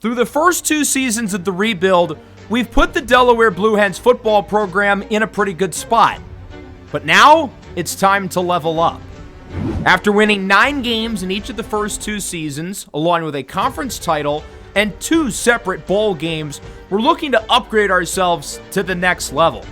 Through the first 2 seasons of the rebuild, we've put the Delaware Blue Hens football program in a pretty good spot. But now, it's time to level up. After winning 9 games in each of the first 2 seasons, along with a conference title and 2 separate bowl games, we're looking to upgrade ourselves to the next level.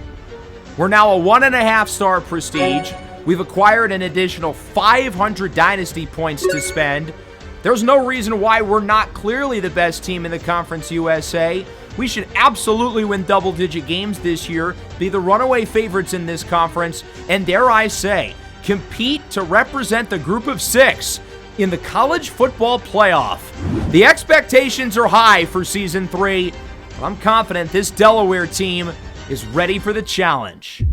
We're now a 1.5-star prestige. We've acquired an additional 500 dynasty points to spend. There's no reason why we're not clearly the best team in the Conference USA. We should absolutely win double-digit games this year, be the runaway favorites in this conference, and dare I say, compete to represent the group of 6 in the college football playoff. The expectations are high for Season 3, but I'm confident this Delaware team is ready for the challenge.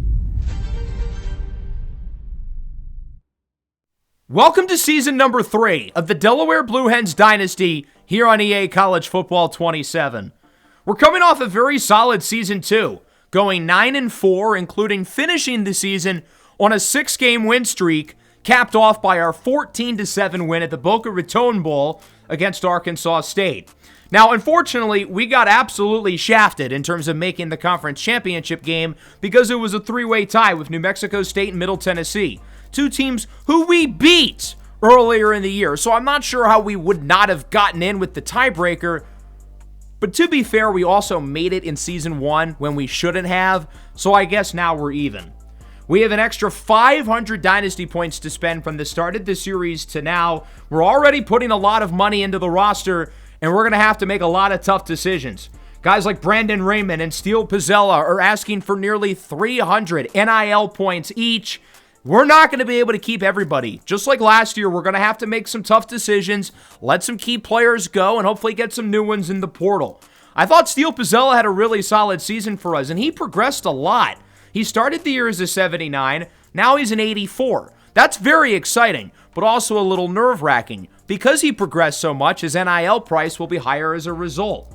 Welcome to season number 3 of the Delaware Blue Hens Dynasty here on EA College Football 27. We're coming off a very solid season 2, going 9-4, including finishing the season on a 6-game win streak, capped off by our 14-7 win at the Boca Raton Bowl against Arkansas State. Now, unfortunately, we got absolutely shafted in terms of making the conference championship game because it was a 3-way tie with New Mexico State and Middle Tennessee. 2 teams who we beat earlier in the year, so I'm not sure how we would not have gotten in with the tiebreaker. But to be fair, we also made it in Season 1 when we shouldn't have, so I guess now we're even. We have an extra 500 dynasty points to spend from the start of the series to now. We're already putting a lot of money into the roster, and we're going to have to make a lot of tough decisions. Guys like Brandon Raymond and Steele Pizzella are asking for nearly 300 NIL points each. We're not going to be able to keep everybody. Just like last year, we're going to have to make some tough decisions, let some key players go, and hopefully get some new ones in the portal. I thought Steele Pizzella had a really solid season for us, and he progressed a lot. He started the year as a 79, now he's an 84. That's very exciting, but also a little nerve-wracking. Because he progressed so much, his NIL price will be higher as a result.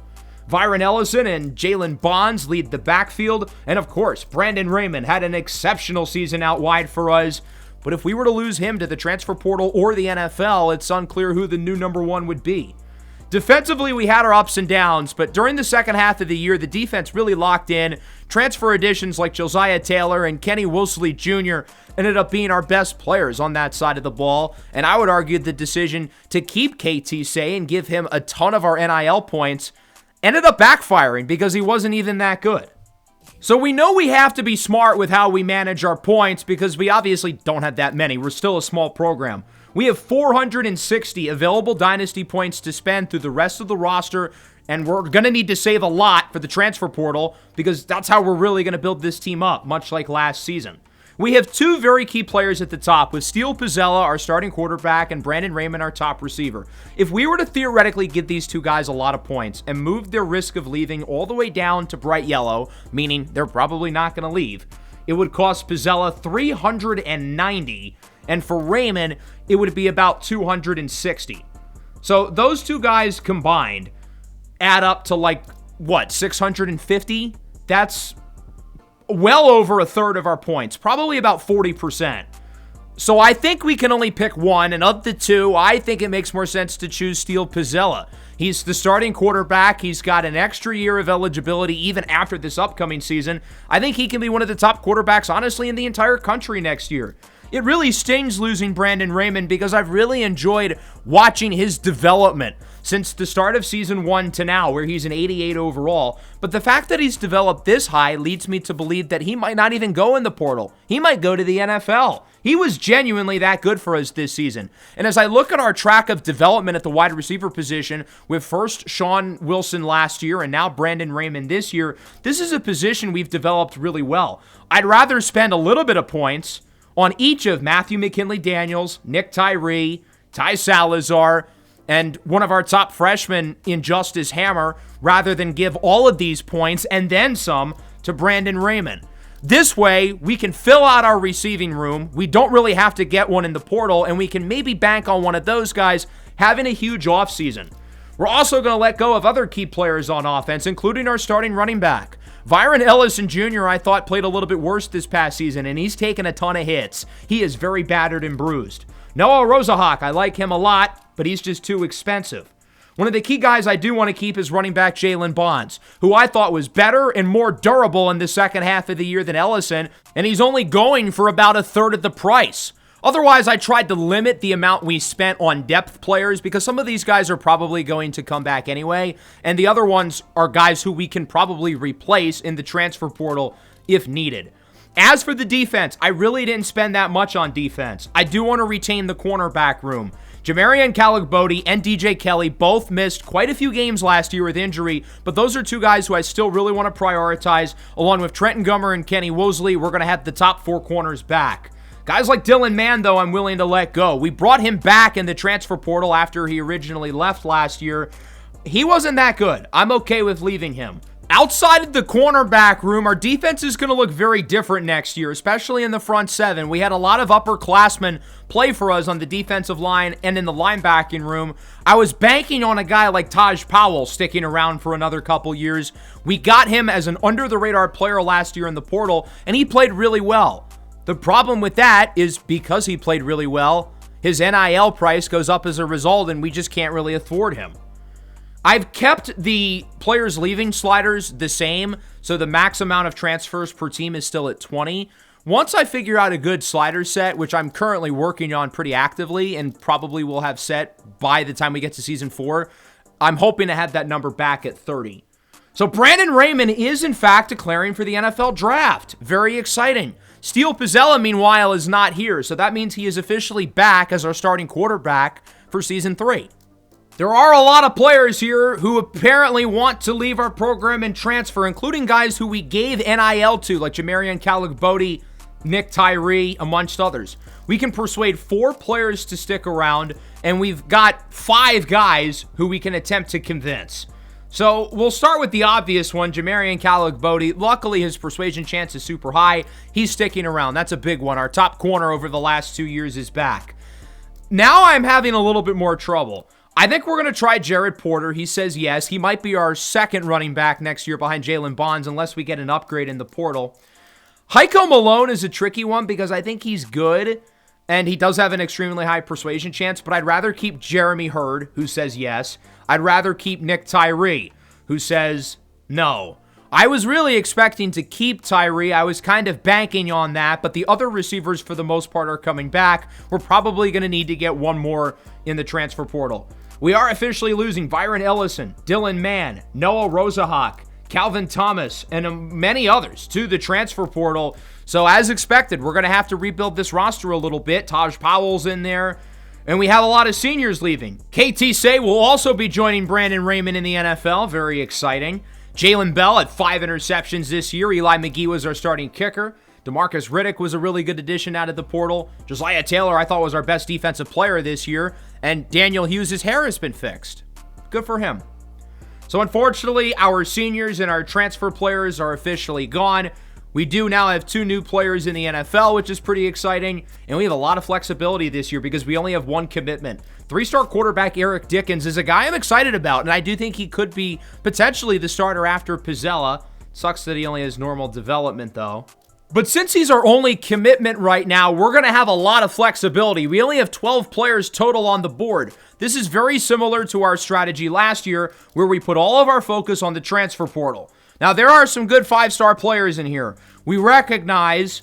Byron Ellison and Jalen Bonds lead the backfield, and of course, Brandon Raymond had an exceptional season out wide for us, but if we were to lose him to the transfer portal or the NFL, it's unclear who the new number 1 would be. Defensively, we had our ups and downs, but during the second half of the year, the defense really locked in. Transfer additions like Josiah Taylor and Kenny Wolseley Jr. ended up being our best players on that side of the ball, and I would argue the decision to keep KT Say and give him a ton of our NIL points ended up backfiring because he wasn't even that good. So we know we have to be smart with how we manage our points because we obviously don't have that many. We're still a small program. We have 460 available dynasty points to spend through the rest of the roster, and we're going to need to save a lot for the transfer portal because that's how we're really going to build this team up, much like last season. We have 2 very key players at the top, with Steele Pizzella, our starting quarterback, and Brandon Raymond, our top receiver. If we were to theoretically give these 2 guys a lot of points and move their risk of leaving all the way down to bright yellow, meaning they're probably not going to leave, it would cost Pizzella 390, and for Raymond, it would be about 260. So those 2 guys combined add up to 650? That's well over a third of our points, probably about 40%. So I think we can only pick one, and of the 2, I think it makes more sense to choose Steele Pizzella. He's the starting quarterback. He's got an extra year of eligibility even after this upcoming season. I think he can be one of the top quarterbacks, honestly, in the entire country next year. It really stings losing Brandon Raymond because I've really enjoyed watching his development since the start of Season 1 to now, where he's an 88 overall. But the fact that he's developed this high leads me to believe that he might not even go in the portal. He might go to the NFL. He was genuinely that good for us this season. And as I look at our track of development at the wide receiver position, with first Sean Wilson last year and now Brandon Raymond this year, this is a position we've developed really well. I'd rather spend a little bit of points on each of Matthew McKinley Daniels, Nick Tyree, Ty Salazar, and one of our top freshmen in Justice Hammer, rather than give all of these points and then some to Brandon Raymond. This way, we can fill out our receiving room. We don't really have to get one in the portal, and we can maybe bank on one of those guys having a huge offseason. We're also going to let go of other key players on offense, including our starting running back. Byron Ellison Jr., I thought, played a little bit worse this past season, and he's taken a ton of hits. He is very battered and bruised. Noah Rosahawk, I like him a lot, but he's just too expensive. One of the key guys I do want to keep is running back Jalen Bonds, who I thought was better and more durable in the second half of the year than Ellison, and he's only going for about a third of the price. Otherwise, I tried to limit the amount we spent on depth players because some of these guys are probably going to come back anyway, and the other ones are guys who we can probably replace in the transfer portal if needed. As for the defense, I really didn't spend that much on defense. I do want to retain the cornerback room. Jamarian Caligbodi and DJ Kelly both missed quite a few games last year with injury, but those are two guys who I still really want to prioritize. Along with Trenton Gummer and Kenny Wosley, we're going to have the top 4 corners back. Guys like Dylan Mann, though, I'm willing to let go. We brought him back in the transfer portal after he originally left last year. He wasn't that good. I'm okay with leaving him. Outside of the cornerback room, our defense is going to look very different next year, especially in the front 7. We had a lot of upperclassmen play for us on the defensive line and in the linebacking room. I was banking on a guy like Taj Powell sticking around for another couple years. We got him as an under-the-radar player last year in the portal, and he played really well. The problem with that is because he played really well, his NIL price goes up as a result, and we just can't really afford him. I've kept the players leaving sliders the same, so the max amount of transfers per team is still at 20. Once I figure out a good slider set, which I'm currently working on pretty actively and probably will have set by the time we get to season 4, I'm hoping to have that number back at 30. So Brandon Raymond is in fact declaring for the NFL draft. Very exciting. Steele Pizzella, meanwhile, is not here, so that means he is officially back as our starting quarterback for Season 3. There are a lot of players here who apparently want to leave our program and transfer, including guys who we gave NIL to, like Jamarian Caligbodi, Nick Tyree, amongst others. We can persuade 4 players to stick around, and we've got 5 guys who we can attempt to convince. So we'll start with the obvious one, Jamarian Caligbodi. Luckily, his persuasion chance is super high. He's sticking around. That's a big one. Our top corner over the last 2 years is back. Now I'm having a little bit more trouble. I think we're going to try Jared Porter. He says yes. He might be our second running back next year behind Jalen Bonds unless we get an upgrade in the portal. Heiko Malone is a tricky one because I think he's good and he does have an extremely high persuasion chance, but I'd rather keep Jeremy Hurd, who says yes. I'd rather keep Nick Tyree, who says no. I was really expecting to keep Tyree. I was kind of banking on that, but the other receivers for the most part are coming back. We're probably going to need to get one more in the transfer portal. We are officially losing Byron Ellison, Dylan Mann, Noah Rosahawk, Calvin Thomas, and many others to the transfer portal. So as expected, we're going to have to rebuild this roster a little bit. Taj Powell's in there, and we have a lot of seniors leaving. KT Say will also be joining Brandon Raymond in the NFL. Very exciting. Jalen Bell had 5 interceptions this year. Eli McGee was our starting kicker. DeMarcus Riddick was a really good addition out of the portal. Josiah Taylor, I thought, was our best defensive player this year. And Daniel Hughes' hair has been fixed. Good for him. So unfortunately, our seniors and our transfer players are officially gone. We do now have 2 new players in the NFL, which is pretty exciting. And we have a lot of flexibility this year because we only have 1 commitment. 3-star quarterback Eric Dickens is a guy I'm excited about, and I do think he could be potentially the starter after Pizzella. Sucks that he only has normal development, though. But since he's our only commitment right now, we're going to have a lot of flexibility. We only have 12 players total on the board. This is very similar to our strategy last year, where we put all of our focus on the transfer portal. Now, there are some good 5-star players in here. We recognize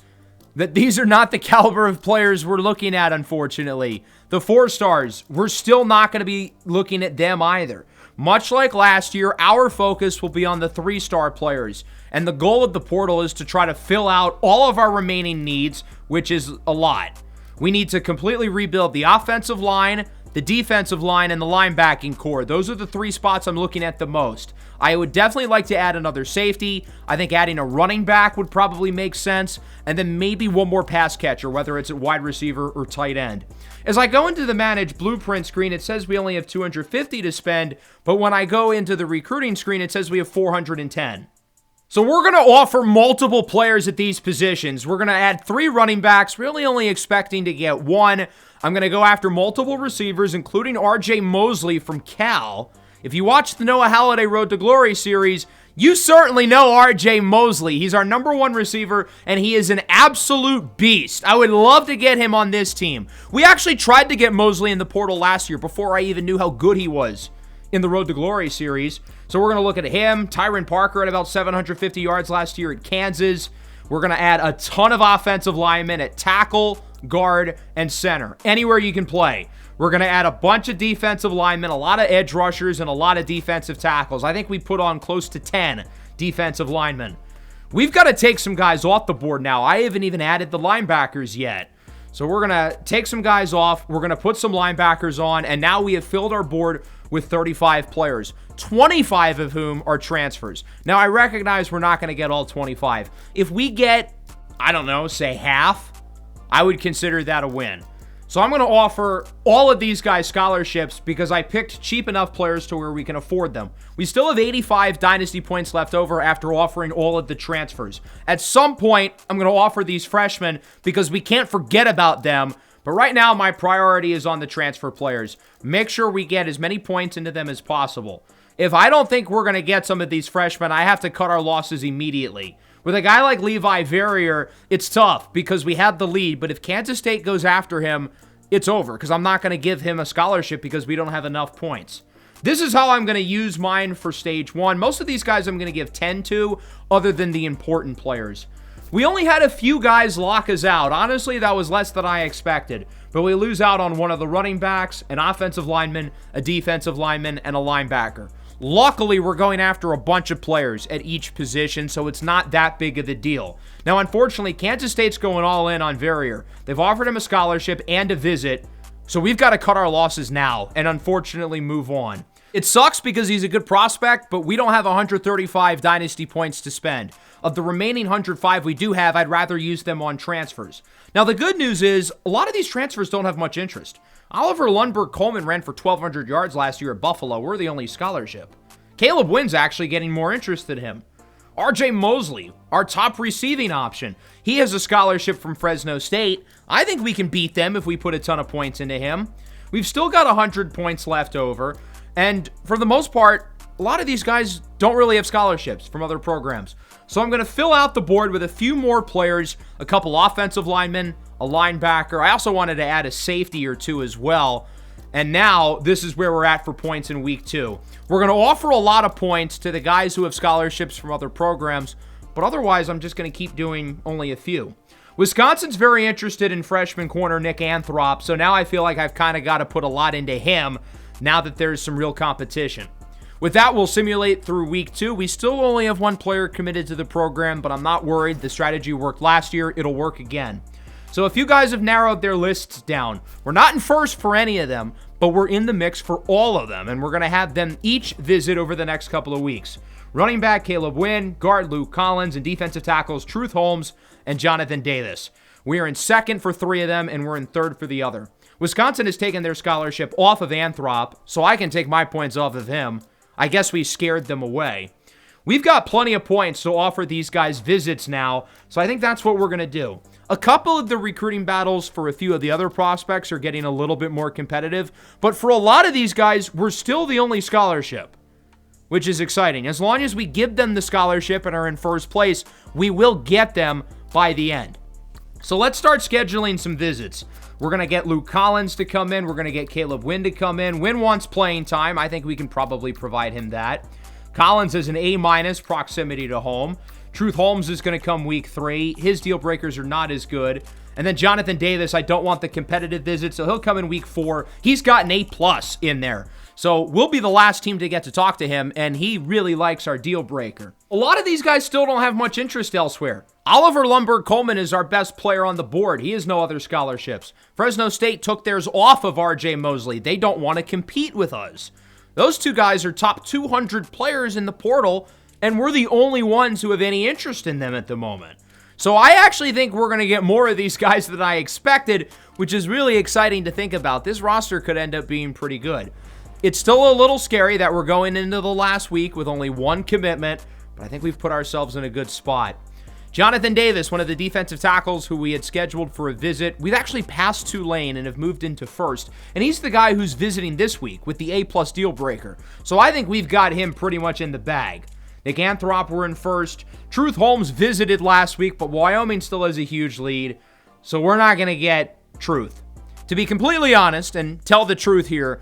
that these are not the caliber of players we're looking at, unfortunately. The 4 stars, we're still not going to be looking at them either. Much like last year, our focus will be on the 3-star players. And the goal of the portal is to try to fill out all of our remaining needs, which is a lot. We need to completely rebuild the offensive line, the defensive line, and the linebacking core. Those are the 3 spots I'm looking at the most. I would definitely like to add another safety. I think adding a running back would probably make sense. And then maybe one more pass catcher, whether it's at wide receiver or tight end. As I go into the Manage Blueprint screen, it says we only have 250 to spend. But when I go into the recruiting screen, it says we have 410. So we're going to offer multiple players at these positions. We're going to add 3 running backs, really only expecting to get 1. I'm going to go after multiple receivers, including R.J. Mosley from Cal. If you watch the Noah Halliday Road to Glory series, you certainly know R.J. Mosley. He's our number 1 receiver, and he is an absolute beast. I would love to get him on this team. We actually tried to get Mosley in the portal last year before I even knew how good he was. in the Road to Glory series. So we're going to look at him. Tyron Parker at about 750 yards last year at Kansas. We're going to add a ton of offensive linemen at tackle, guard, and center. Anywhere you can play. We're going to add a bunch of defensive linemen, a lot of edge rushers, and a lot of defensive tackles. I think we put on close to 10 defensive linemen. We've got to take some guys off the board now. I haven't even added the linebackers yet. So we're going to take some guys off. We're going to put some linebackers on. And now we have filled our board with 35 players, 25 of whom are transfers. Now, I recognize we're not going to get all 25. If we get, I don't know, say half, I would consider that a win. So I'm going to offer all of these guys scholarships because I picked cheap enough players to where we can afford them. We still have 85 dynasty points left over after offering all of the transfers. At some point, I'm going to offer these freshmen because we can't forget about them. But right now, my priority is on the transfer players. Make sure we get as many points into them as possible. If I don't think we're going to get some of these freshmen, I have to cut our losses immediately. With a guy like Levi Verrier, it's tough because we had the lead, but if Kansas State goes after him, it's over because I'm not going to give him a scholarship because we don't have enough points. This is how I'm going to use mine for stage 1. Most of these guys I'm going to give 10 to, other than the important players. We only had a few guys lock us out. Honestly, that was less than I expected. But we lose out on one of the running backs, an offensive lineman, a defensive lineman, and a linebacker. Luckily, we're going after a bunch of players at each position, so it's not that big of a deal. Now, unfortunately, Kansas State's going all in on Verrier. They've offered him a scholarship and a visit, so we've got to cut our losses now and unfortunately move on. It sucks because he's a good prospect, but we don't have 135 dynasty points to spend. Of the remaining 105 we do have, I'd rather use them on transfers. Now, the good news is a lot of these transfers don't have much interest. Oliver Lundberg-Coleman ran for 1,200 yards last year at Buffalo. We're the only scholarship. Caleb Wynn's actually getting more interest than him. RJ Mosley, our top receiving option. He has a scholarship from Fresno State. I think we can beat them if we put a ton of points into him. We've still got 100 points left over. And for the most part, a lot of these guys don't really have scholarships from other programs. So I'm going to fill out the board with a few more players, a couple offensive linemen, a linebacker. I also wanted to add a safety or two as well. And now this is where we're at for points in week 2. We're going to offer a lot of points to the guys who have scholarships from other programs, but otherwise I'm just going to keep doing only a few. Wisconsin's very interested in freshman corner Nick Anthrop, so now I feel like I've kind of got to put a lot into him now that there's some real competition. With that, we'll simulate through week 2. We still only have one player committed to the program, but I'm not worried. The strategy worked last year. It'll work again. So a few guys have narrowed their lists down. We're not in first for any of them, but we're in the mix for all of them, and we're going to have them each visit over the next couple of weeks. Running back Caleb Wynn, guard Luke Collins, and defensive tackles Truth Holmes and Jonathan Davis. We are in second for 3 of them, and we're in third for the other. Wisconsin has taken their scholarship off of Anthrop, so I can take my points off of him. I guess we scared them away. We've got plenty of points to offer these guys visits now, so I think that's what we're going to do. A couple of the recruiting battles for a few of the other prospects are getting a little bit more competitive, but for a lot of these guys, we're still the only scholarship, which is exciting. As long as we give them the scholarship and are in first place, we will get them by the end. So let's start scheduling some visits. We're going to get Luke Collins to come in. We're going to get Caleb Wynn to come in. Wynn wants playing time. I think we can probably provide him that. Collins has an A- proximity to home. Truth Holmes is going to come week 3. His deal breakers are not as good. And then Jonathan Davis, I don't want the competitive visit, so he'll come in week 4. He's got an A+ in there. So we'll be the last team to get to talk to him, and he really likes our deal breaker. A lot of these guys still don't have much interest elsewhere. Oliver Lundberg-Coleman is our best player on the board. He has no other scholarships. Fresno State took theirs off of RJ Mosley. They don't want to compete with us. Those 2 guys are top 200 players in the portal, and we're the only ones who have any interest in them at the moment. So I actually think we're going to get more of these guys than I expected, which is really exciting to think about. This roster could end up being pretty good. It's still a little scary that we're going into the last week with only 1 commitment, but I think we've put ourselves in a good spot. Jonathan Davis, one of the defensive tackles who we had scheduled for a visit. We've actually passed Tulane and have moved into first, and he's the guy who's visiting this week with the A+ deal breaker. So I think we've got him pretty much in the bag. Nick Anthrop, we're in first. Truth Holmes visited last week, but Wyoming still has a huge lead, so we're not going to get Truth. To be completely honest and tell the truth here,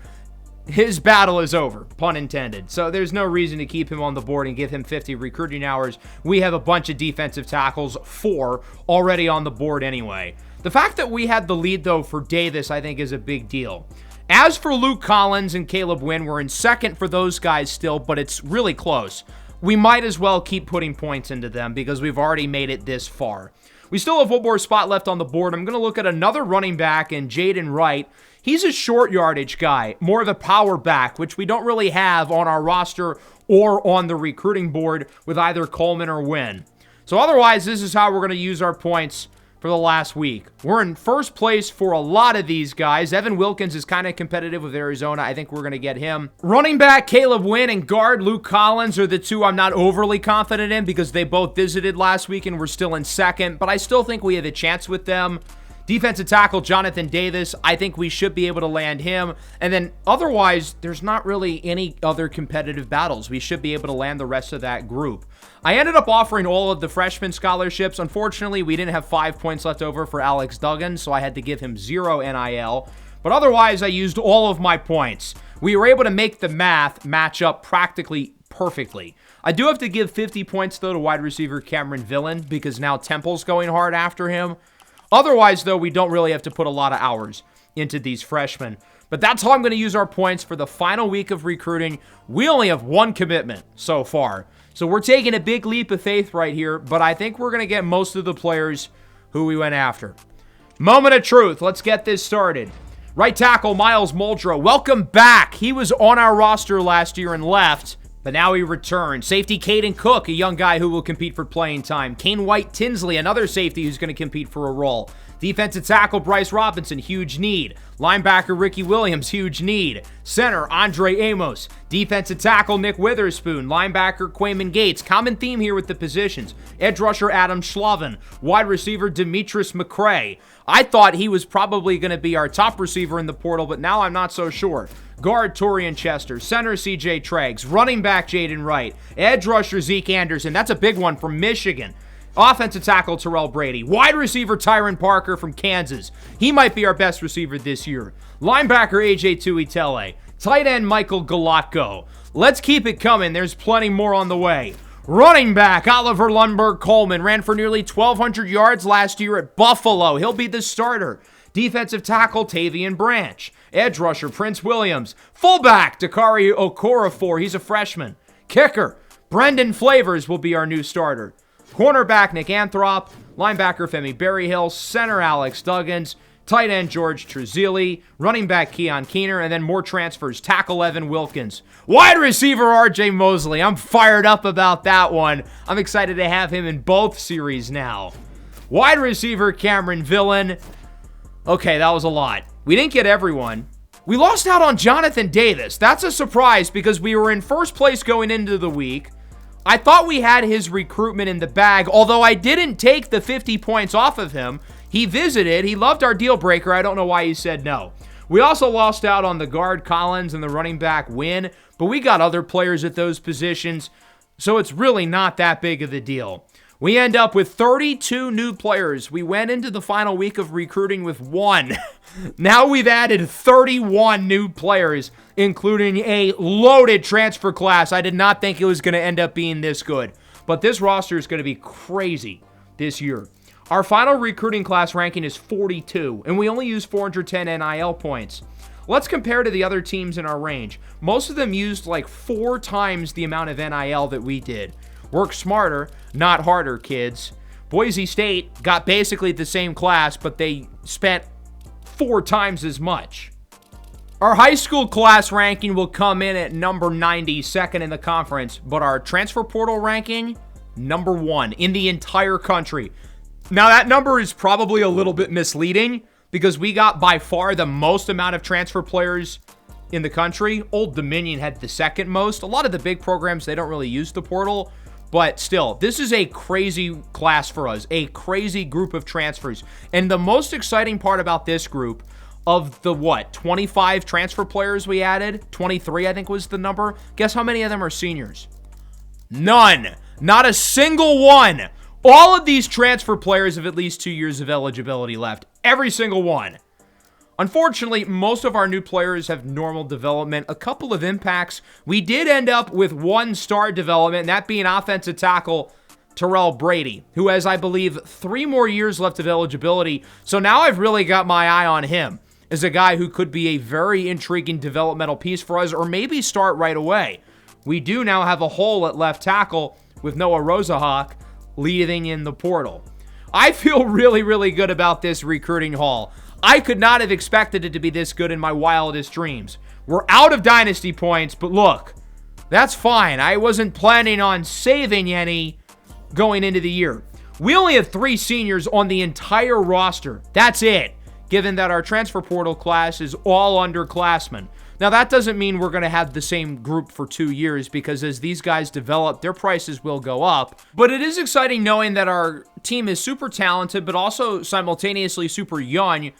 his battle is over, pun intended. So there's no reason to keep him on the board and give him 50 recruiting hours. We have a bunch of defensive tackles, 4 already on the board anyway. The fact that we had the lead, though, for Davis, I think is a big deal. As for Luke Collins and Caleb Wynn, we're in second for those guys still, but it's really close. We might as well keep putting points into them because we've already made it this far. We still have one more spot left on the board. I'm going to look at another running back in Jaden Wright. He's a short yardage guy, more of a power back, which we don't really have on our roster or on the recruiting board with either Coleman or Wynn. So otherwise, this is how we're going to use our points for the last week. We're in first place for a lot of these guys. Evan Wilkins is kind of competitive with Arizona. I think we're going to get him. Running back Caleb Wynn and guard Luke Collins are the two I'm not overly confident in because they both visited last week and we're still in second, but I still think we have a chance with them. Defensive tackle Jonathan Davis, I think we should be able to land him. And then otherwise, there's not really any other competitive battles. We should be able to land the rest of that group. I ended up offering all of the freshman scholarships. Unfortunately, we didn't have 5 points left over for Alex Duggan, so I had to give him 0 NIL. But otherwise, I used all of my points. We were able to make the math match up practically perfectly. I do have to give 50 points, though, to wide receiver Cameron Villan because now Temple's going hard after him. Otherwise, though, we don't really have to put a lot of hours into these freshmen. But that's how I'm going to use our points for the final week of recruiting. We only have 1 commitment so far. So we're taking a big leap of faith right here, but I think we're going to get most of the players who we went after. Moment of truth. Let's get this started. Right tackle Miles Muldrow. Welcome back. He was on our roster last year and left, but now he returned. Safety Caden Cook, a young guy who will compete for playing time. Kane White Tinsley, another safety who's going to compete for a role. Defensive tackle Bryce Robinson, huge need. Linebacker Ricky Williams, huge need. Center Andre Amos. Defensive tackle Nick Witherspoon. Linebacker Quayman Gates. Common theme here with the positions. Edge rusher Adam Schlovin. Wide receiver Demetris McCray. I thought he was probably going to be our top receiver in the portal, but now I'm not so sure. Guard Torian Chester. Center CJ Treggs. Running back Jaden Wright. Edge rusher Zeke Anderson. That's a big one from Michigan. Offensive tackle Terrell Brady. Wide receiver Tyron Parker from Kansas. He might be our best receiver this year. Linebacker AJ Tuitele. Tight end Michael Galatko. Let's keep it coming. There's plenty more on the way. Running back Oliver Lundberg Coleman. Ran for nearly 1,200 yards last year at Buffalo. He'll be the starter. Defensive tackle Tavian Branch. Edge rusher Prince Williams. Fullback Dakari Okorafor. He's a freshman. Kicker Brendan Flavors will be our new starter. Cornerback Nick Anthrop, linebacker Femi Berryhill, center Alex Duggins, tight end George Trezili, running back Keon Keener, and then more transfers, tackle Evan Wilkins. Wide receiver RJ Mosley. I'm fired up about that one. I'm excited to have him in both series now. Wide receiver Cameron Villan. Okay, that was a lot. We didn't get everyone. We lost out on Jonathan Davis. That's a surprise because we were in first place going into the week. I thought we had his recruitment in the bag, although I didn't take the 50 points off of him. He visited. He loved our deal breaker. I don't know why he said no. We also lost out on the guard Collins and the running back Wynn, but we got other players at those positions, so it's really not that big of a deal. We end up with 32 new players. We went into the final week of recruiting with 1. Now we've added 31 new players, including a loaded transfer class. I did not think it was going to end up being this good, but this roster is going to be crazy this year. Our final recruiting class ranking is 42, and we only used 410 NIL points. Let's compare to the other teams in our range. Most of them used like 4 times the amount of NIL that we did. Work smarter, not harder, kids. Boise State got basically the same class, but they spent 4 times as much. Our high school class ranking will come in at number 90, second in the conference, but our transfer portal ranking, number 1 in the entire country. Now, that number is probably a little bit misleading because we got by far the most amount of transfer players in the country. Old Dominion had the second most. A lot of the big programs, they don't really use the portal. But still, this is a crazy class for us, a crazy group of transfers. And the most exciting part about this group, of the 25 transfer players we added, 23 I think was the number, guess how many of them are seniors? None. Not a single one. All of these transfer players have at least 2 years of eligibility left. Every single one. Unfortunately, most of our new players have normal development, a couple of impacts. We did end up with 1 star development, and that being offensive tackle Terrell Brady, who has, I believe, 3 more years left of eligibility. So now I've really got my eye on him as a guy who could be a very intriguing developmental piece for us, or maybe start right away. We do now have a hole at left tackle with Noah Rosahawk leading in the portal. I feel really, really good about this recruiting haul. I could not have expected it to be this good in my wildest dreams. We're out of dynasty points, but look, that's fine. I wasn't planning on saving any going into the year. We only have 3 seniors on the entire roster. That's it, given that our transfer portal class is all underclassmen. Now, that doesn't mean we're going to have the same group for 2 years, because as these guys develop, their prices will go up. But it is exciting knowing that our team is super talented, but also simultaneously super young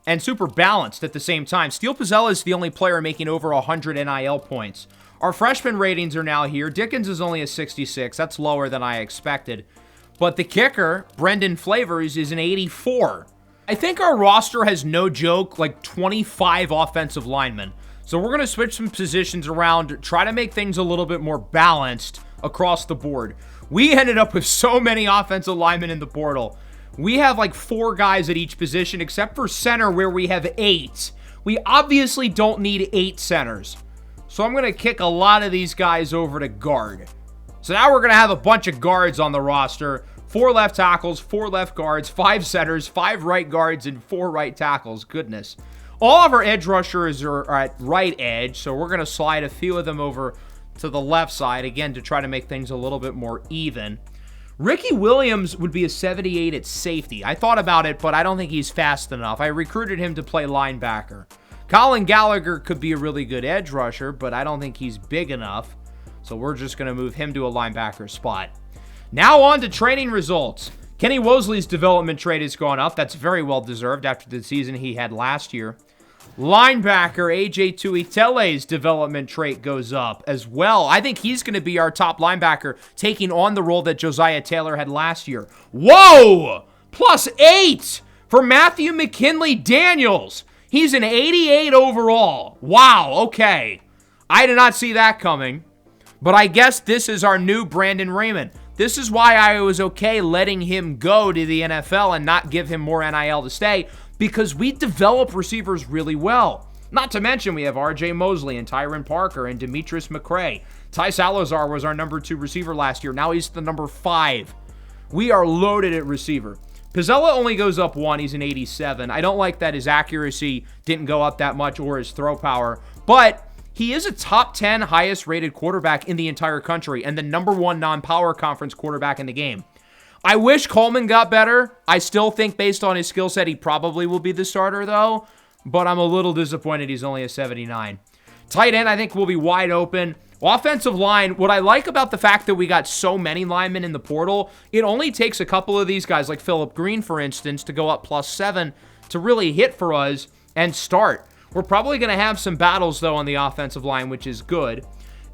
and super balanced at the same time. Steele Pizzella is the only player making over 100 NIL points. Our freshman ratings are now here. Dickens is only a 66. That's lower than I expected. But the kicker, Brendan Flavors, is an 84. I think our roster has, no joke, like 25 offensive linemen. So we're going to switch some positions around, try to make things a little bit more balanced across the board. We ended up with so many offensive linemen in the portal. We have like 4 guys at each position, except for center where we have 8. We obviously don't need 8 centers. So I'm going to kick a lot of these guys over to guard. So now we're going to have a bunch of guards on the roster. 4 left tackles, 4 left guards, 5 centers, 5 right guards, and 4 right tackles. Goodness. All of our edge rushers are at right edge, so we're going to slide a few of them over to the left side, again, to try to make things a little bit more even. Ricky Williams would be a 78 at safety. I thought about it, but I don't think he's fast enough. I recruited him to play linebacker. Colin Gallagher could be a really good edge rusher, but I don't think he's big enough, so we're just going to move him to a linebacker spot. Now on to training results. Kenny Wosley's development trade has gone up. That's very well deserved after the season he had last year. Linebacker AJ Tuitele's development trait goes up as well. I think he's going to be our top linebacker, taking on the role that Josiah Taylor had last year. Whoa! +8 for Matthew McKinley Daniels. He's an 88 overall. Wow, okay. I did not see that coming. But I guess this is our new Brandon Raymond. This is why I was okay letting him go to the NFL and not give him more NIL to stay, because we develop receivers really well. Not to mention we have R.J. Mosley and Tyron Parker and Demetrius McCray. Ty Salazar was our number 2 receiver last year. Now he's the number 5. We are loaded at receiver. Pizzella only goes up 1. He's an 87. I don't like that his accuracy didn't go up that much or his throw power, but he is a top 10 highest rated quarterback in the entire country and the number 1 non-power conference quarterback in the game. I wish Coleman got better. I still think based on his skill set, he probably will be the starter though, but I'm a little disappointed he's only a 79. Tight end, I think, will be wide open. Offensive line, what I like about the fact that we got so many linemen in the portal, it only takes a couple of these guys, like Phillip Green, for instance, to go up +7 to really hit for us and start. We're probably going to have some battles, though, on the offensive line, which is good.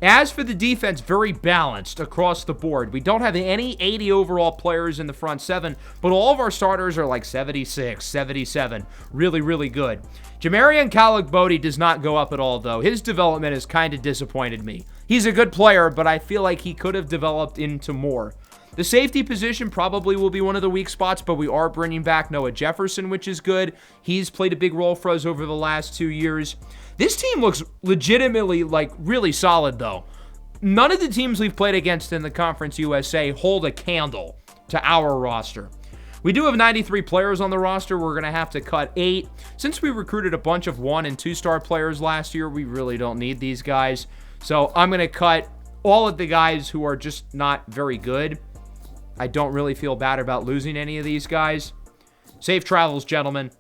As for the defense, very balanced across the board. We don't have any 80 overall players in the front 7, but all of our starters are like 76, 77. Really, really good. Jamarian Caligbodi does not go up at all, though. His development has kind of disappointed me. He's a good player, but I feel like he could have developed into more. The safety position probably will be one of the weak spots, but we are bringing back Noah Jefferson, which is good. He's played a big role for us over the last 2 years. This team looks legitimately, like, really solid, though. None of the teams we've played against in the Conference USA hold a candle to our roster. We do have 93 players on the roster. We're going to have to cut 8. Since we recruited a bunch of 1- and 2-star players last year, we really don't need these guys. So I'm going to cut all of the guys who are just not very good. I don't really feel bad about losing any of these guys. Safe travels, gentlemen.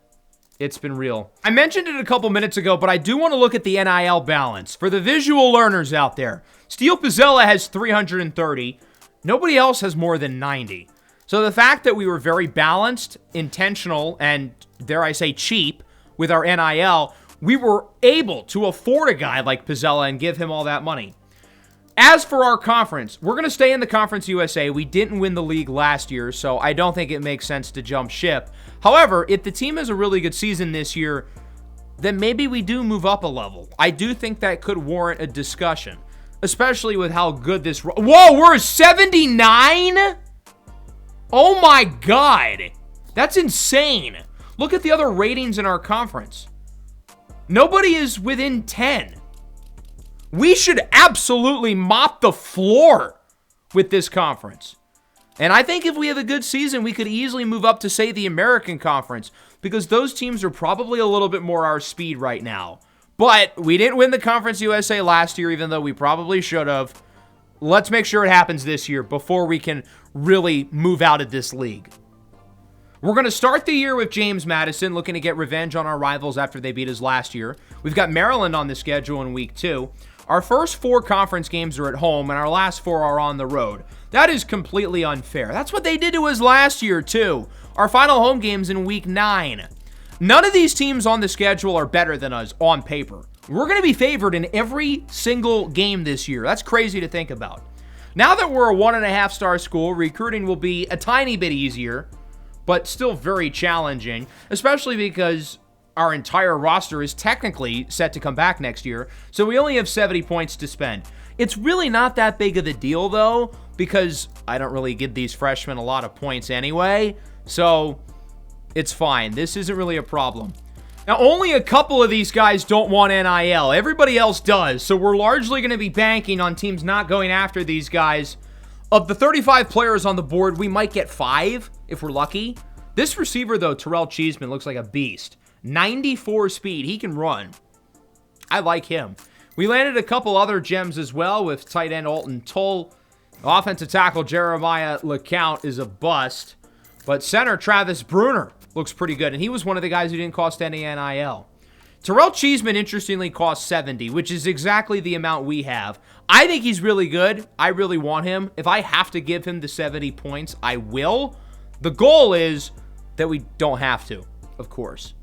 It's been real. I mentioned it a couple minutes ago, but I do want to look at the NIL balance. For the visual learners out there, Steele Pizzella has 330. Nobody else has more than 90. So the fact that we were very balanced, intentional, and, dare I say, cheap with our NIL, we were able to afford a guy like Pizzella and give him all that money. As for our conference, we're going to stay in the Conference USA. We didn't win the league last year, so I don't think it makes sense to jump ship. However, if the team has a really good season this year, then maybe we do move up a level. I do think that could warrant a discussion, especially with how good this... Whoa, we're 79? Oh my God. That's insane. Look at the other ratings in our conference. Nobody is within 10. We should absolutely mop the floor with this conference. And I think if we have a good season, we could easily move up to, say, the American Conference, because those teams are probably a little bit more our speed right now. But we didn't win the Conference USA last year, even though we probably should have. Let's make sure it happens this year before we can really move out of this league. We're going to start the year with James Madison, looking to get revenge on our rivals after they beat us last year. We've got Maryland on the schedule in week 2. Our first 4 conference games are at home, and our last 4 are on the road. That is completely unfair. That's what they did to us last year, too. Our final home game's in week 9. None of these teams on the schedule are better than us on paper. We're going to be favored in every single game this year. That's crazy to think about. Now that we're a 1.5-star school, recruiting will be a tiny bit easier, but still very challenging, especially because our entire roster is technically set to come back next year, so we only have 70 points to spend. It's really not that big of a deal, though, because I don't really give these freshmen a lot of points anyway, so it's fine. This isn't really a problem. Now, only a couple of these guys don't want NIL. Everybody else does, so we're largely going to be banking on teams not going after these guys. Of the 35 players on the board, we might get 5 if we're lucky. This receiver, though, Terrell Cheeseman, looks like a beast. 94 speed. He can run. I like him. We landed a couple other gems as well with tight end Alton Tull. Offensive tackle Jeremiah LeCount is a bust. But center Travis Bruner looks pretty good. And he was one of the guys who didn't cost any NIL. Terrell Cheeseman, interestingly, cost 70, which is exactly the amount we have. I think he's really good. I really want him. If I have to give him the 70 points, I will. The goal is that we don't have to, of course.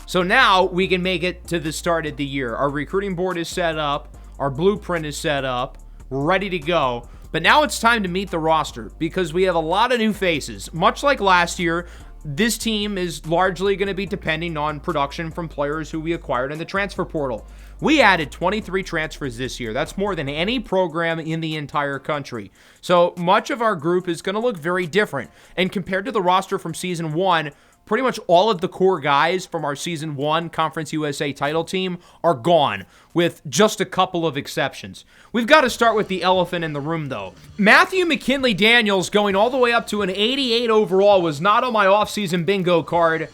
So now we can make it to the start of the year. Our recruiting board is set up. Our blueprint is set up. We're ready to go. But now it's time to meet the roster because we have a lot of new faces. Much like last year, this team is largely going to be depending on production from players who we acquired in the transfer portal. We added 23 transfers this year. That's more than any program in the entire country. So much of our group is going to look very different. And compared to the roster from season 1, pretty much all of the core guys from our season 1 Conference USA title team are gone, with just a couple of exceptions. We've got to start with the elephant in the room, though. Matthew McKinley Daniels going all the way up to an 88 overall was not on my offseason bingo card,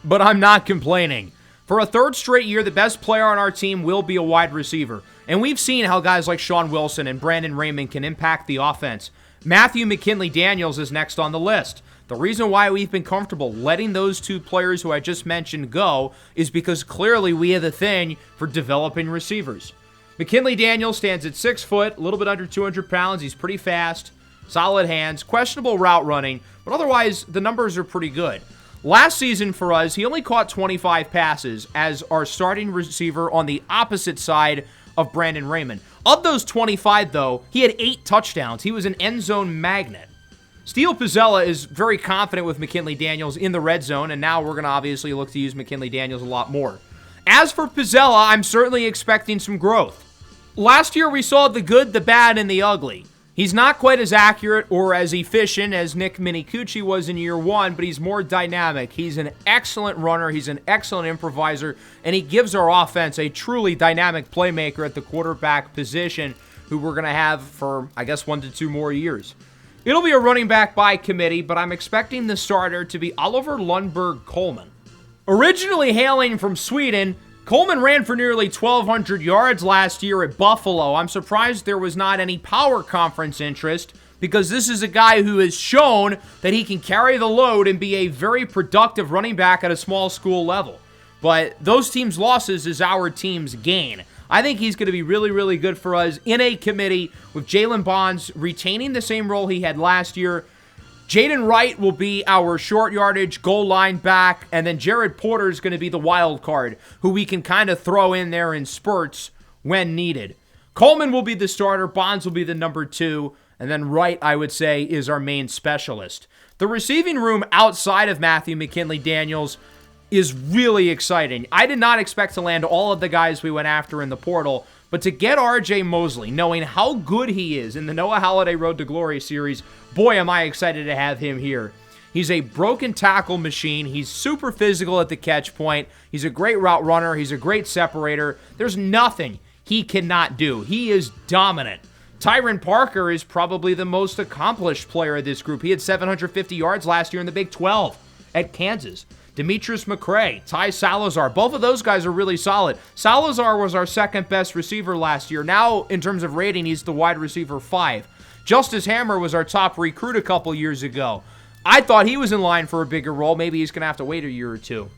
but I'm not complaining. For a third straight year, the best player on our team will be a wide receiver. And we've seen how guys like Sean Wilson and Brandon Raymond can impact the offense. Matthew McKinley Daniels is next on the list. The reason why we've been comfortable letting those 2 players who I just mentioned go is because clearly we have a thing for developing receivers. McKinley Daniels stands at 6 foot, a little bit under 200 pounds. He's pretty fast, solid hands, questionable route running, but otherwise the numbers are pretty good. Last season for us, he only caught 25 passes as our starting receiver on the opposite side of Brandon Raymond. Of those 25, though, he had 8 touchdowns. He was an end zone magnet. Steele Pizzella is very confident with McKinley Daniels in the red zone, and now we're going to obviously look to use McKinley Daniels a lot more. As for Pizzella, I'm certainly expecting some growth. Last year, we saw the good, the bad, and the ugly. He's not quite as accurate or as efficient as Nick Minicucci was in year 1, but he's more dynamic. He's an excellent runner. He's an excellent improviser, and he gives our offense a truly dynamic playmaker at the quarterback position who we're going to have for, I guess, 1 to 2 more years. It'll be a running back by committee, but I'm expecting the starter to be Oliver Lundberg Coleman. Originally hailing from Sweden, Coleman ran for nearly 1,200 yards last year at Buffalo. I'm surprised there was not any power conference interest because this is a guy who has shown that he can carry the load and be a very productive running back at a small school level. But those teams' losses is our team's gain. I think he's going to be really, really good for us in a committee with Jalen Bonds retaining the same role he had last year. Jaden Wright will be our short yardage goal line back, and then Jared Porter is going to be the wild card, who we can kind of throw in there in spurts when needed. Coleman will be the starter, Bonds will be the number 2, and then Wright, I would say, is our main specialist. The receiving room outside of Matthew McKinley Daniels is really exciting. I did not expect to land all of the guys we went after in the portal, but to get R.J. Mosley, knowing how good he is in the Noah Holiday Road to Glory series, boy, am I excited to have him here. He's a broken tackle machine. He's super physical at the catch point. He's a great route runner. He's a great separator. There's nothing he cannot do. He is dominant. Tyron Parker is probably the most accomplished player of this group. He had 750 yards last year in the Big 12 at Kansas. Demetrius McCray, Ty Salazar, both of those guys are really solid. Salazar was our second best receiver last year. Now, in terms of rating, he's the wide receiver 5. Justice Hammer was our top recruit a couple years ago. I thought he was in line for a bigger role. Maybe he's going to have to wait a year or two.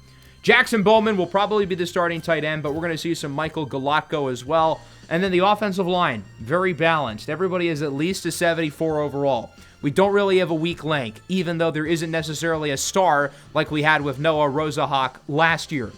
Jackson Bowman will probably be the starting tight end, but we're going to see some Michael Galatko as well. And then the offensive line, very balanced. Everybody is at least a 74 overall. We don't really have a weak link, even though there isn't necessarily a star like we had with Noah Rosahawk last year.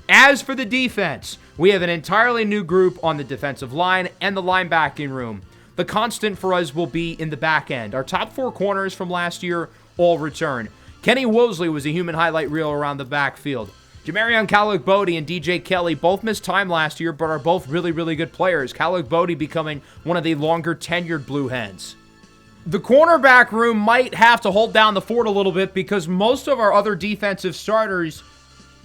As for the defense, we have an entirely new group on the defensive line and the linebacking room. The constant for us will be in the back end. Our top 4 corners from last year all return. Kenny Wosley was a human highlight reel around the backfield. Jamarion Callick-Bodie and DJ Kelly both missed time last year, but are both really, really good players. Callick-Bodie becoming one of the longer tenured Blue Hens. The cornerback room might have to hold down the fort a little bit because most of our other defensive starters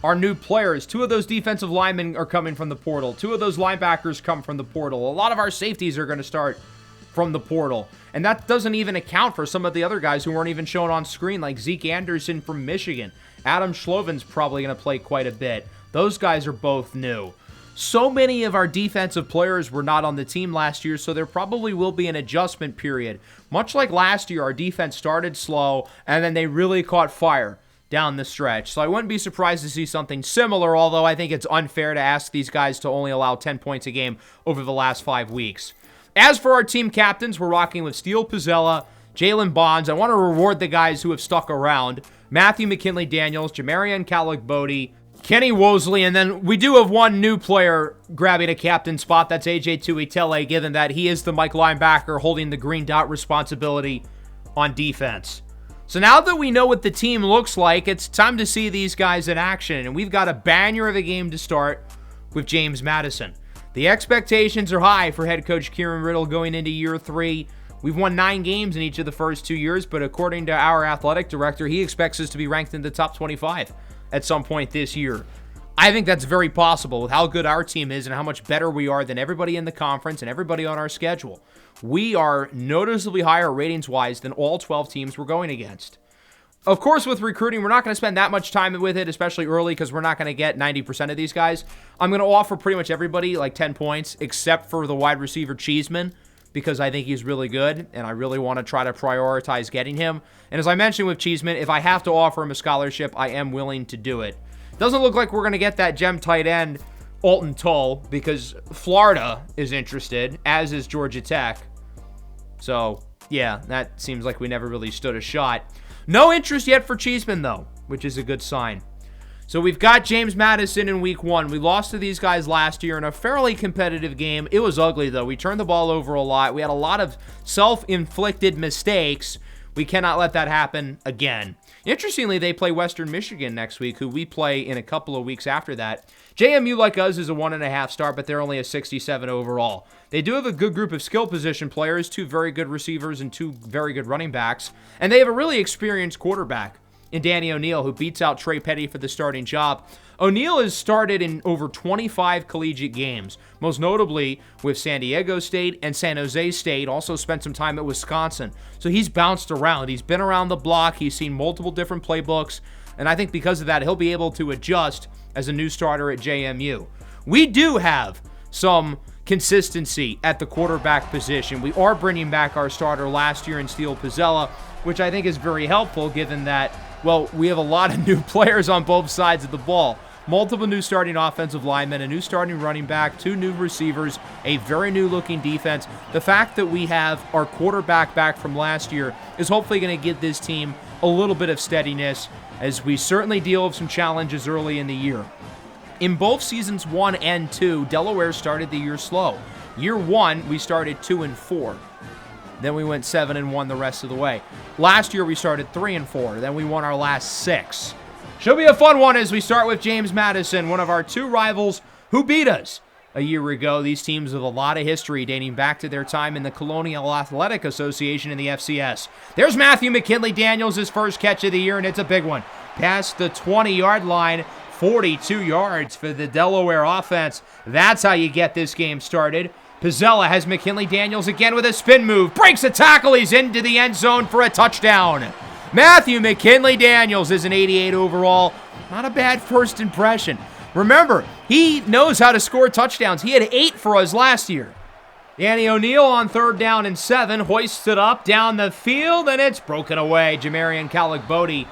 are new players. 2 of those defensive linemen are coming from the portal. 2 of those linebackers come from the portal. A lot of our safeties are going to start from the portal. And that doesn't even account for some of the other guys who weren't even shown on screen, like Zeke Anderson from Michigan. Adam Schloven's probably going to play quite a bit. Those guys are both new. So many of our defensive players were not on the team last year, so there probably will be an adjustment period. Much like last year, our defense started slow, and then they really caught fire down the stretch. So I wouldn't be surprised to see something similar, although I think it's unfair to ask these guys to only allow 10 points a game over the last 5 weeks. As for our team captains, we're rocking with Steele Pizzella, Jalen Bonds. I want to reward the guys who have stuck around. Matthew McKinley-Daniels, Jamarion Callick-Bodie, Kenny Wosley, and then we do have one new player grabbing a captain spot. That's AJ Tuitele, given that he is the Mike linebacker holding the green dot responsibility on defense. So now that we know what the team looks like, it's time to see these guys in action. And we've got a banger of a game to start with James Madison. The expectations are high for head coach Kieran Riddle going into year 3. We've won 9 games in each of the first 2 years, but according to our athletic director, he expects us to be ranked in the top 25 at some point this year. I think that's very possible with how good our team is and how much better we are than everybody in the conference and everybody on our schedule. We are noticeably higher ratings-wise than all 12 teams we're going against. Of course, with recruiting, we're not going to spend that much time with it, especially early, because we're not going to get 90% of these guys. I'm going to offer pretty much everybody like 10 points, except for the wide receiver Cheeseman, because I think he's really good, and I really want to try to prioritize getting him. And as I mentioned with Cheeseman, if I have to offer him a scholarship, I am willing to do it. Doesn't look like we're going to get that gem tight end, Alton Tull, because Florida is interested, as is Georgia Tech. So, yeah, that seems like we never really stood a shot. No interest yet for Cheeseman, though, which is a good sign. So we've got James Madison in week 1. We lost to these guys last year in a fairly competitive game. It was ugly, though. We turned the ball over a lot. We had a lot of self-inflicted mistakes. We cannot let that happen again. Interestingly, they play Western Michigan next week, who we play in a couple of weeks after that. JMU, like us, is a 1.5 star, but they're only a 67 overall. They do have a good group of skill position players, 2 very good receivers and 2 very good running backs, and they have a really experienced quarterback in Danny O'Neal, who beats out Trey Petty for the starting job. O'Neal has started in over 25 collegiate games, most notably with San Diego State and San Jose State, also spent some time at Wisconsin. So he's bounced around. He's been around the block. He's seen multiple different playbooks, and I think because of that, he'll be able to adjust as a new starter at JMU. We do have some consistency at the quarterback position. We are bringing back our starter last year in Steele Pizzella, which I think is very helpful given that, well, we have a lot of new players on both sides of the ball. Multiple new starting offensive linemen, a new starting running back, 2 new receivers, a very new-looking defense. The fact that we have our quarterback back from last year is hopefully going to give this team a little bit of steadiness as we certainly deal with some challenges early in the year. In both seasons 1 and 2, Delaware started the year slow. Year 1, we started 2-4. Then we went 7-1 the rest of the way. Last year, we started 3-4. Then we won our last 6. Should be a fun one as we start with James Madison, one of our two rivals who beat us a year ago. These teams with a lot of history dating back to their time in the Colonial Athletic Association in the FCS. There's Matthew McKinley Daniels, his first catch of the year, and it's a big one. Past the 20-yard line, 42 yards for the Delaware offense. That's how you get this game started. Pizzella has McKinley Daniels again with a spin move. Breaks a tackle. He's into the end zone for a touchdown. Matthew McKinley Daniels is an 88 overall. Not a bad first impression. Remember, he knows how to score touchdowns. He had 8 for us last year. Danny O'Neal on 3rd down and 7. Hoists it up down the field, and it's broken away. Jamarian Calick-Bodie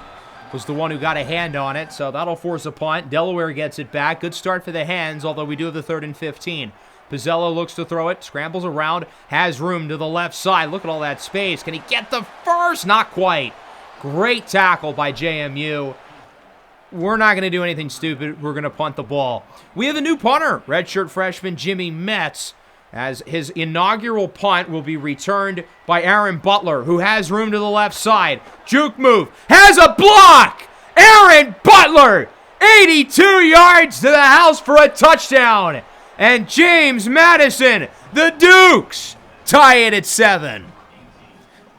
was the one who got a hand on it, so that'll force a punt. Delaware gets it back. Good start for the Hens, although we do have the 3rd and 15. Pizzella looks to throw it, scrambles around, has room to the left side. Look at all that space. Can he get the first? Not quite. Great tackle by JMU. We're not going to do anything stupid. We're going to punt the ball. We have a new punter, redshirt freshman Jimmy Metz, as his inaugural punt will be returned by Aaron Butler, who has room to the left side. Juke move. Has a block! Aaron Butler! 82 yards to the house for a touchdown. And James Madison, the Dukes, tie it at 7.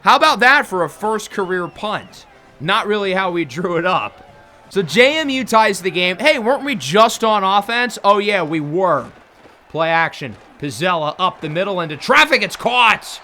How about that for a first career punt? Not really how we drew it up. So JMU ties the game. Hey, weren't we just on offense? Oh, yeah, we were. Play action. Pizzella up the middle into traffic. It's caught.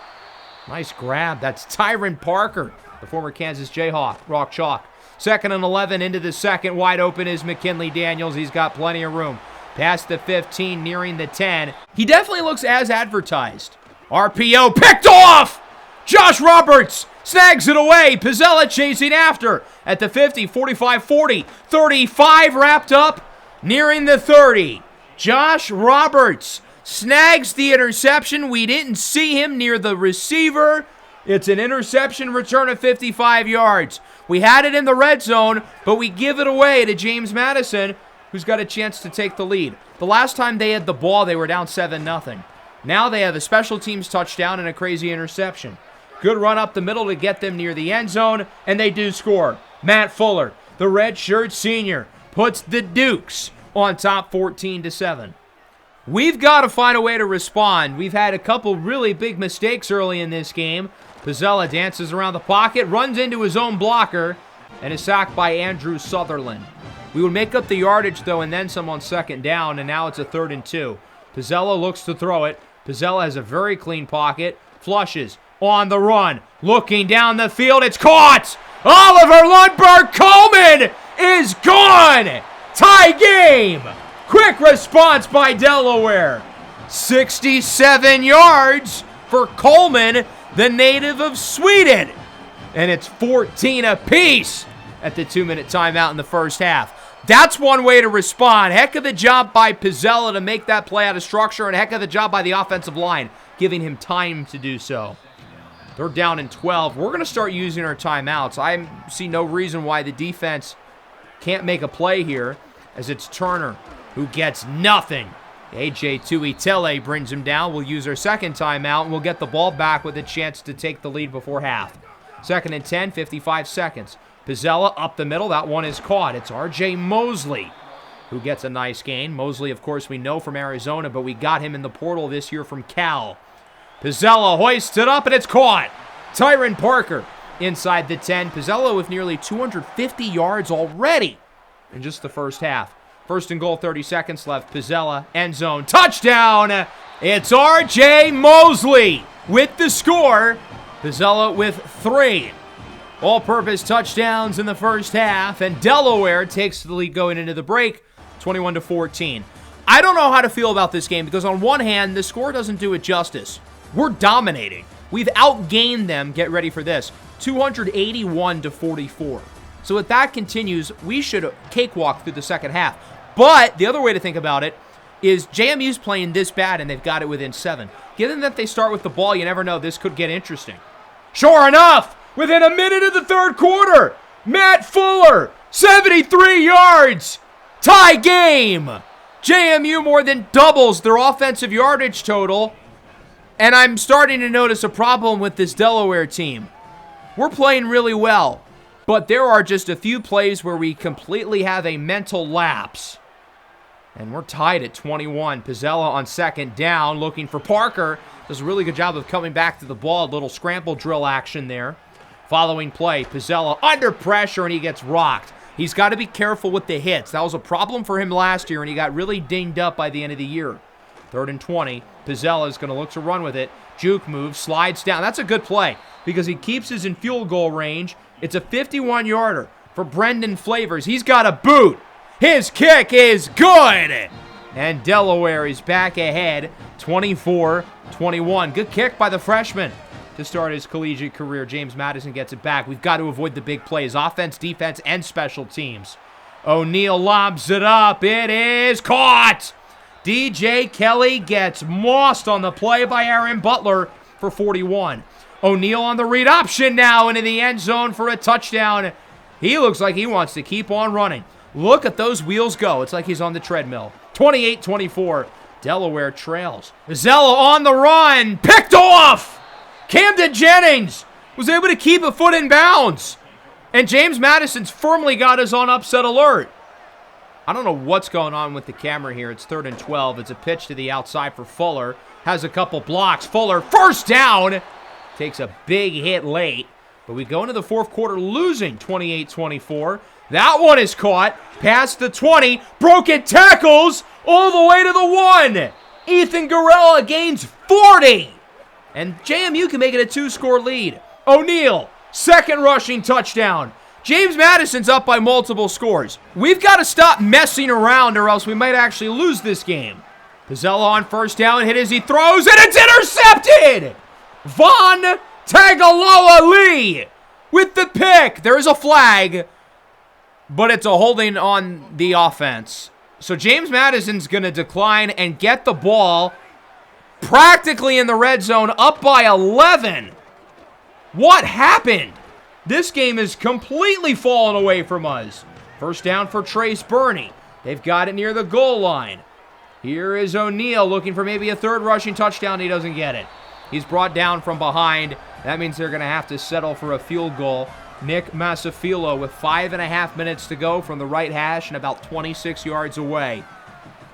Nice grab. That's Tyron Parker, the former Kansas Jayhawk, Rock Chalk. 2nd and 11 into the second. Wide open is McKinley Daniels. He's got plenty of room. Past the 15, nearing the 10. He definitely looks as advertised. RPO picked off! Josh Roberts snags it away. Pizzella chasing after at the 50, 45, 40, 35 wrapped up, nearing the 30. Josh Roberts snags the interception. We didn't see him near the receiver. It's an interception return of 55 yards. We had it in the red zone, but we give it away to James Madison, who's got a chance to take the lead. The last time they had the ball, they were down 7-0. Now they have a special teams touchdown and a crazy interception. Good run up the middle to get them near the end zone, and they do score. Matt Fuller, the redshirt senior, puts the Dukes on top 14-7. We've got to find a way to respond. We've had a couple really big mistakes early in this game. Pizzella dances around the pocket, runs into his own blocker, and is sacked by Andrew Sutherland. We would make up the yardage, though, and then some on 2nd down, and now it's a 3rd and 2. Pizzella looks to throw it. Pizzella has a very clean pocket, flushes, on the run, looking down the field, it's caught! Oliver Lundberg Coleman is gone! Tie game! Quick response by Delaware. 67 yards for Coleman, the native of Sweden. And it's 14 apiece at the 2-minute timeout in the first half. That's one way to respond. Heck of a job by Pizzella to make that play out of structure, and heck of a job by the offensive line, giving him time to do so. They're down in 12. We're going to start using our timeouts. I see no reason why the defense can't make a play here, as it's Turner who gets nothing. A.J. Tuitele brings him down. We'll use our 2nd timeout, and we'll get the ball back with a chance to take the lead before half. 2nd and 10, 55 seconds. Pizzella up the middle. That one is caught. It's R.J. Mosley who gets a nice gain. Mosley, of course, we know from Arizona, but we got him in the portal this year from Cal. Pizzella hoists it up, and it's caught. Tyron Parker inside the 10. Pizzella with nearly 250 yards already in just the first half. 1st and goal, 30 seconds left. Pizzella, end zone, touchdown! It's R.J. Mosley with the score. Pizzella with 3 all-purpose touchdowns in the first half, and Delaware takes the lead going into the break, 21-14. I don't know how to feel about this game because on one hand, the score doesn't do it justice. We're dominating. We've outgained them, get ready for this, 281-44. So if that continues, we should cakewalk through the second half. But the other way to think about it is JMU's playing this bad and they've got it within 7. Given that they start with the ball, you never know, this could get interesting. Sure enough, within a minute of the 3rd quarter, Matt Fuller, 73 yards, tie game. JMU more than doubles their offensive yardage total, and I'm starting to notice a problem with this Delaware team. We're playing really well. But there are just a few plays where we completely have a mental lapse. And we're tied at 21. Pizzella on second down, looking for Parker. Does a really good job of coming back to the ball. A little scramble drill action there. Following play, Pizzella under pressure, and he gets rocked. He's got to be careful with the hits. That was a problem for him last year, and he got really dinged up by the end of the year. 3rd and 20. Pizzella is going to look to run with it. Juke move, slides down. That's a good play because he keeps us in field goal range. It's a 51-yarder for Brendan Flavors. He's got a boot. His kick is good. And Delaware is back ahead, 24-21. Good kick by the freshman to start his collegiate career. James Madison gets it back. We've got to avoid the big plays. Offense, defense, and special teams. O'Neal lobs it up. It is caught. DJ Kelly gets mossed on the play by Aaron Butler for 41. O'Neal on the read option now into the end zone for a touchdown. He looks like he wants to keep on running. Look at those wheels go. It's like he's on the treadmill. 28-24. Delaware trails. Pizzella on the run. Picked off. Camden Jennings was able to keep a foot in bounds. And James Madison's firmly got us on upset alert. I don't know what's going on with the camera here. It's 3rd and 12. It's a pitch to the outside for Fuller. Has a couple blocks. Fuller, first down. Takes a big hit late. But we go into the fourth quarter losing 28-24. That one is caught. Past the 20. Broken tackles all the way to the 1. Ethan Gorella gains 40. And JMU can make it a 2-score lead. O'Neal, second rushing touchdown. James Madison's up by multiple scores. We've got to stop messing around or else we might actually lose this game. Pizzella on first down, hit as he throws, and it's intercepted! Von Tagaloa Lee with the pick. There's a flag, but it's a holding on the offense. So James Madison's going to decline and get the ball practically in the red zone, up by 11. What happened? This game is completely fallen away from us. First down for Trace Burney. They've got it near the goal line. Here is O'Neal looking for maybe a third rushing touchdown. He doesn't get it. He's brought down from behind. That means they're going to have to settle for a field goal. Nick Masafilo with 5.5 minutes to go from the right hash and about 26 yards away.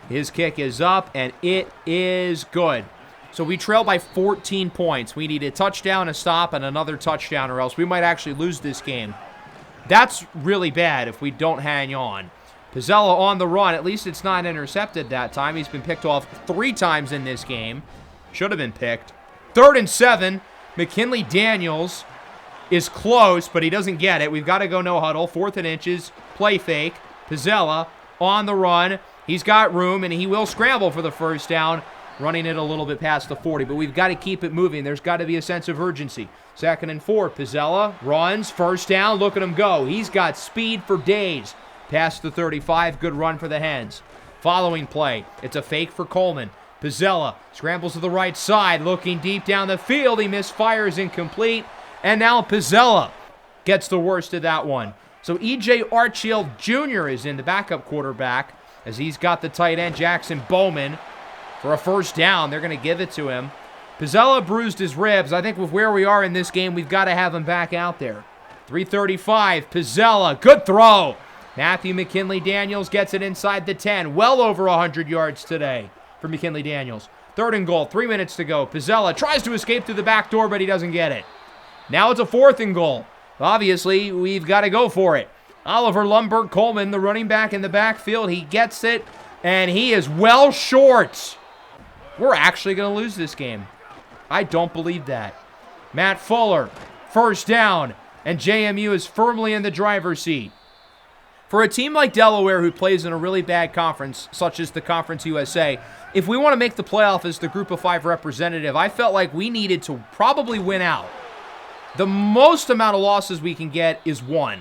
His kick is up, and it is good. So we trail by 14 points. We need a touchdown, a stop, and another touchdown, or else we might actually lose this game. That's really bad if we don't hang on. Pizzella on the run. At least it's not intercepted that time. He's been picked off 3 times in this game. Should have been picked. 3rd and 7. McKinley Daniels is close, but he doesn't get it. We've got to go no huddle. 4th and inches. Play fake. Pizzella on the run. He's got room, and he will scramble for the first down, running it a little bit past the 40. But we've got to keep it moving. There's got to be a sense of urgency. 2nd and 4. Pizzella runs. First down. Look at him go. He's got speed for days. Past the 35. Good run for the Hens. Following play. It's a fake for Coleman. Pizzella scrambles to the right side, looking deep down the field. He misfires, incomplete. And now Pizzella gets the worst of that one. So E.J. Archfield Jr. is in, the backup quarterback, as he's got the tight end Jackson Bowman for a first down. They're going to give it to him. Pizzella bruised his ribs. I think with where we are in this game, we've got to have him back out there. 3:35, Pizzella, good throw. Matthew McKinley Daniels gets it inside the 10. Well over 100 yards today for McKinley Daniels. 3rd and goal, 3 minutes to go. Pizzella tries to escape through the back door, but he doesn't get it. Now it's a 4th and goal. Obviously, we've got to go for it. Oliver Lundberg Coleman, the running back in the backfield, he gets it, and he is well short. We're actually going to lose this game. I don't believe that. Matt Fuller, first down, and JMU is firmly in the driver's seat. For a team like Delaware who plays in a really bad conference, such as the Conference USA, if we want to make the playoff as the Group of 5 representative, I felt like we needed to probably win out. The most amount of losses we can get is 1.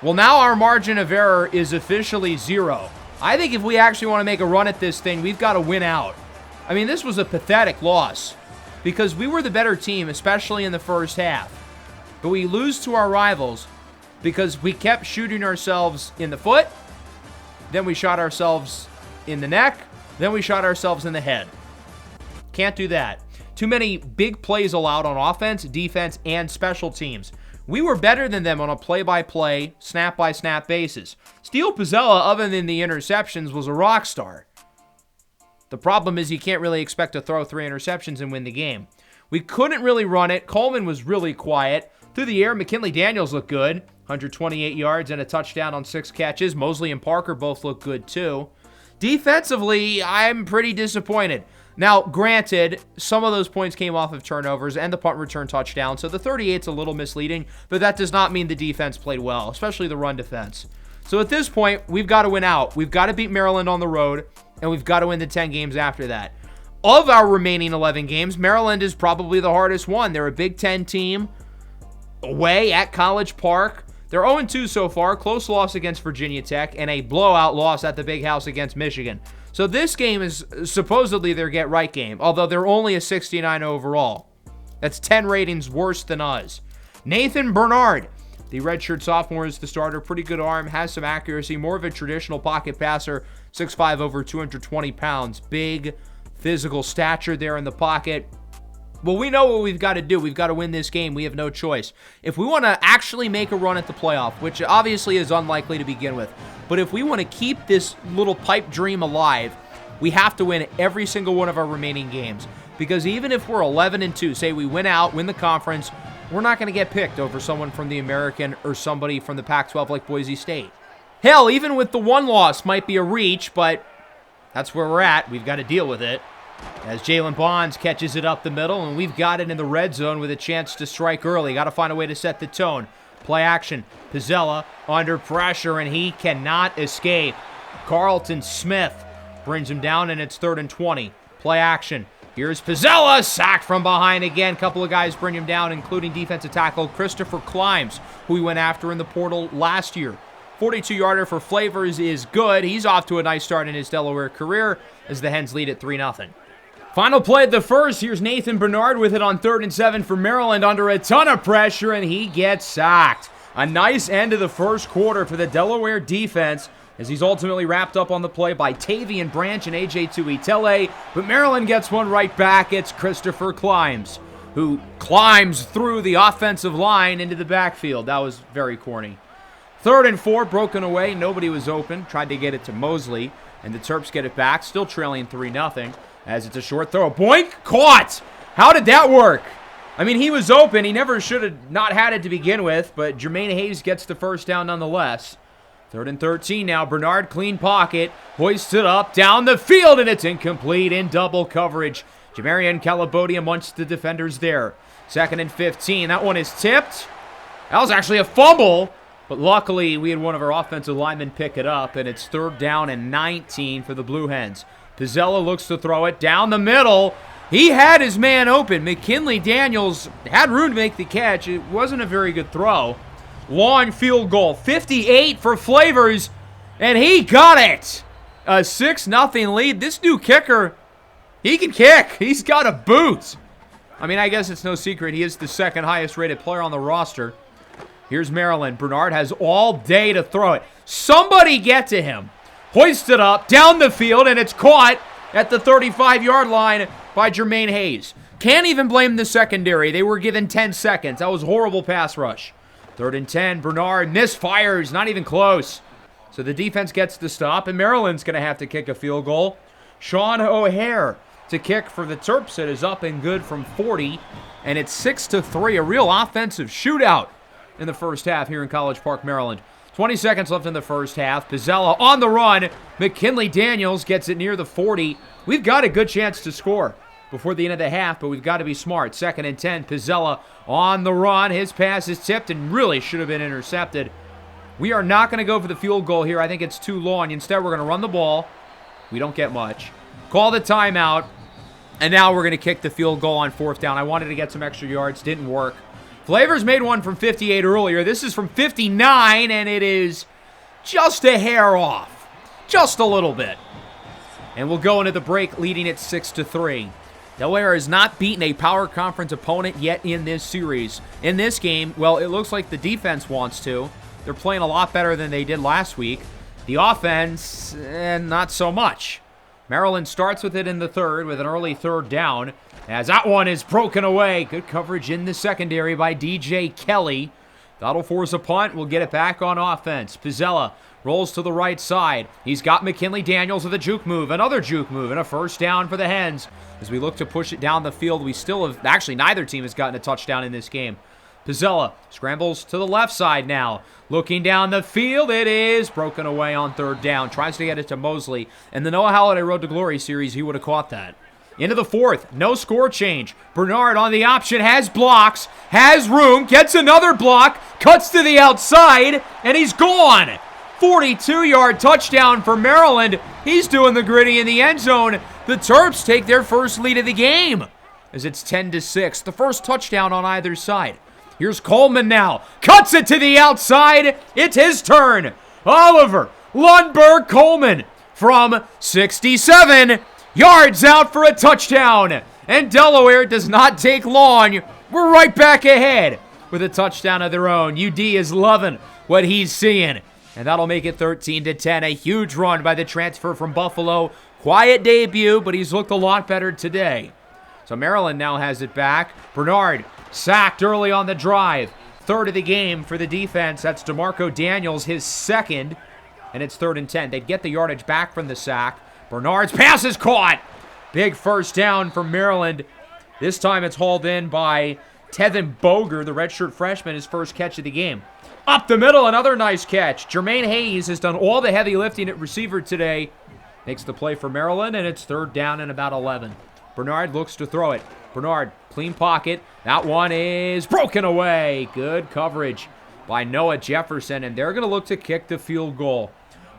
Well, now our margin of error is officially 0. I think if we actually want to make a run at this thing, we've got to win out. I mean, this was a pathetic loss because we were the better team, especially in the first half. But we lose to our rivals because we kept shooting ourselves in the foot, then we shot ourselves in the neck, then we shot ourselves in the head. Can't do that. Too many big plays allowed on offense, defense, and special teams. We were better than them on a play-by-play, snap-by-snap basis. Steele Pizzella, other than the interceptions, was a rock star. The problem is you can't really expect to throw 3 interceptions and win the game. We couldn't really run it. Coleman was really quiet. Through the air, McKinley Daniels looked good. 128 yards and a touchdown on 6 catches. Mosley and Parker both looked good too. Defensively, I'm pretty disappointed. Now, granted, some of those points came off of turnovers and the punt return touchdown, so the 38's a little misleading, but that does not mean the defense played well, especially the run defense. So at this point, we've got to win out. We've got to beat Maryland on the road, and we've got to win the 10 games after that. Of our remaining 11 games, Maryland is probably the hardest one. They're a Big Ten team away at College Park. They're 0-2 so far, close loss against Virginia Tech, and a blowout loss at the Big House against Michigan. So this game is supposedly their get-right game, although they're only a 69 overall. That's 10 ratings worse than us. Nathan Bernard, the redshirt sophomore, is the starter. Pretty good arm, has some accuracy, more of a traditional pocket passer, 6'5", over 220 pounds. Big physical stature there in the pocket. Well, we know what we've got to do. We've got to win this game. We have no choice. If we want to actually make a run at the playoff, which obviously is unlikely to begin with, but if we want to keep this little pipe dream alive, we have to win every single one of our remaining games. Because even if we're 11-2, say we win out, win the conference, we're not going to get picked over someone from the American or somebody from the Pac-12 like Boise State. Hell, even with the one loss might be a reach, but that's where we're at. We've got to deal with it. As Jalen Bonds catches it up the middle, and we've got it in the red zone with a chance to strike early. Got to find a way to set the tone. Play action. Pizzella under pressure, and he cannot escape. Carlton Smith brings him down, and it's 3rd and 20. Play action. Here's Pizzella, sacked from behind again. Couple of guys bring him down, including defensive tackle Christopher Climbs, who we went after in the portal last year. 42-yarder for Flavors is good. He's off to a nice start in his Delaware career as the Hens lead at 3-0. Final play of the first. Here's Nathan Bernard with it on 3rd and 7 for Maryland under a ton of pressure, and he gets sacked. A nice end of the first quarter for the Delaware defense as he's ultimately wrapped up on the play by Tavian Branch and A.J. Tuitele, but Maryland gets one right back. It's Christopher Climbs, who climbs through the offensive line into the backfield. That was very corny. 3rd and 4, broken away. Nobody was open. Tried to get it to Mosley, and the Terps get it back, still trailing 3-0. As it's a short throw. Boink! Caught! How did that work? I mean, he was open. He never should have not had it to begin with, but Jermaine Hayes gets the first down nonetheless. 3rd and 13 now. Bernard, clean pocket. Hoists it up, down the field, and it's incomplete in double coverage. Jamarian Calabodia amongst the defenders there. 2nd and 15. That one is tipped. That was actually a fumble, but luckily we had one of our offensive linemen pick it up, and it's 3rd down and 19 for the Blue Hens. Pizzella looks to throw it down the middle. He had his man open. McKinley Daniels had room to make the catch. It wasn't a very good throw. Long field goal. 58 for Flavors, and he got it. A 6-0 lead. This new kicker, he can kick. He's got a boot. I mean, I guess it's no secret. He is the 2nd highest rated player on the roster. Here's Maryland. Bernard has all day to throw it. Somebody get to him. Hoisted up, down the field, and it's caught at the 35-yard line by Jermaine Hayes. Can't even blame the secondary. They were given 10 seconds. That was horrible pass rush. 3rd and 10, Bernard misfires, not even close. So the defense gets the stop, and Maryland's going to have to kick a field goal. Sean O'Hare to kick for the Terps. It is up and good from 40, and it's 6-3, a real offensive shootout in the first half here in College Park, Maryland. 20 seconds left in the first half. Pizzella on the run. McKinley Daniels gets it near the 40. We've got a good chance to score before the end of the half, but we've got to be smart. 2nd and 10. Pizzella on the run. His pass is tipped and really should have been intercepted. We are not going to go for the field goal here. I think it's too long. Instead, we're going to run the ball. We don't get much. Call the timeout. And now we're going to kick the field goal on 4th down. I wanted to get some extra yards. Didn't work. Flavors made one from 58 earlier. This is from 59, and it is just a hair off. Just a little bit. And we'll go into the break leading it 6-3. Delaware has not beaten a power conference opponent yet in this series. In this game, well, it looks like the defense wants to. They're playing a lot better than they did last week. The offense, not so much. Maryland starts with it in the 3rd with an early 3rd down. As that one is broken away. Good coverage in the secondary by DJ Kelly. That'll force a punt. We'll get it back on offense. Pizzella rolls to the right side. He's got McKinley Daniels with a juke move, another juke move, and a first down for the Hens. As we look to push it down the field, we still have, actually neither team has gotten a touchdown in this game. Pizzella scrambles to the left side now. Looking down the field, it is broken away on third down. Tries to get it to Mosley. In the Noah Halliday Road to Glory series, he would have caught that. Into the fourth, no score change. Bernard on the option, has blocks, has room, gets another block, cuts to the outside, and he's gone. 42-yard touchdown for Maryland. He's doing the gritty in the end zone. The Terps take their first lead of the game as it's 10-6. The first touchdown on either side. Here's Coleman now. Cuts it to the outside. It's his turn. Oliver Lundberg Coleman from 67 yards out for a touchdown. And Delaware does not take long. We're right back ahead with a touchdown of their own. UD is loving what he's seeing. And that'll make it 13-10. A huge run by the transfer from Buffalo. Quiet debut, but he's looked a lot better today. So Maryland now has it back. Bernard sacked early on the drive. Third of the game for the defense. That's DeMarco Daniels, his second. And it's 3rd and 10. They'd get the yardage back from the sack. Bernard's pass is caught. Big first down for Maryland. This time it's hauled in by Tevin Boger, the redshirt freshman, his first catch of the game. Up the middle, another nice catch. Jermaine Hayes has done all the heavy lifting at receiver today. Makes the play for Maryland, and it's 3rd down and about 11. Bernard looks to throw it. Bernard, clean pocket. That one is broken away. Good coverage by Noah Jefferson, and they're going to look to kick the field goal.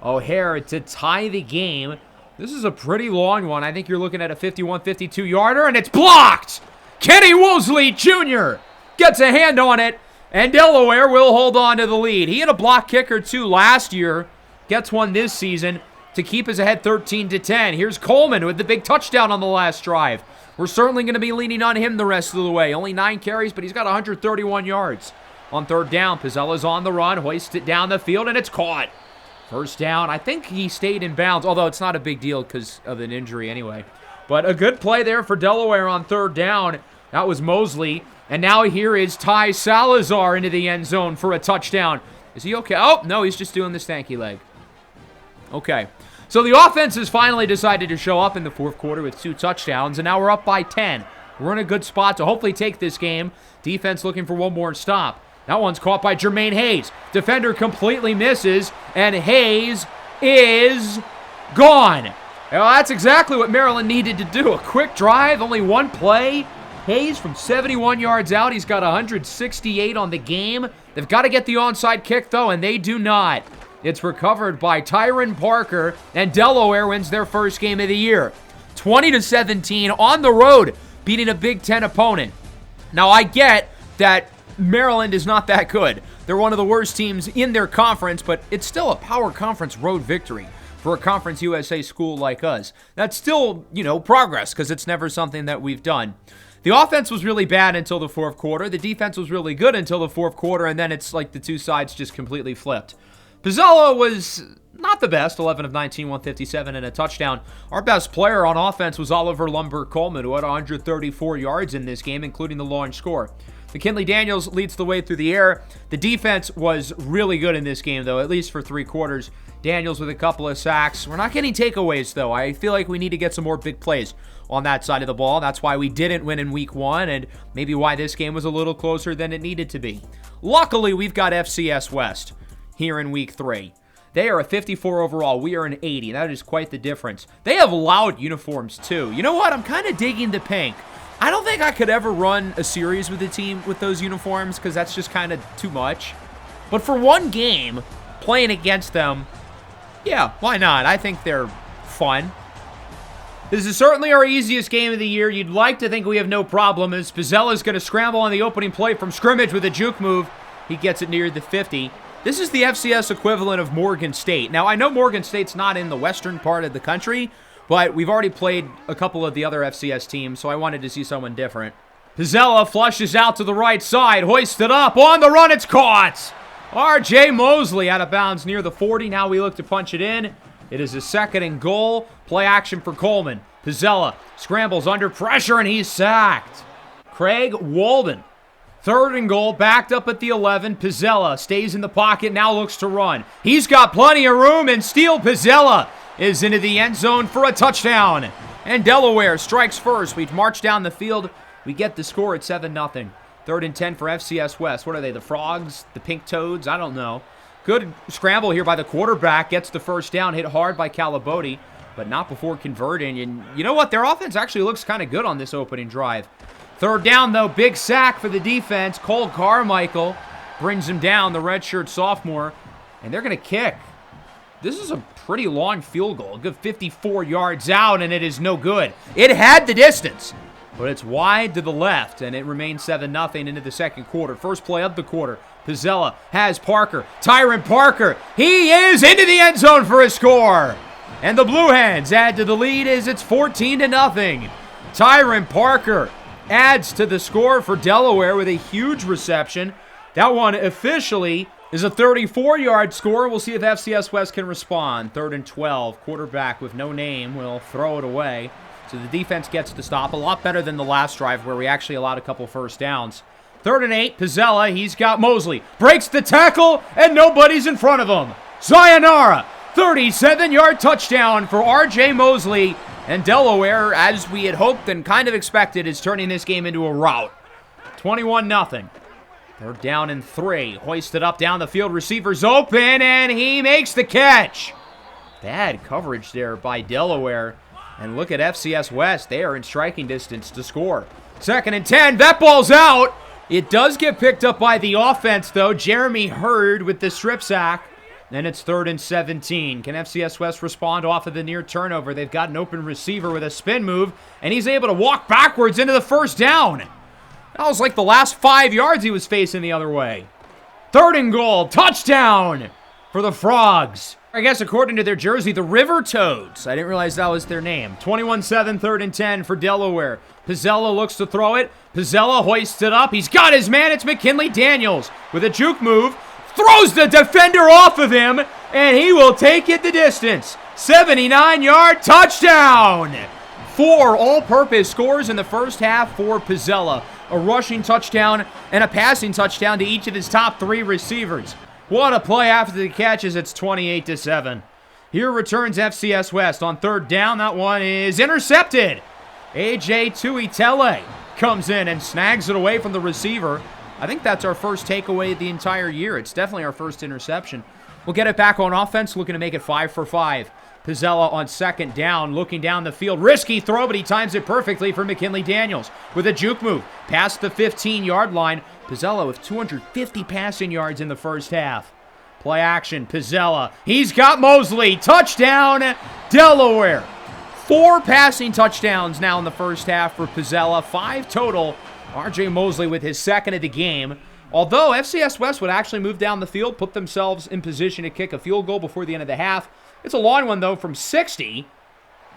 O'Hare to tie the game. This is a pretty long one. I think you're looking at a 51-52-yarder, and it's blocked! Kenny Woolsey Jr. gets a hand on it, and Delaware will hold on to the lead. He had a block kick or two last year. Gets one this season to keep us ahead 13-10. Here's Coleman with the big touchdown on the last drive. We're certainly going to be leaning on him the rest of the way. Only 9 carries, but he's got 131 yards. On 3rd down, Pizzella's on the run, hoists it down the field, and it's caught. First down. I think he stayed in bounds, although it's not a big deal because of an injury anyway. But a good play there for Delaware on 3rd down. That was Mosley. And now here is Ty Salazar into the end zone for a touchdown. Is he okay? Oh, no, he's just doing the stanky leg. Okay. So the offense has finally decided to show up in the 4th quarter with 2 touchdowns, and now we're up by 10. We're in a good spot to hopefully take this game. Defense looking for one more stop. That one's caught by Jermaine Hayes. Defender completely misses, and Hayes is gone. Well, that's exactly what Maryland needed to do. A quick drive, only one play. Hayes from 71 yards out. He's got 168 on the game. They've got to get the onside kick, though, and they do not. It's recovered by Tyron Parker, and Delaware wins their first game of the year. 20-17 on the road, beating a Big Ten opponent. Now, I get that Maryland is not that good. They're one of the worst teams in their conference, but it's still a power conference road victory for a Conference USA school like us. That's still, progress, because it's never something that we've done. The offense was really bad until the 4th quarter. The defense was really good until the 4th quarter, and then it's like the two sides just completely flipped. Pizzella was not the best, 11 of 19, 157 and a touchdown. Our best player on offense was Oliver Lundberg Coleman, who had 134 yards in this game, including the long score. McKinley Daniels leads the way through the air. The defense was really good in this game, though, at least for 3 quarters. Daniels with a couple of sacks. We're not getting takeaways, though. I feel like we need to get some more big plays on that side of the ball. That's why we didn't win in week 1, and maybe why this game was a little closer than it needed to be. Luckily, we've got FCS West here in week 3. They are a 54 overall. We are an 80. That is quite the difference. They have loud uniforms, too. You know what? I'm kind of digging the pink. I don't think I could ever run a series with a team with those uniforms because that's just kind of too much. But for one game, playing against them, yeah, why not? I think they're fun. This is certainly our easiest game of the year. You'd like to think we have no problem as Pizzella's going to scramble on the opening play from scrimmage with a juke move. He gets it near the 50. This is the FCS equivalent of Morgan State. Now, I know Morgan State's not in the western part of the country, but we've already played a couple of the other FCS teams, so I wanted to see someone different. Pizzella flushes out to the right side, hoists it up, on the run, it's caught! R.J. Mosley out of bounds near the 40. Now we look to punch it in. It is a 2nd and goal. Play action for Coleman. Pizzella scrambles under pressure, and he's sacked. Craig Walden Third and goal, backed up at the 11. Pizzella stays in the pocket, now looks to run. He's got plenty of room, and Steele Pizzella is into the end zone for a touchdown. And Delaware strikes first. We march down the field. We get the score at 7-0. Third and 10 for FCS West. What are they, the Frogs? The Pink Toads? I don't know. Good scramble here by the quarterback. Gets the first down, hit hard by Calabote, but not before converting. And you know what? Their offense actually looks kind of good on this opening drive. Third down, though, big sack for the defense. Cole Carmichael brings him down, the redshirt sophomore, and they're going to kick. This is a pretty long field goal, a good 54 yards out, and it is no good. It had the distance, but it's wide to the left, and it remains 7-0 into the second quarter. First play of the quarter. Pizzella has Parker. Tyron Parker, he is into the end zone for a score. And the Blue Hens add to the lead as it's 14-0. Tyron Parker adds to the score for Delaware with a huge reception. That one officially is a 34-yard score. We'll see if FCS West can respond. Third and 12. Quarterback with no name will throw it away. So the defense gets to stop. A lot better than the last drive where we actually allowed a couple first downs. Third and 8. Pizzella, he's got Mosley. Breaks the tackle, and nobody's in front of him. Sayonara. 37-yard touchdown for R.J. Mosley. And Delaware, as we had hoped and kind of expected, is turning this game into a rout. 21-0. They're down in 3. Hoisted up down the field. Receivers open, and he makes the catch. Bad coverage there by Delaware. And look at FCS West. They are in striking distance to score. Second and 10. That ball's out. It does get picked up by the offense, though. Jeremy Hurd with the strip sack. Then it's third and 17. Can FCS West respond off of the near turnover? They've got an open receiver with a spin move, and he's able to walk backwards into the first down. That was like the last 5 yards he was facing the other way. Third and goal. Touchdown for the Frogs. I guess according to their jersey, the River Toads. I didn't realize that was their name. 21-7, third and 10 for Delaware. Pizzella looks to throw it. Pizzella hoists it up. He's got his man. It's McKinley Daniels with a juke move. Throws the defender off of him, and he will take it the distance. 79-yard touchdown. 4 all-purpose scores in the first half for Pizzella. A rushing touchdown and a passing touchdown to each of his top 3 receivers. What a play after the catches. It's 28-7. Here returns FCS West on third down. That one is intercepted. A.J. Tuitele comes in and snags it away from the receiver. I think that's our first takeaway the entire year. It's definitely our first interception. We'll get it back on offense, looking to make it 5 for 5. Pizzella on second down, looking down the field. Risky throw, but he times it perfectly for McKinley Daniels with a juke move. Past the 15-yard line. Pizzella with 250 passing yards in the first half. Play action, Pizzella. He's got Mosley. Touchdown, Delaware. 4 passing touchdowns now in the first half for Pizzella. 5 total. R.J. Mosley with his second of the game. Although FCS West would actually move down the field, put themselves in position to kick a field goal before the end of the half. It's a long one, though, from 60,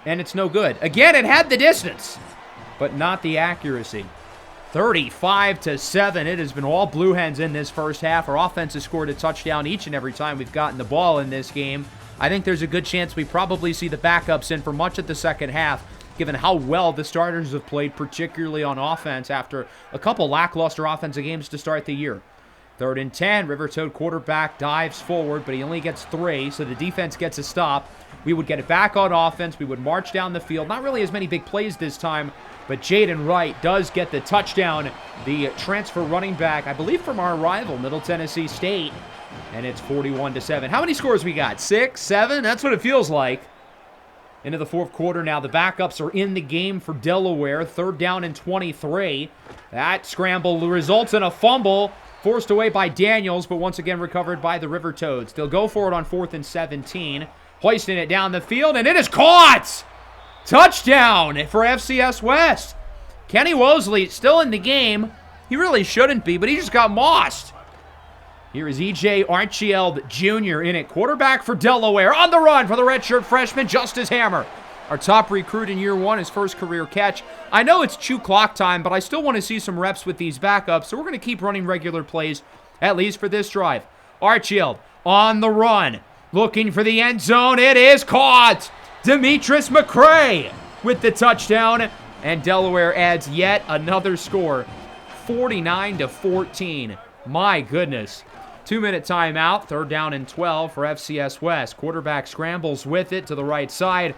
and it's no good. Again, it had the distance, but not the accuracy. 35-7. It has been all Blue Hens in this first half. Our offense has scored a touchdown each and every time we've gotten the ball in this game. I think there's a good chance we probably see the backups in for much of the second half, given how well the starters have played, particularly on offense, after a couple lackluster offensive games to start the year. Third and 10, River Toad quarterback dives forward, but he only gets 3, so the defense gets a stop. We would get it back on offense. We would march down the field. Not really as many big plays this time, but Jaden Wright does get the touchdown. The transfer running back, I believe from our rival, Middle Tennessee State, and it's 41-7. How many scores we got? 6, 7? That's what it feels like. Into the fourth quarter now. The backups are in the game for Delaware. Third down and 23. That scramble results in a fumble forced away by Daniels, but once again recovered by the River Toads. They'll go for it on 4th and 17. Hoisting it down the field, and it is caught! Touchdown for FCS West. Kenny Wosley still in the game. He really shouldn't be, but he just got mossed. Here is E.J. Archield Jr. in it. Quarterback for Delaware. On the run for the redshirt freshman, Justice Hammer. Our top recruit in year 1, his first career catch. I know it's chew clock time, but I still want to see some reps with these backups, so we're going to keep running regular plays, at least for this drive. Archield on the run. Looking for the end zone. It is caught. Demetris McCray with the touchdown. And Delaware adds yet another score. 49-14. My goodness. 2-minute timeout, 3rd down and 12 for FCS West. Quarterback scrambles with it to the right side,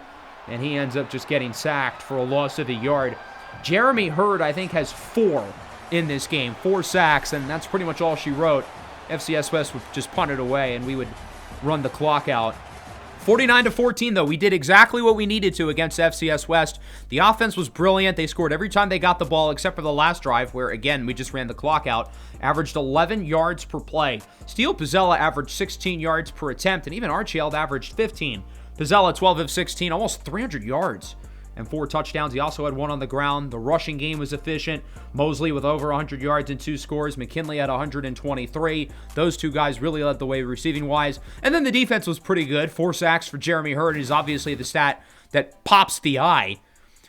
and he ends up just getting sacked for a loss of a yard. Jeremy Hurd, I think, has 4 in this game, 4 sacks, and that's pretty much all she wrote. FCS West would just punt it away, and we would run the clock out. 49-14, though. We did exactly what we needed to against FCS West. The offense was brilliant. They scored every time they got the ball, except for the last drive, where, again, we just ran the clock out. Averaged 11 yards per play. Steele Pizzella averaged 16 yards per attempt, and even Archie averaged 15. Pizzella, 12 of 16, almost 300 yards and 4 touchdowns. He also had 1 on the ground. The rushing game was efficient. Mosley with over 100 yards and 2 scores. McKinley had 123. Those 2 guys really led the way receiving-wise. And then the defense was pretty good. 4 sacks for Jeremy Hurd is obviously the stat that pops the eye.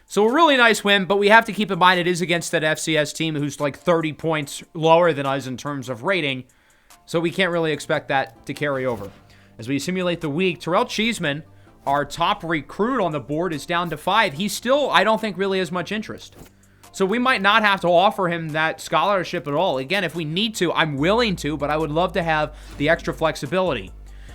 So a really nice win, but we have to keep in mind it is against that FCS team who's like 30 points lower than us in terms of rating. So we can't really expect that to carry over. As we simulate the week, Terrell Cheeseman, our top recruit on the board, is down to 5. He still, I don't think, really has much interest. So we might not have to offer him that scholarship at all. Again, if we need to, I'm willing to, but I would love to have the extra flexibility.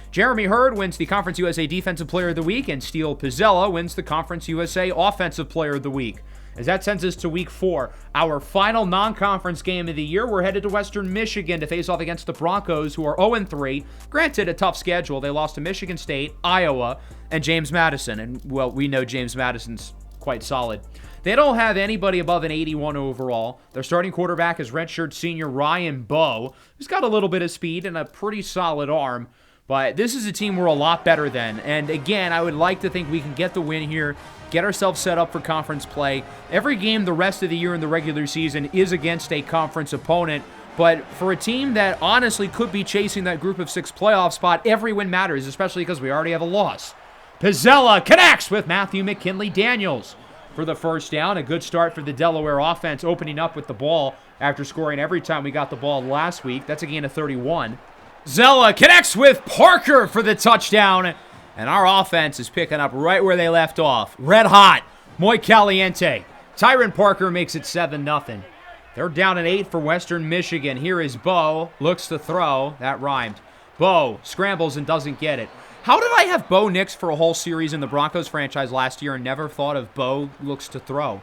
Jeremy Hurd wins the Conference USA Defensive Player of the Week, and Steele Pizzella wins the Conference USA Offensive Player of the Week. As that sends us to Week 4, our final non-conference game of the year. We're headed to Western Michigan to face off against the Broncos, who are 0-3. Granted, a tough schedule. They lost to Michigan State, Iowa, and James Madison. And, well, we know James Madison's quite solid. They don't have anybody above an 81 overall. Their starting quarterback is redshirt senior Ryan Bowe, who's got a little bit of speed and a pretty solid arm. But this is a team we're a lot better than. And again, I would like to think we can get the win here, get ourselves set up for conference play. Every game the rest of the year in the regular season is against a conference opponent. But for a team that honestly could be chasing that group of 6 playoff spot, every win matters, especially because we already have a loss. Pizzella connects with Matthew McKinley Daniels for the first down. A good start for the Delaware offense, opening up with the ball after scoring every time we got the ball last week. That's a gain of 31. Zella connects with Parker for the touchdown. And our offense is picking up right where they left off. Red hot. Muy caliente. Tyron Parker makes it 7-0. They're down at 8 for Western Michigan. Here is Bowe. Looks to throw. That rhymed. Bowe scrambles and doesn't get it. How did I have Bo Nix for a whole series in the Broncos franchise last year and never thought of Bowe looks to throw?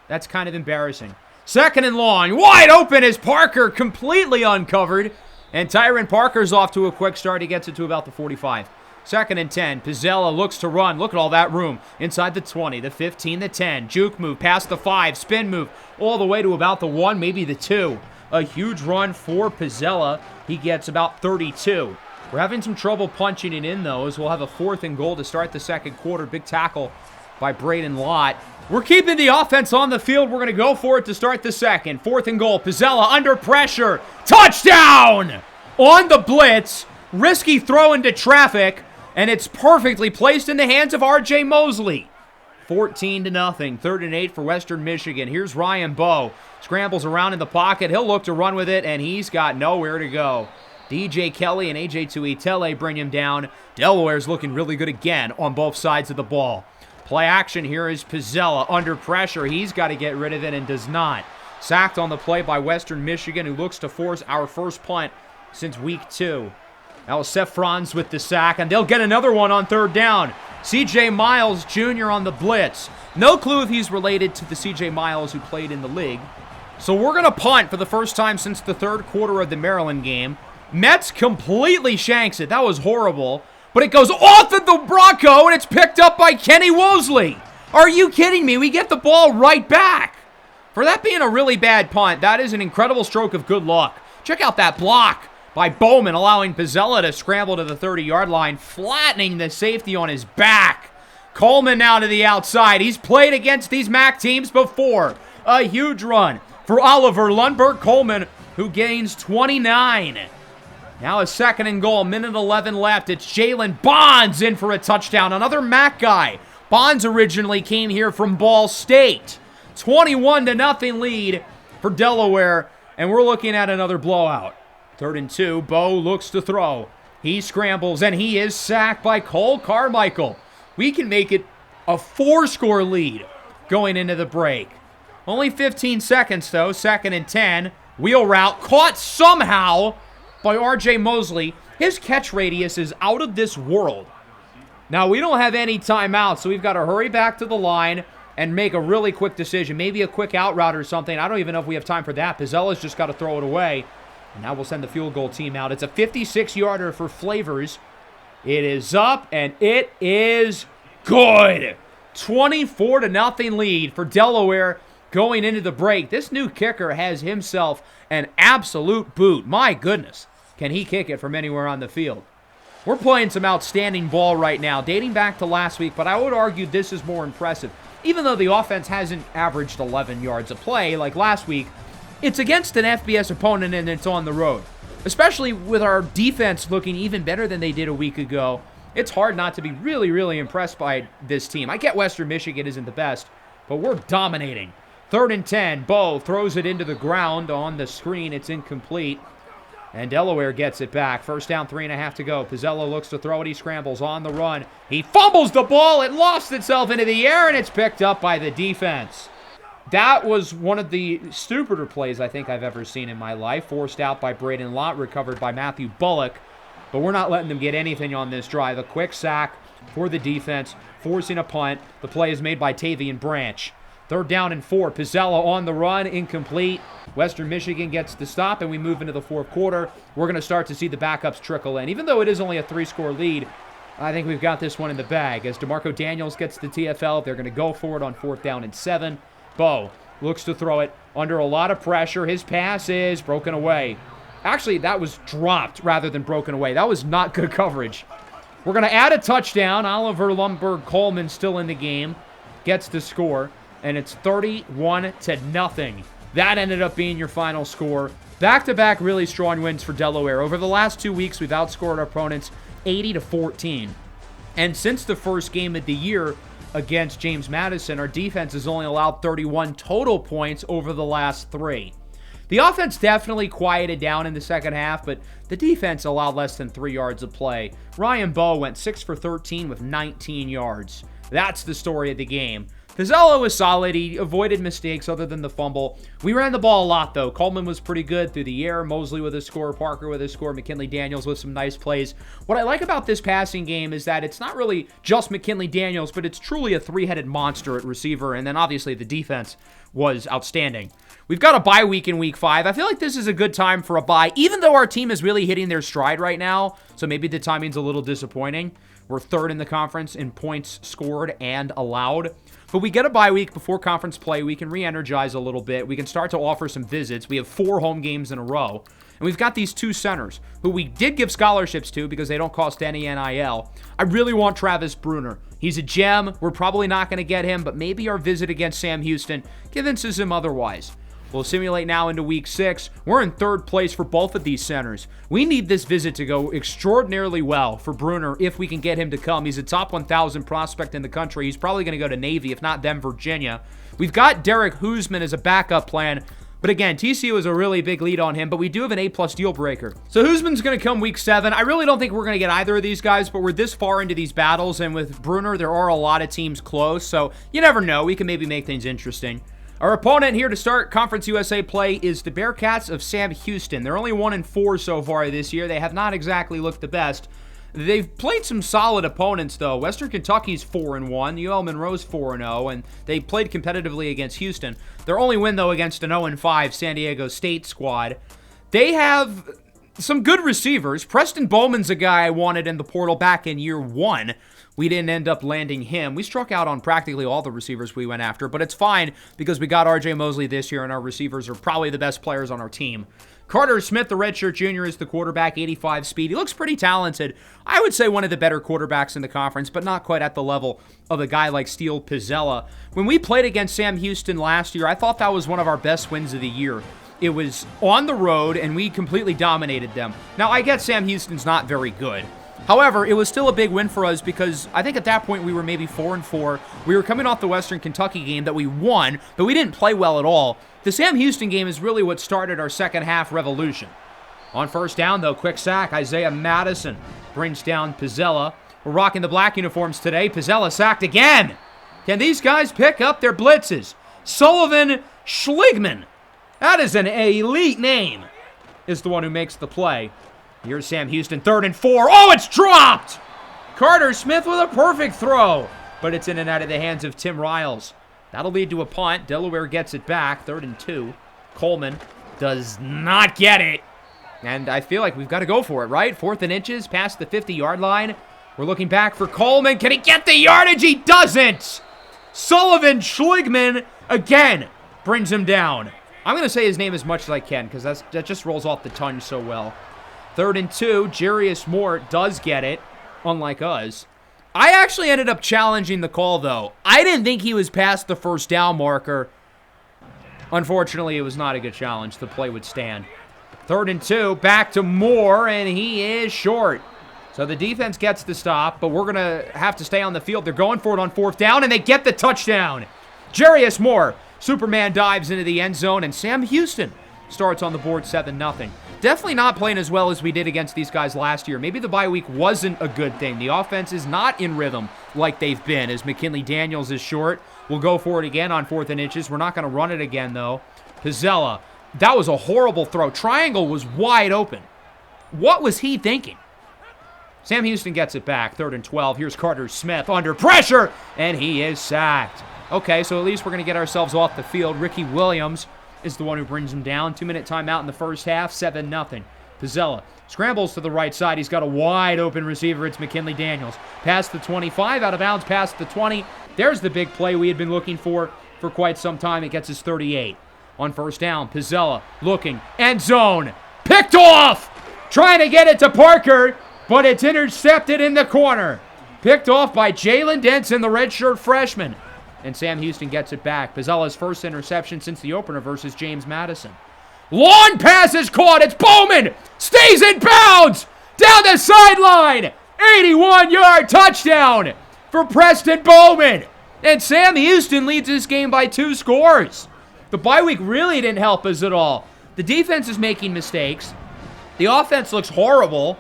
That's kind of embarrassing. 2nd and long. Wide open is Parker, completely uncovered. And Tyron Parker's off to a quick start. He gets it to about the 45. 2nd and 10. Pizzella looks to run. Look at all that room. Inside the 20, the 15, the 10. Juke move past the 5. Spin move all the way to about the 1, maybe the 2. A huge run for Pizzella. He gets about 32. We're having some trouble punching it in, though, as we'll have a 4th and goal to start the second quarter. Big tackle by Braden Lott. We're keeping the offense on the field. We're going to go for it to start the second. 4th and goal. Pizzella under pressure. Touchdown! On the blitz. Risky throw into traffic. And it's perfectly placed in the hands of R.J. Mosley. 14-0. 3rd and 8 for Western Michigan. Here's Ryan Bowe. Scrambles around in the pocket. He'll look to run with it, and he's got nowhere to go. DJ Kelly and AJ Tuitele bring him down. Delaware's looking really good again on both sides of the ball. Play action here is Pizzella under pressure. He's got to get rid of it and does not. Sacked on the play by Western Michigan, who looks to force our first punt since week 2. That was Seth Franz with the sack, and they'll get another one on 3rd down. C.J. Miles Jr. on the blitz. No clue if he's related to the C.J. Miles who played in the league. So we're going to punt for the first time since the 3rd quarter of the Maryland game. Metz completely shanks it. That was horrible. But it goes off of the Bronco, and it's picked up by Kenny Wosley. Are you kidding me? We get the ball right back. For that being a really bad punt, that is an incredible stroke of good luck. Check out that block by Bowman, allowing Pizzella to scramble to the 30-yard line, flattening the safety on his back. Coleman now to the outside. He's played against these MAC teams before. A huge run for Oliver Lundberg Coleman, who gains 29. Now a 2nd and goal, minute 11 left. It's Jalen Bonds in for a touchdown. Another MAC guy. Bonds originally came here from Ball State. 21-0 lead for Delaware, and we're looking at another blowout. 3rd and 2, Bowe looks to throw. He scrambles, and he is sacked by Cole Carmichael. We can make it a 4-score lead going into the break. Only 15 seconds, though. 2nd and 10. Wheel route. Caught somehow by R.J. Mosley. His catch radius is out of this world. Now, we don't have any timeouts, so we've got to hurry back to the line and make a really quick decision. Maybe a quick out route or something. I don't even know if we have time for that. Pizzella's just got to throw it away. And now we'll send the field goal team out. It's a 56-yarder for Flavors. It is up, and it is good. 24-0 lead for Delaware going into the break. This new kicker has himself an absolute boot. My goodness, can he kick it from anywhere on the field. We're playing some outstanding ball right now, dating back to last week, but I would argue this is more impressive. Even though the offense hasn't averaged 11 yards a play like last week, it's against an FBS opponent and it's on the road. Especially with our defense looking even better than they did a week ago, it's hard not to be really, really impressed by this team. I get Western Michigan isn't the best, but we're dominating. 3rd and 10, Bo throws it into the ground on the screen. It's incomplete. And Delaware gets it back. 1st down, 3.5 to go. Pizzella looks to throw it. He scrambles on the run. He fumbles the ball. It lost itself into the air, and it's picked up by the defense. That was one of the stupider plays I think I've ever seen in my life. Forced out by Braden Lott, recovered by Matthew Bullock. But we're not letting them get anything on this drive. A quick sack for the defense, forcing a punt. The play is made by Tavian Branch. 3rd down and 4. Pizzella on the run, incomplete. Western Michigan gets the stop, and we move into the 4th quarter. We're going to start to see the backups trickle in. Even though it is only a 3-score lead, I think we've got this one in the bag. As DeMarco Daniels gets the TFL, they're going to go for it on 4th down and 7. Bo looks to throw it under a lot of pressure. His pass is broken away. Actually, that was dropped rather than broken away. That was not good coverage. We're going to add a touchdown. Oliver Lumberg-Coleman still in the game. Gets the score. And it's 31-0. That ended up being your final score. Back-to-back really strong wins for Delaware. Over the last 2 weeks, we've outscored our opponents 80-14. And since the first game of the year against James Madison, our defense has only allowed 31 total points over the last 3. The offense definitely quieted down in the second half, but the defense allowed less than 3 yards of play. Ryan Bowe went 6 for 13 with 19 yards. That's the story of the game. Pizzella was solid. He avoided mistakes other than the fumble. We ran the ball a lot, though. Coleman was pretty good through the air. Mosley with a score. Parker with a score. McKinley Daniels with some nice plays. What I like about this passing game is that it's not really just McKinley Daniels, but it's truly a three-headed monster at receiver. And then, obviously, the defense was outstanding. We've got a bye week in week 5. I feel like this is a good time for a bye, even though our team is really hitting their stride right now. So maybe the timing's a little disappointing. We're 3rd in the conference in points scored and allowed. But we get a bye week before conference play. We can re-energize a little bit. We can start to offer some visits. We have 4 home games in a row. And we've got these 2 centers who we did give scholarships to because they don't cost any NIL. I really want Travis Bruner. He's a gem. We're probably not going to get him, but maybe our visit against Sam Houston convinces him otherwise. We'll simulate now into week 6. We're in 3rd place for both of these centers. We need this visit to go extraordinarily well for Bruner if we can get him to come. He's a top 1,000 prospect in the country. He's probably going to go to Navy, if not them, Virginia. We've got Derek Hoosman as a backup plan. But again, TCU is a really big lead on him, but we do have an A-plus deal breaker. So Hoosman's going to come week 7. I really don't think we're going to get either of these guys, but we're this far into these battles, and with Bruner, there are a lot of teams close, so you never know. We can maybe make things interesting. Our opponent here to start Conference USA play is the Bearcats of Sam Houston. They're only 1-4 so far this year. They have not exactly looked the best. They've played some solid opponents, though. Western Kentucky's 4-1, UL Monroe's 4-0, and they played competitively against Houston. Their only win, though, against an 0-5 San Diego State squad. They have some good receivers. Preston Bowman's a guy I wanted in the portal back in year 1. We didn't end up landing him. We struck out on practically all the receivers we went after, but it's fine because we got R.J. Mosley this year, and our receivers are probably the best players on our team. Carter Smith, the redshirt junior, is the quarterback, 85 speed. He looks pretty talented. I would say one of the better quarterbacks in the conference, but not quite at the level of a guy like Steele Pizzella. When we played against Sam Houston last year, I thought that was one of our best wins of the year. It was on the road, and we completely dominated them. Now, I get Sam Houston's not very good. However, it was still a big win for us because I think at that point we were maybe 4-4. We were coming off the Western Kentucky game that we won, but we didn't play well at all. The Sam Houston game is really what started our second half revolution. On 1st down, though, quick sack. Isaiah Madison brings down Pizzella. We're rocking the black uniforms today. Pizzella sacked again. Can these guys pick up their blitzes? Sullivan Schligman. That is an elite name. Is the one who makes the play. Here's Sam Houston, 3rd and 4. Oh, it's dropped! Carter Smith with a perfect throw. But it's in and out of the hands of Tim Riles. That'll lead to a punt. Delaware gets it back, 3rd and 2. Coleman does not get it. And I feel like we've got to go for it, right? 4th and inches, past the 50-yard line. We're looking back for Coleman. Can he get the yardage? He doesn't! Sullivan Schligman, again, brings him down. I'm going to say his name as much as I can because that just rolls off the tongue so well. 3rd and 2, Jarius Moore does get it, unlike us. I actually ended up challenging the call, though. I didn't think he was past the 1st down marker. Unfortunately, it was not a good challenge. The play would stand. 3rd and 2, back to Moore, and he is short. So the defense gets the stop, but we're going to have to stay on the field. They're going for it on 4th down, and they get the touchdown. Jarius Moore, Superman dives into the end zone, and Sam Houston starts on the board 7-0. Definitely not playing as well as we did against these guys last year. Maybe the bye week wasn't a good thing. The offense is not in rhythm like they've been, as McKinley Daniels is short. We'll go for it again on 4th and inches. We're not going to run it again, though. Pizzella, that was a horrible throw. Triangle was wide open. What was he thinking? Sam Houston gets it back, 3rd and 12. Here's Carter Smith under pressure, and he is sacked. Okay, so at least we're going to get ourselves off the field. Ricky Williams is the one who brings him down. 2-minute timeout in the first half, 7-0. Pizzella scrambles to the right side. He's got a wide open receiver. It's McKinley Daniels. Past the 25, out of bounds, past the 20. There's the big play we had been looking for quite some time. It gets us 38. On 1st down, Pizzella looking, end zone, picked off! Trying to get it to Parker, but it's intercepted in the corner. Picked off by Jalen Denson, the redshirt freshman. And Sam Houston gets it back. Pizzella's first interception since the opener versus James Madison. Long pass is caught. It's Bowman. Stays in bounds. Down the sideline. 81-yard touchdown for Preston Bowman. And Sam Houston leads this game by 2 scores. The bye week really didn't help us at all. The defense is making mistakes. The offense looks horrible.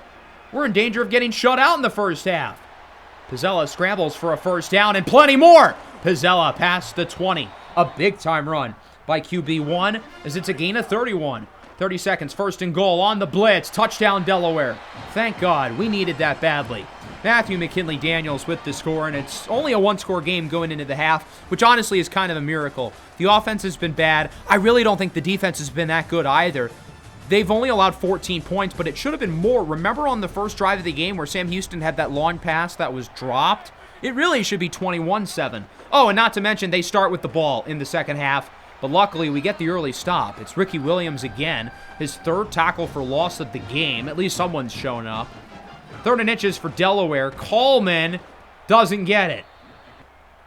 We're in danger of getting shut out in the first half. Pizzella scrambles for a 1st down and plenty more. Pizzella past the 20. A big-time run by QB1 as it's a gain of 31. 30 seconds, 1st and goal on the blitz. Touchdown, Delaware. Thank God. We needed that badly. Matthew McKinley Daniels with the score, and it's only a 1-score game going into the half, which honestly is kind of a miracle. The offense has been bad. I really don't think the defense has been that good either. They've only allowed 14 points, but it should have been more. Remember on the first drive of the game where Sam Houston had that long pass that was dropped? It really should be 21-7. Oh, and not to mention they start with the ball in the second half, but luckily we get the early stop. It's Ricky Williams again, his 3rd tackle for loss of the game. At least someone's showing up. 3rd and inches for Delaware. Coleman doesn't get it.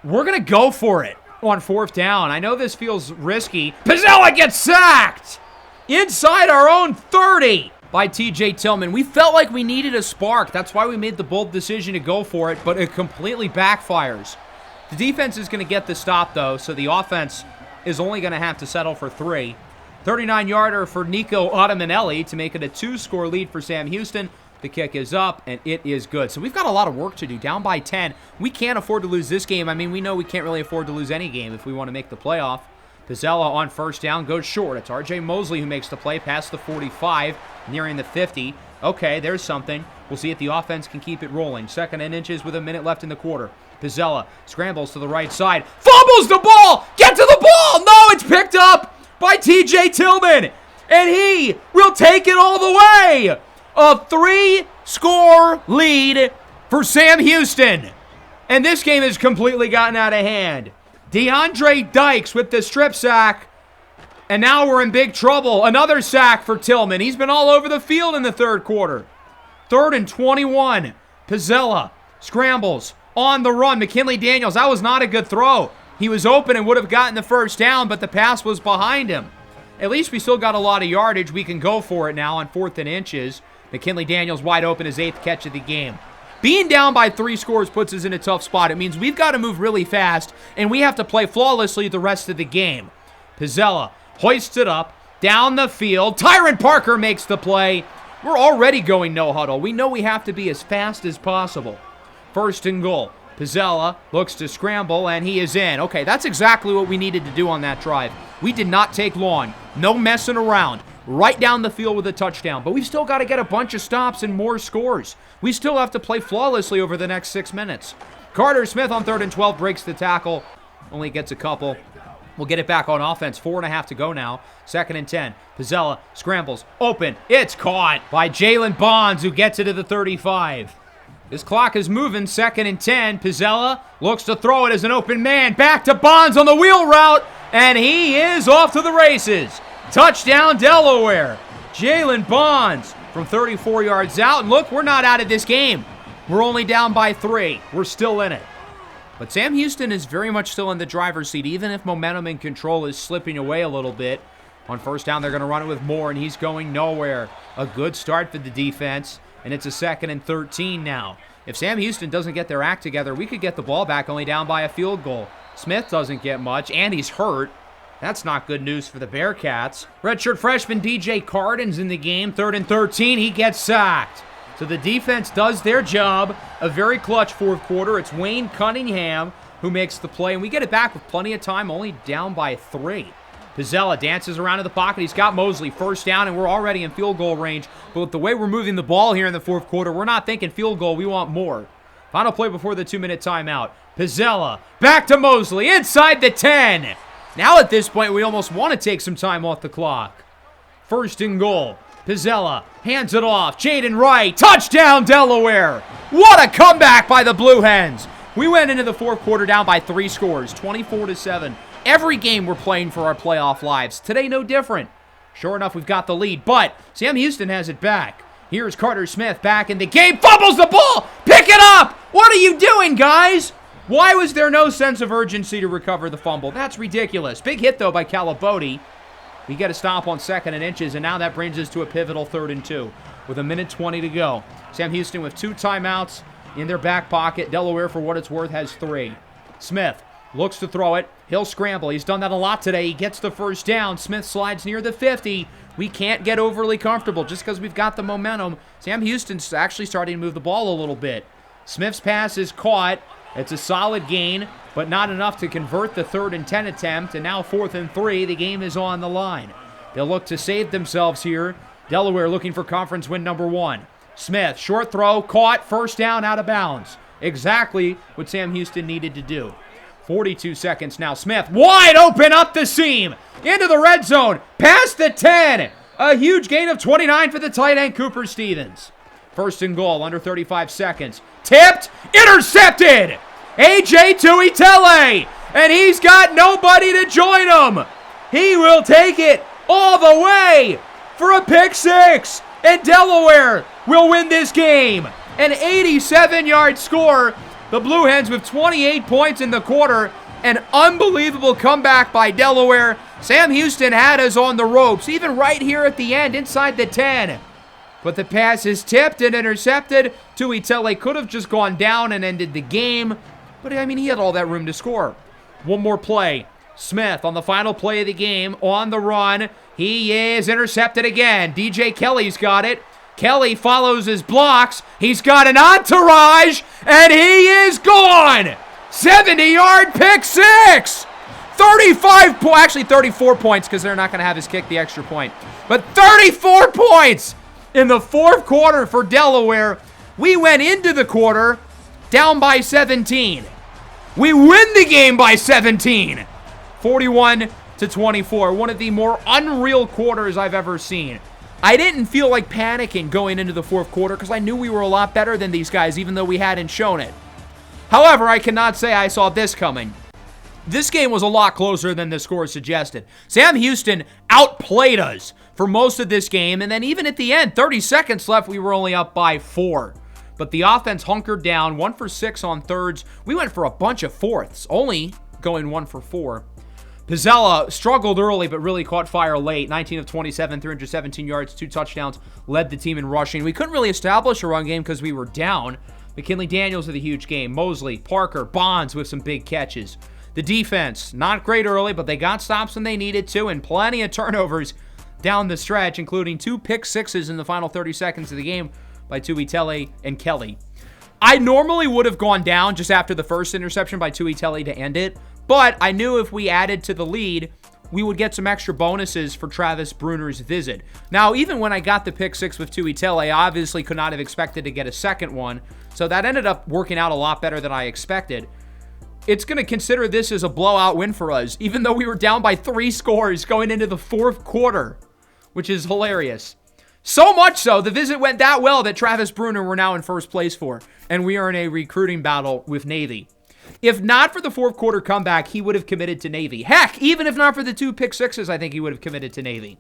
We're going to go for it on 4th down. I know this feels risky. Pizzella gets sacked inside our own 30 by TJ Tillman. We felt like we needed a spark. That's why we made the bold decision to go for it, but it completely backfires. The defense is going to get the stop, though, so the offense is only going to have to settle for 3. 39-yarder for Nico Ottamanelli to make it a 2-score lead for Sam Houston. The kick is up, and it is good. So we've got a lot of work to do. Down by 10. We can't afford to lose this game. I mean, we know we can't really afford to lose any game if we want to make the playoff. Pizzella on 1st down goes short. It's R.J. Mosley who makes the play past the 45, nearing the 50. Okay, there's something. We'll see if the offense can keep it rolling. 2nd and inches with a minute left in the quarter. Pizzella scrambles to the right side. Fumbles the ball! Get to the ball! No, it's picked up by TJ Tillman. And he will take it all the way. A 3-score lead for Sam Houston. And this game has completely gotten out of hand. DeAndre Dykes with the strip sack. And now we're in big trouble. Another sack for Tillman. He's been all over the field in the 3rd quarter. 3rd and 21. Pizzella scrambles on the run. McKinley Daniels, that was not a good throw. He was open and would have gotten the 1st down, but the pass was behind him. At least we still got a lot of yardage. We can go for it now on 4th and inches. McKinley Daniels wide open, his 8th catch of the game. Being down by 3 scores puts us in a tough spot. It means we've got to move really fast, and we have to play flawlessly the rest of the game. Pizzella hoists it up, down the field. Tyron Parker makes the play. We're already going no huddle. We know we have to be as fast as possible. 1st and goal. Pizzella looks to scramble, and he is in. Okay, that's exactly what we needed to do on that drive. We did not take long. No messing around. Right down the field with a touchdown. But we've still got to get a bunch of stops and more scores. We still have to play flawlessly over the next 6 minutes. Carter Smith on 3rd and 12 breaks the tackle. Only gets a couple. We'll get it back on offense. 4.5 to go now. 2nd and 10. Pizzella scrambles. Open. It's caught by Jalen Bonds, who gets it to the 35. This clock is moving. 2nd and 10. Pizzella looks to throw it as an open man. Back to Bonds on the wheel route. And he is off to the races. Touchdown, Delaware. Jalen Bonds from 34 yards out. And look, we're not out of this game. We're only down by 3. We're still in it. But Sam Houston is very much still in the driver's seat, even if momentum and control is slipping away a little bit. On 1st down, they're going to run it with Moore, and he's going nowhere. A good start for the defense, and it's a 2nd and 13 now. If Sam Houston doesn't get their act together, we could get the ball back only down by a field goal. Smith doesn't get much, and he's hurt. That's not good news for the Bearcats. Redshirt freshman DJ Cardin's in the game. 3rd and 13, he gets sacked. So the defense does their job. A very clutch 4th quarter. It's Wayne Cunningham who makes the play, and we get it back with plenty of time, only down by 3. Pizzella dances around in the pocket. He's got Mosley. 1st down, and we're already in field goal range. But with the way we're moving the ball here in the 4th quarter, we're not thinking field goal. We want more. Final play before the 2-minute timeout. Pizzella back to Mosley inside the 10. Now at this point, we almost want to take some time off the clock. 1st and goal. Pizzella hands it off. Jaden Wright. Touchdown, Delaware. What a comeback by the Blue Hens. We went into the 4th quarter down by 3 scores, 24-7. Every game we're playing for our playoff lives. Today, no different. Sure enough, we've got the lead, but Sam Houston has it back. Here's Carter Smith back in the game. Fumbles the ball. Pick it up. What are you doing, guys? Why was there no sense of urgency to recover the fumble? That's ridiculous. Big hit, though, by Calabote. We get a stop on 2nd and inches, and now that brings us to a pivotal 3rd and 2 with 1:20 to go. Sam Houston with 2 timeouts in their back pocket. Delaware, for what it's worth, has 3. Smith looks to throw it. He'll scramble. He's done that a lot today. He gets the 1st down. Smith slides near the 50. We can't get overly comfortable just because we've got the momentum. Sam Houston's actually starting to move the ball a little bit. Smith's pass is caught. It's a solid gain, but not enough to convert the 3rd and 10 attempt. And now 4th and 3. The game is on the line. They'll look to save themselves here. Delaware looking for conference win number 1. Smith, short throw, caught, 1st down, out of bounds. Exactly what Sam Houston needed to do. 42 seconds now. Smith, wide open up the seam. Into the red zone. Past the 10. A huge gain of 29 for the tight end, Cooper Stevens. 1st and goal, under 35 seconds. Tipped, intercepted. A.J. Tuitele. And he's got nobody to join him. He will take it all the way for a pick 6. And Delaware will win this game. An 87-yard score. The Blue Hens with 28 points in the quarter. An unbelievable comeback by Delaware. Sam Houston had us on the ropes, even right here at the end, inside the 10. But the pass is tipped and intercepted. Tuitele could have just gone down and ended the game. But, I mean, he had all that room to score. One more play. Smith on the final play of the game, on the run. He is intercepted again. DJ Kelly's got it. Kelly follows his blocks. He's got an entourage, and he is gone. 70-yard pick 6. 34 points because they're not going to have his kick the extra point. But 34 points in the 4th quarter for Delaware. We went into the quarter down by 17. We win the game by 17. 41-24. One of the more unreal quarters I've ever seen. I didn't feel like panicking going into the 4th quarter because I knew we were a lot better than these guys, even though we hadn't shown it. However, I cannot say I saw this coming. This game was a lot closer than the score suggested. Sam Houston outplayed us for most of this game, and then even at the end, 30 seconds left, we were only up by 4. But the offense hunkered down, 1 for 6 on thirds. We went for a bunch of fourths, only going 1 for 4. Pizzella struggled early, but really caught fire late. 19 of 27, 317 yards, 2 touchdowns, led the team in rushing. We couldn't really establish a run game because we were down. McKinley Daniels with a huge game. Mosley, Parker, Bonds with some big catches. The defense, not great early, but they got stops when they needed to, and plenty of turnovers down the stretch, including 2 pick sixes in the final 30 seconds of the game by Tuitele and Kelly. I normally would have gone down just after the first interception by Tuitele to end it, but I knew if we added to the lead, we would get some extra bonuses for Travis Bruner's visit. Now, even when I got the pick six with Tuitele, I obviously could not have expected to get a second one, so that ended up working out a lot better than I expected. It's going to consider this as a blowout win for us, even though we were down by 3 scores going into the fourth quarter, which is hilarious. So much so, the visit went that well that Travis Bruner we're now in first place for, and we are in a recruiting battle with Navy. If not for the fourth quarter comeback, he would have committed to Navy. Heck, even if not for the 2 pick sixes, I think he would have committed to Navy.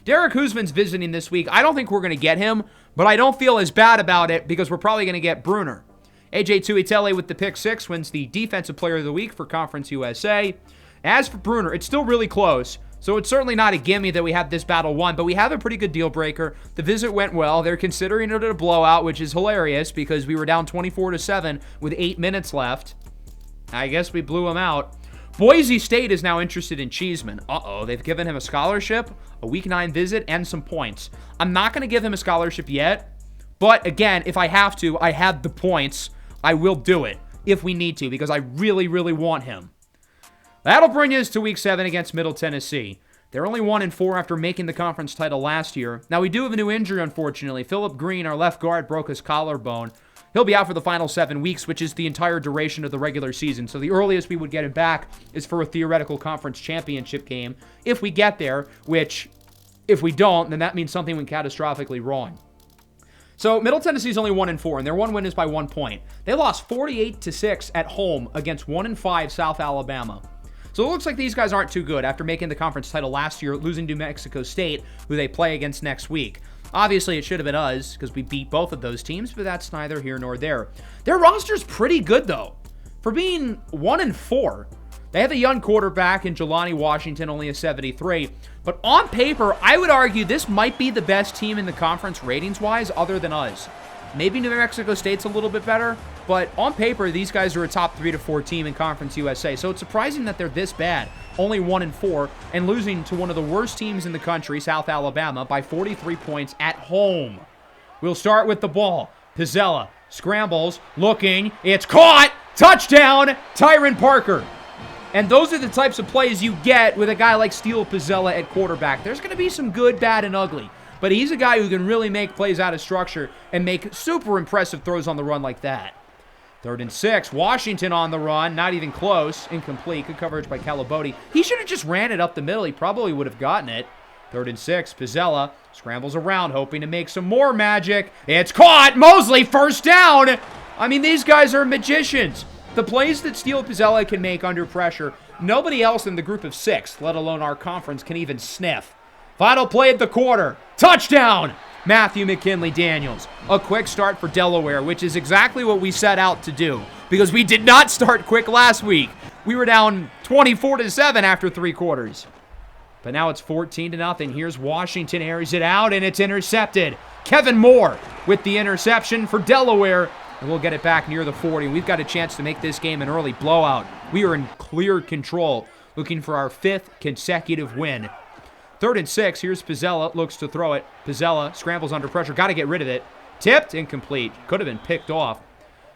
Derek Hoosman's visiting this week. I don't think we're going to get him, but I don't feel as bad about it because we're probably going to get Bruner. AJ Tuitele with the pick 6 wins the Defensive Player of the Week for Conference USA. As for Bruner, it's still really close, so it's certainly not a gimme that we have this battle won, but we have a pretty good deal breaker. The visit went well. They're considering it a blowout, which is hilarious because we were down 24-7 with 8 minutes left. I guess we blew him out. Boise State is now interested in Cheeseman. They've given him a scholarship, a Week 9 visit, and some points. I'm not going to give him a scholarship yet, but again, if I have to, I have the points. I will do it if we need to because I really, really want him. That'll bring us to Week 7 against Middle Tennessee. They're only 1-4 after making the conference title last year. Now, we do have a new injury, unfortunately. Philip Green, our left guard, broke his collarbone. He'll be out for the final 7 weeks, which is the entire duration of the regular season. So the earliest we would get him back is for a theoretical conference championship game. If we get there, which if we don't, then that means something went catastrophically wrong. So Middle Tennessee's only 1-4, and their one win is by 1 point. They lost 48-6 at home against 1-5 South Alabama. So it looks like these guys aren't too good after making the conference title last year, losing to New Mexico State, who they play against next week. Obviously, it should have been us because we beat both of those teams, but that's neither here nor there. Their roster's pretty good, though. For being 1-4, they have a young quarterback in Jelani Washington, only a 73. But on paper, I would argue this might be the best team in the conference ratings-wise other than us. Maybe New Mexico State's a little bit better, but on paper, these guys are a top 3 to 4 team in Conference USA. So it's surprising that they're this bad, only 1-4, and losing to one of the worst teams in the country, South Alabama, by 43 points at home. We'll start with the ball. Pizzella scrambles, looking, it's caught! Touchdown, Tyron Parker. And those are the types of plays you get with a guy like Steele Pizzella at quarterback. There's going to be some good, bad, and ugly. But he's a guy who can really make plays out of structure and make super impressive throws on the run like that. 3rd and 6. Washington on the run. Not even close. Incomplete. Good coverage by Calabote. He should have just ran it up the middle. He probably would have gotten it. 3rd and 6. Pizzella scrambles around, hoping to make some more magic. It's caught. Mosley, first down. I mean, these guys are magicians. The plays that Steele Pizzella can make under pressure, nobody else in the group of 6, let alone our conference, can even sniff. Final play at the quarter. Touchdown! Matthew McKinley Daniels. A quick start for Delaware, which is exactly what we set out to do because we did not start quick last week. We were down 24-7 after 3 quarters. But now it's 14-0. Here's Washington, airs it out, and it's intercepted. Kevin Moore with the interception for Delaware, and we'll get it back near the 40. We've got a chance to make this game an early blowout. We are in clear control, looking for our 5th consecutive win. 3rd and 6. Here's Pizzella. Looks to throw it. Pizzella scrambles under pressure. Got to get rid of it. Tipped. Incomplete. Could have been picked off.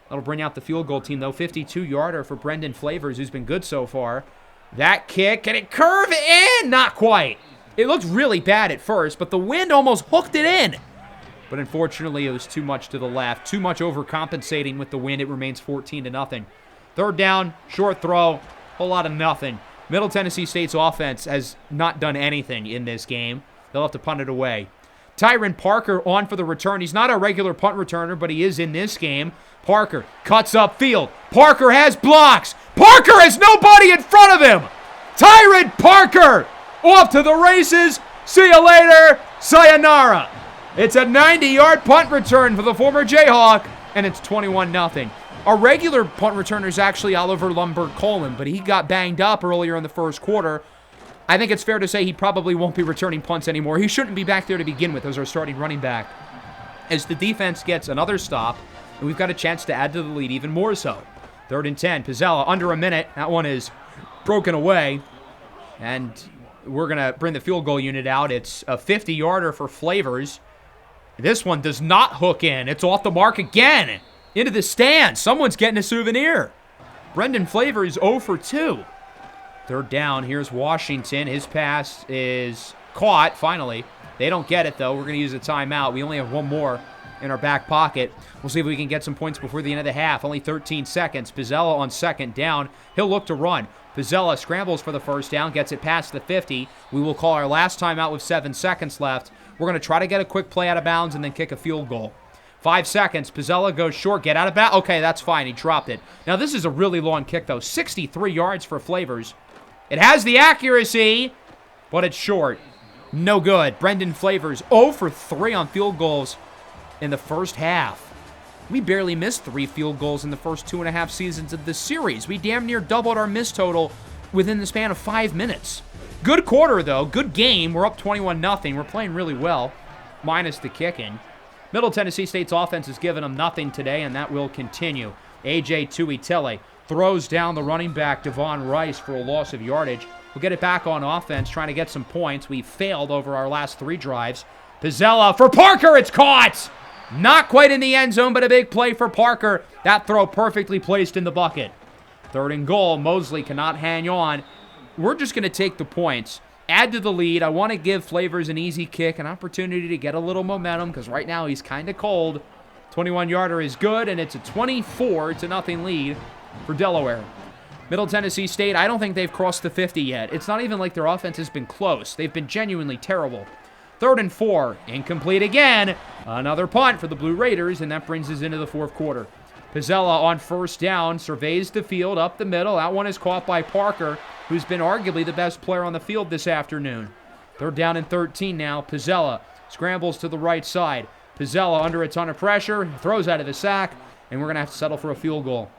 That'll bring out the field goal team, though. 52-yarder for Brendan Flavors, who's been good so far. That kick. Can it curve in? Not quite. It looked really bad at first, but the wind almost hooked it in. But unfortunately, it was too much to the left. Too much overcompensating with the wind. It remains 14-0. 3rd down. Short throw. Whole lot of nothing. Middle Tennessee State's offense has not done anything in this game. They'll have to punt it away. Tyron Parker on for the return. He's not a regular punt returner, but he is in this game. Parker cuts upfield. Parker has blocks. Parker has nobody in front of him. Tyron Parker off to the races. See you later. Sayonara. It's a 90-yard punt return for the former Jayhawk, and it's 21-0. Our regular punt returner is actually Oliver Lumberg-Colin, but he got banged up earlier in the first quarter. I think it's fair to say he probably won't be returning punts anymore. He shouldn't be back there to begin with as our starting running back. As the defense gets another stop, and we've got a chance to add to the lead even more so. 3rd and 10. Pizzella under a minute. That one is broken away. And we're going to bring the field goal unit out. It's a 50-yarder for Flavors. This one does not hook in. It's off the mark again. Into the stands. Someone's getting a souvenir. Brendan Flavors 0 for 2. Third down. Here's Washington. His pass is caught, finally. They don't get it, though. We're going to use a timeout. We only have one more in our back pocket. We'll see if we can get some points before the end of the half. Only 13 seconds. Pizzella on second down. He'll look to run. Pizzella scrambles for the first down, gets it past the 50. We will call our last timeout with 7 seconds left. We're going to try to get a quick play out of bounds and then kick a field goal. 5 seconds. Pizzella goes short. Get out of bounds. Okay, that's fine. He dropped it. Now, this is a really long kick, though. 63 yards for Flavors. It has the accuracy, but it's short. No good. Brendan Flavors 0 for 3 on field goals in the first half. We barely missed 3 field goals in the first 2.5 seasons of this series. We damn near doubled our miss total within the span of 5 minutes. Good quarter, though. Good game. We're up 21-0. We're playing really well, minus the kicking. Middle Tennessee State's offense has given them nothing today, and that will continue. A.J. Tuitele throws down the running back, Devon Rice, for a loss of yardage. We'll get it back on offense, trying to get some points. We failed over our last 3 drives. Pizzella for Parker. It's caught! Not quite in the end zone, but a big play for Parker. That throw perfectly placed in the bucket. 3rd and goal. Mosley cannot hang on. We're just going to take the points, add to the lead. I want to give Flavors an easy kick, an opportunity to get a little momentum, because right now he's kind of cold. 21-yarder is good, and it's a 24-0 lead for Delaware. Middle Tennessee State, I don't think they've crossed the 50 yet. It's not even like their offense has been close. They've been genuinely terrible. 3rd and 4, incomplete again. Another punt for the Blue Raiders, and that brings us into the 4th quarter. Pizzella on first down, surveys the field up the middle. That one is caught by Parker, who's been arguably the best player on the field this afternoon. 3rd down and 13 now. Pizzella scrambles to the right side. Pizzella under a ton of pressure, throws out of the sack, and we're going to have to settle for a field goal.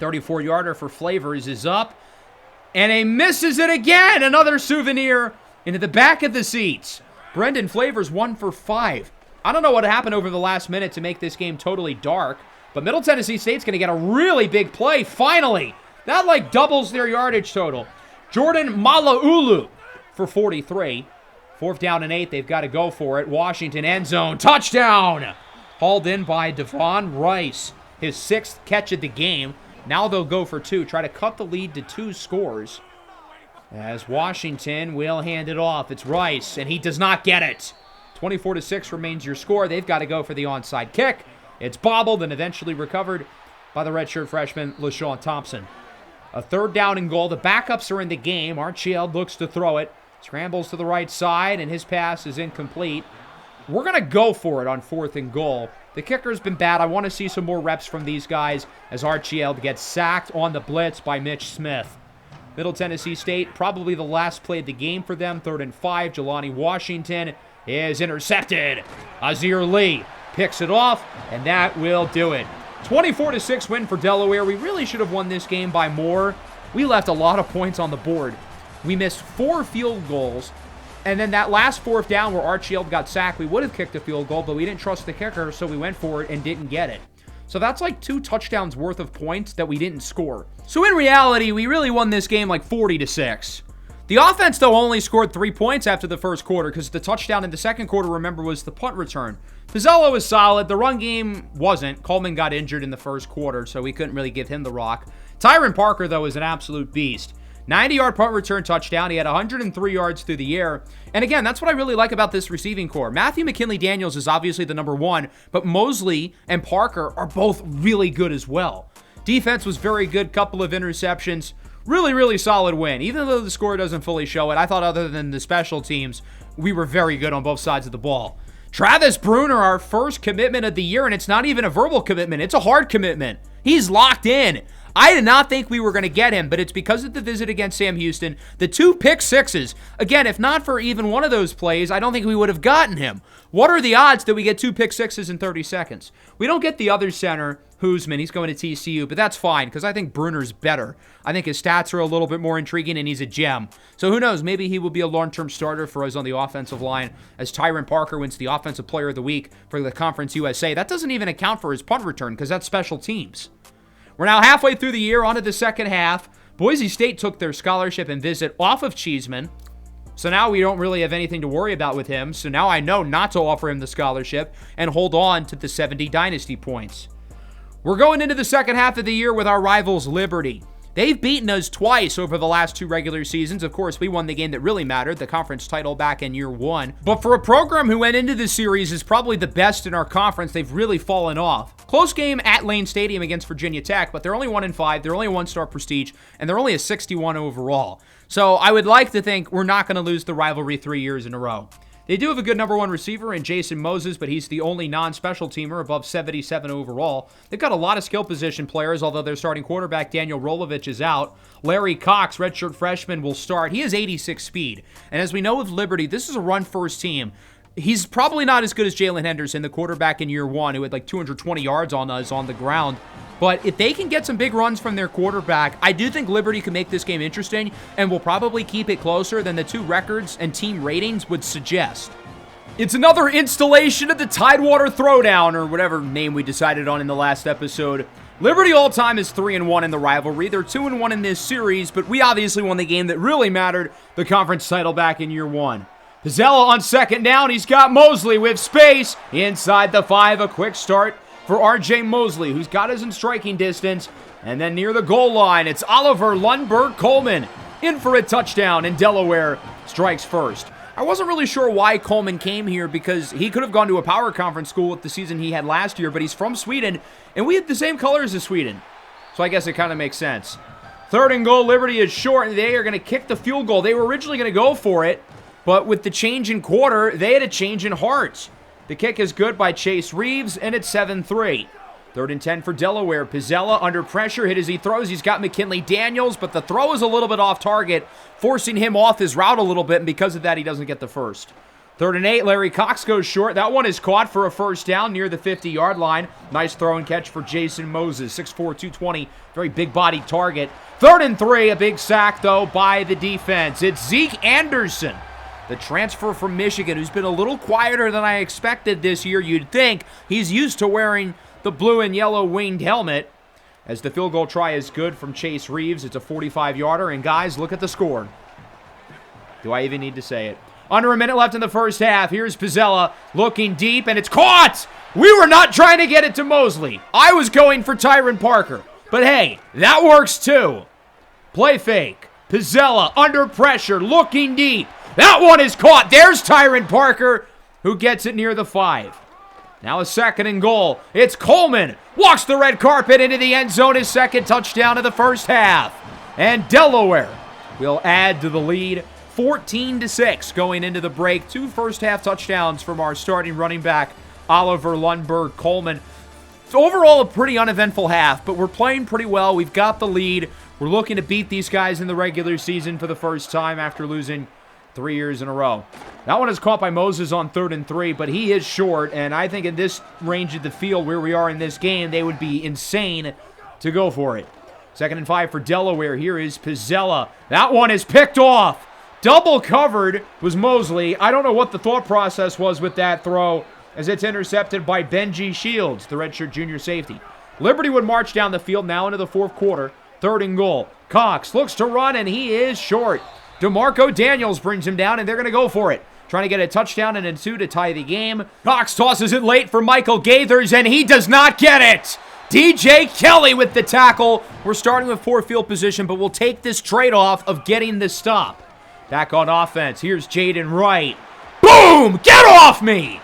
34-yarder for Flavors is up, and he misses it again. Another souvenir into the back of the seats. Brendan Flavors 1 for 5. I don't know what happened over the last minute to make this game totally dark, but Middle Tennessee State's going to get a really big play, finally. That, like, doubles their yardage total. Jordan Malaulu for 43. 4th down and 8, they've got to go for it. Washington end zone, touchdown! Hauled in by Devon Rice, his 6th catch of the game. Now they'll go for 2, try to cut the lead to 2 scores. As Washington will hand it off. It's Rice, and he does not get it. 24-6 remains your score. They've got to go for the onside kick. It's bobbled and eventually recovered by the redshirt freshman, LaShawn Thompson. A 3rd down and goal. The backups are in the game. Archield looks to throw it. Scrambles to the right side, and his pass is incomplete. We're going to go for it on 4th and goal. The kicker's been bad. I want to see some more reps from these guys as Archield gets sacked on the blitz by Mitch Smith. Middle Tennessee State, probably the last play of the game for them. 3rd and 5. Jelani Washington is intercepted. Azir Lee picks it off, and that will do it. 24-6 win for Delaware. We really should have won this game by more. We left a lot of points on the board. We missed 4 field goals, and then that last 4th down where Archield got sacked, we would have kicked a field goal, but we didn't trust the kicker, so we went for it and didn't get it. So that's like 2 touchdowns worth of points that we didn't score. So in reality, we really won this game like 40-6. The offense, though, only scored 3 points after the first quarter because the touchdown in the second quarter, remember, was the punt return. Pizzella was solid. The run game wasn't. Coleman got injured in the first quarter, so we couldn't really give him the rock. Tyron Parker, though, is an absolute beast. 90-yard punt return touchdown. He had 103 yards through the air. And again, that's what I really like about this receiving core. Matthew McKinley-Daniels is obviously the number 1, but Mosley and Parker are both really good as well. Defense was very good. Couple of interceptions. Really, really solid win. Even though the score doesn't fully show it, I thought other than the special teams, we were very good on both sides of the ball. Travis Bruner, our first commitment of the year, and it's not even a verbal commitment. It's a hard commitment. He's locked in. I did not think we were going to get him, but it's because of the visit against Sam Houston. The 2 pick sixes. Again, if not for even one of those plays, I don't think we would have gotten him. What are the odds that we get 2 pick sixes in 30 seconds? We don't get the other center, Hoosman. He's going to TCU, but that's fine because I think Bruner's better. I think his stats are a little bit more intriguing, and he's a gem. So who knows? Maybe he will be a long-term starter for us on the offensive line as Tyron Parker wins the Offensive Player of the Week for the Conference USA. That doesn't even account for his punt return because that's special teams. We're now halfway through the year, onto the second half. Boise State took their scholarship and visit off of Cheeseman. So now we don't really have anything to worry about with him. So now I know not to offer him the scholarship and hold on to the 70 Dynasty points. We're going into the second half of the year with our rivals Liberty. They've beaten us twice over the last 2 regular seasons. Of course, we won the game that really mattered, the conference title back in year 1. But for a program who went into the series is probably the best in our conference, they've really fallen off. Close game at Lane Stadium against Virginia Tech, but they're only 1-5. They're only a 1-star prestige, and they're only a 61 overall. So I would like to think we're not going to lose the rivalry 3 years in a row. They do have a good number 1 receiver in Jason Moses, but he's the only non-special teamer above 77 overall. They've got a lot of skill position players, although their starting quarterback, Daniel Rolovich, is out. Larry Cox, redshirt freshman, will start. He has 86 speed. And as we know with Liberty, this is a run-first team. He's probably not as good as Jalen Henderson, the quarterback in year 1, who had like 220 yards on us on the ground. But if they can get some big runs from their quarterback, I do think Liberty can make this game interesting and will probably keep it closer than the 2 records and team ratings would suggest. It's another installation of the Tidewater Throwdown, or whatever name we decided on in the last episode. Liberty all-time is 3-1 in the rivalry. They're 2-1 in this series, but we obviously won the game that really mattered, the conference title back in year 1. Pizzella on second down. He's got Mosley with space inside the 5. A quick start for R.J. Mosley, who's got us in striking distance. And then near the goal line, it's Oliver Lundberg Coleman in for a touchdown, and Delaware strikes first. I wasn't really sure why Coleman came here because he could have gone to a power conference school with the season he had last year, but he's from Sweden, and we have the same colors as Sweden. So I guess it kind of makes sense. 3rd and goal, Liberty is short, and they are going to kick the field goal. They were originally going to go for it, but with the change in quarter, they had a change in heart. The kick is good by Chase Reeves, and it's 7-3. 3rd and 10 for Delaware. Pizzella under pressure, hit as he throws. He's got McKinley Daniels, but the throw is a little bit off target, forcing him off his route a little bit, and because of that, he doesn't get the first. 3rd and 8, Larry Cox goes short. That one is caught for a first down near the 50-yard line. Nice throw and catch for Jason Moses, 6'4", 220, very big-bodied target. 3rd and 3, a big sack, though, by the defense. It's Zeke Anderson, the transfer from Michigan, who's been a little quieter than I expected this year. You'd think he's used to wearing the blue and yellow winged helmet. As the field goal try is good from Chase Reeves. It's a 45-yarder, and guys, look at the score. Do I even need to say it? Under a minute left in the first half. Here's Pizzella looking deep, and it's caught! We were not trying to get it to Mosley. I was going for Tyron Parker. But hey, that works too. Play fake. Pizzella under pressure, looking deep. That one is caught. There's Tyron Parker, who gets it near the 5. Now a 2nd and goal. It's Coleman. Walks the red carpet into the end zone. His 2nd touchdown of the first half. And Delaware will add to the lead, 14-6 going into the break. 2 first-half touchdowns from our starting running back, Oliver Lundberg Coleman. Overall, a pretty uneventful half, but we're playing pretty well. We've got the lead. We're looking to beat these guys in the regular season for the first time after losing 3 years in a row. That one is caught by Moses on 3rd and 3, but he is short, and I think in this range of the field where we are in this game, they would be insane to go for it. 2nd and 5 for Delaware. Here is Pizzella. That one is picked off. Double covered was Mosley. I don't know what the thought process was with that throw, as it's intercepted by Benji Shields, the redshirt junior safety. Liberty would march down the field now into the 4th quarter. 3rd and goal. Cox looks to run, and he is short. DeMarco Daniels brings him down, and they're going to go for it. Trying to get a touchdown and a 2 to tie the game. Cox tosses it late for Michael Gaithers, and he does not get it. DJ Kelly with the tackle. We're starting with poor field position, but we'll take this trade-off of getting the stop. Back on offense. Here's Jaden Wright. Boom! Get off me!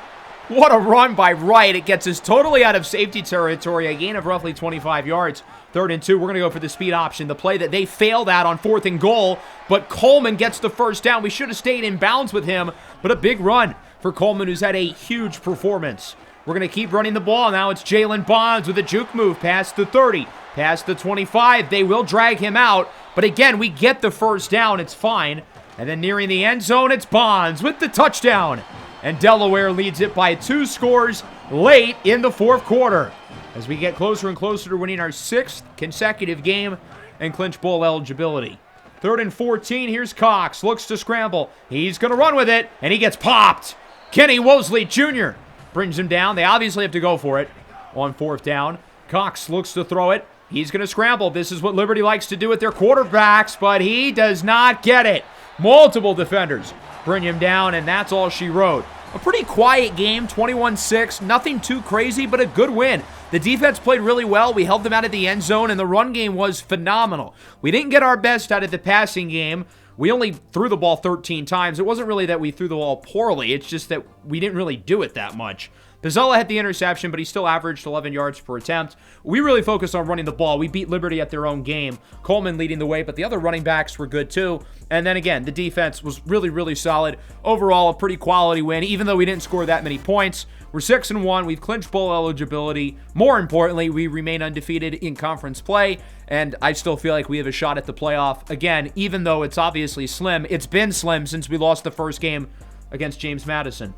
What a run by Wright. It gets us totally out of safety territory. A gain of roughly 25 yards. 3rd and 2. We're going to go for the speed option. The play that they failed at on 4th and goal. But Coleman gets the first down. We should have stayed in bounds with him. But a big run for Coleman, who's had a huge performance. We're going to keep running the ball. Now it's Jalen Bonds with a juke move past the 30. Past the 25. They will drag him out. But again, we get the first down. It's fine. And then nearing the end zone, it's Bonds with the touchdown. And Delaware leads it by 2 scores late in the 4th quarter, as we get closer and closer to winning our 6th consecutive game and clinch bowl eligibility. 3rd and 14, here's Cox, looks to scramble. He's going to run with it, and he gets popped. Kenny Wosley Jr. brings him down. They obviously have to go for it on 4th down. Cox looks to throw it. He's going to scramble. This is what Liberty likes to do with their quarterbacks, but he does not get it. Multiple defenders bring him down, and that's all she wrote. A pretty quiet game, 21-6. Nothing too crazy, but a good win. The defense played really well. We held them out of the end zone, and the run game was phenomenal. We didn't get our best out of the passing game. We only threw the ball 13 times. It wasn't really that we threw the ball poorly. It's just that we didn't really do it that much. Pizzella had the interception, but he still averaged 11 yards per attempt. We really focused on running the ball. We beat Liberty at their own game. Coleman leading the way, but the other running backs were good too. And then again, the defense was really, really solid. Overall, a pretty quality win, even though we didn't score that many points. We're 6-1. We've clinched bowl eligibility. More importantly, we remain undefeated in conference play, and I still feel like we have a shot at the playoff. Again, even though it's obviously slim, it's been slim since we lost the first game against James Madison.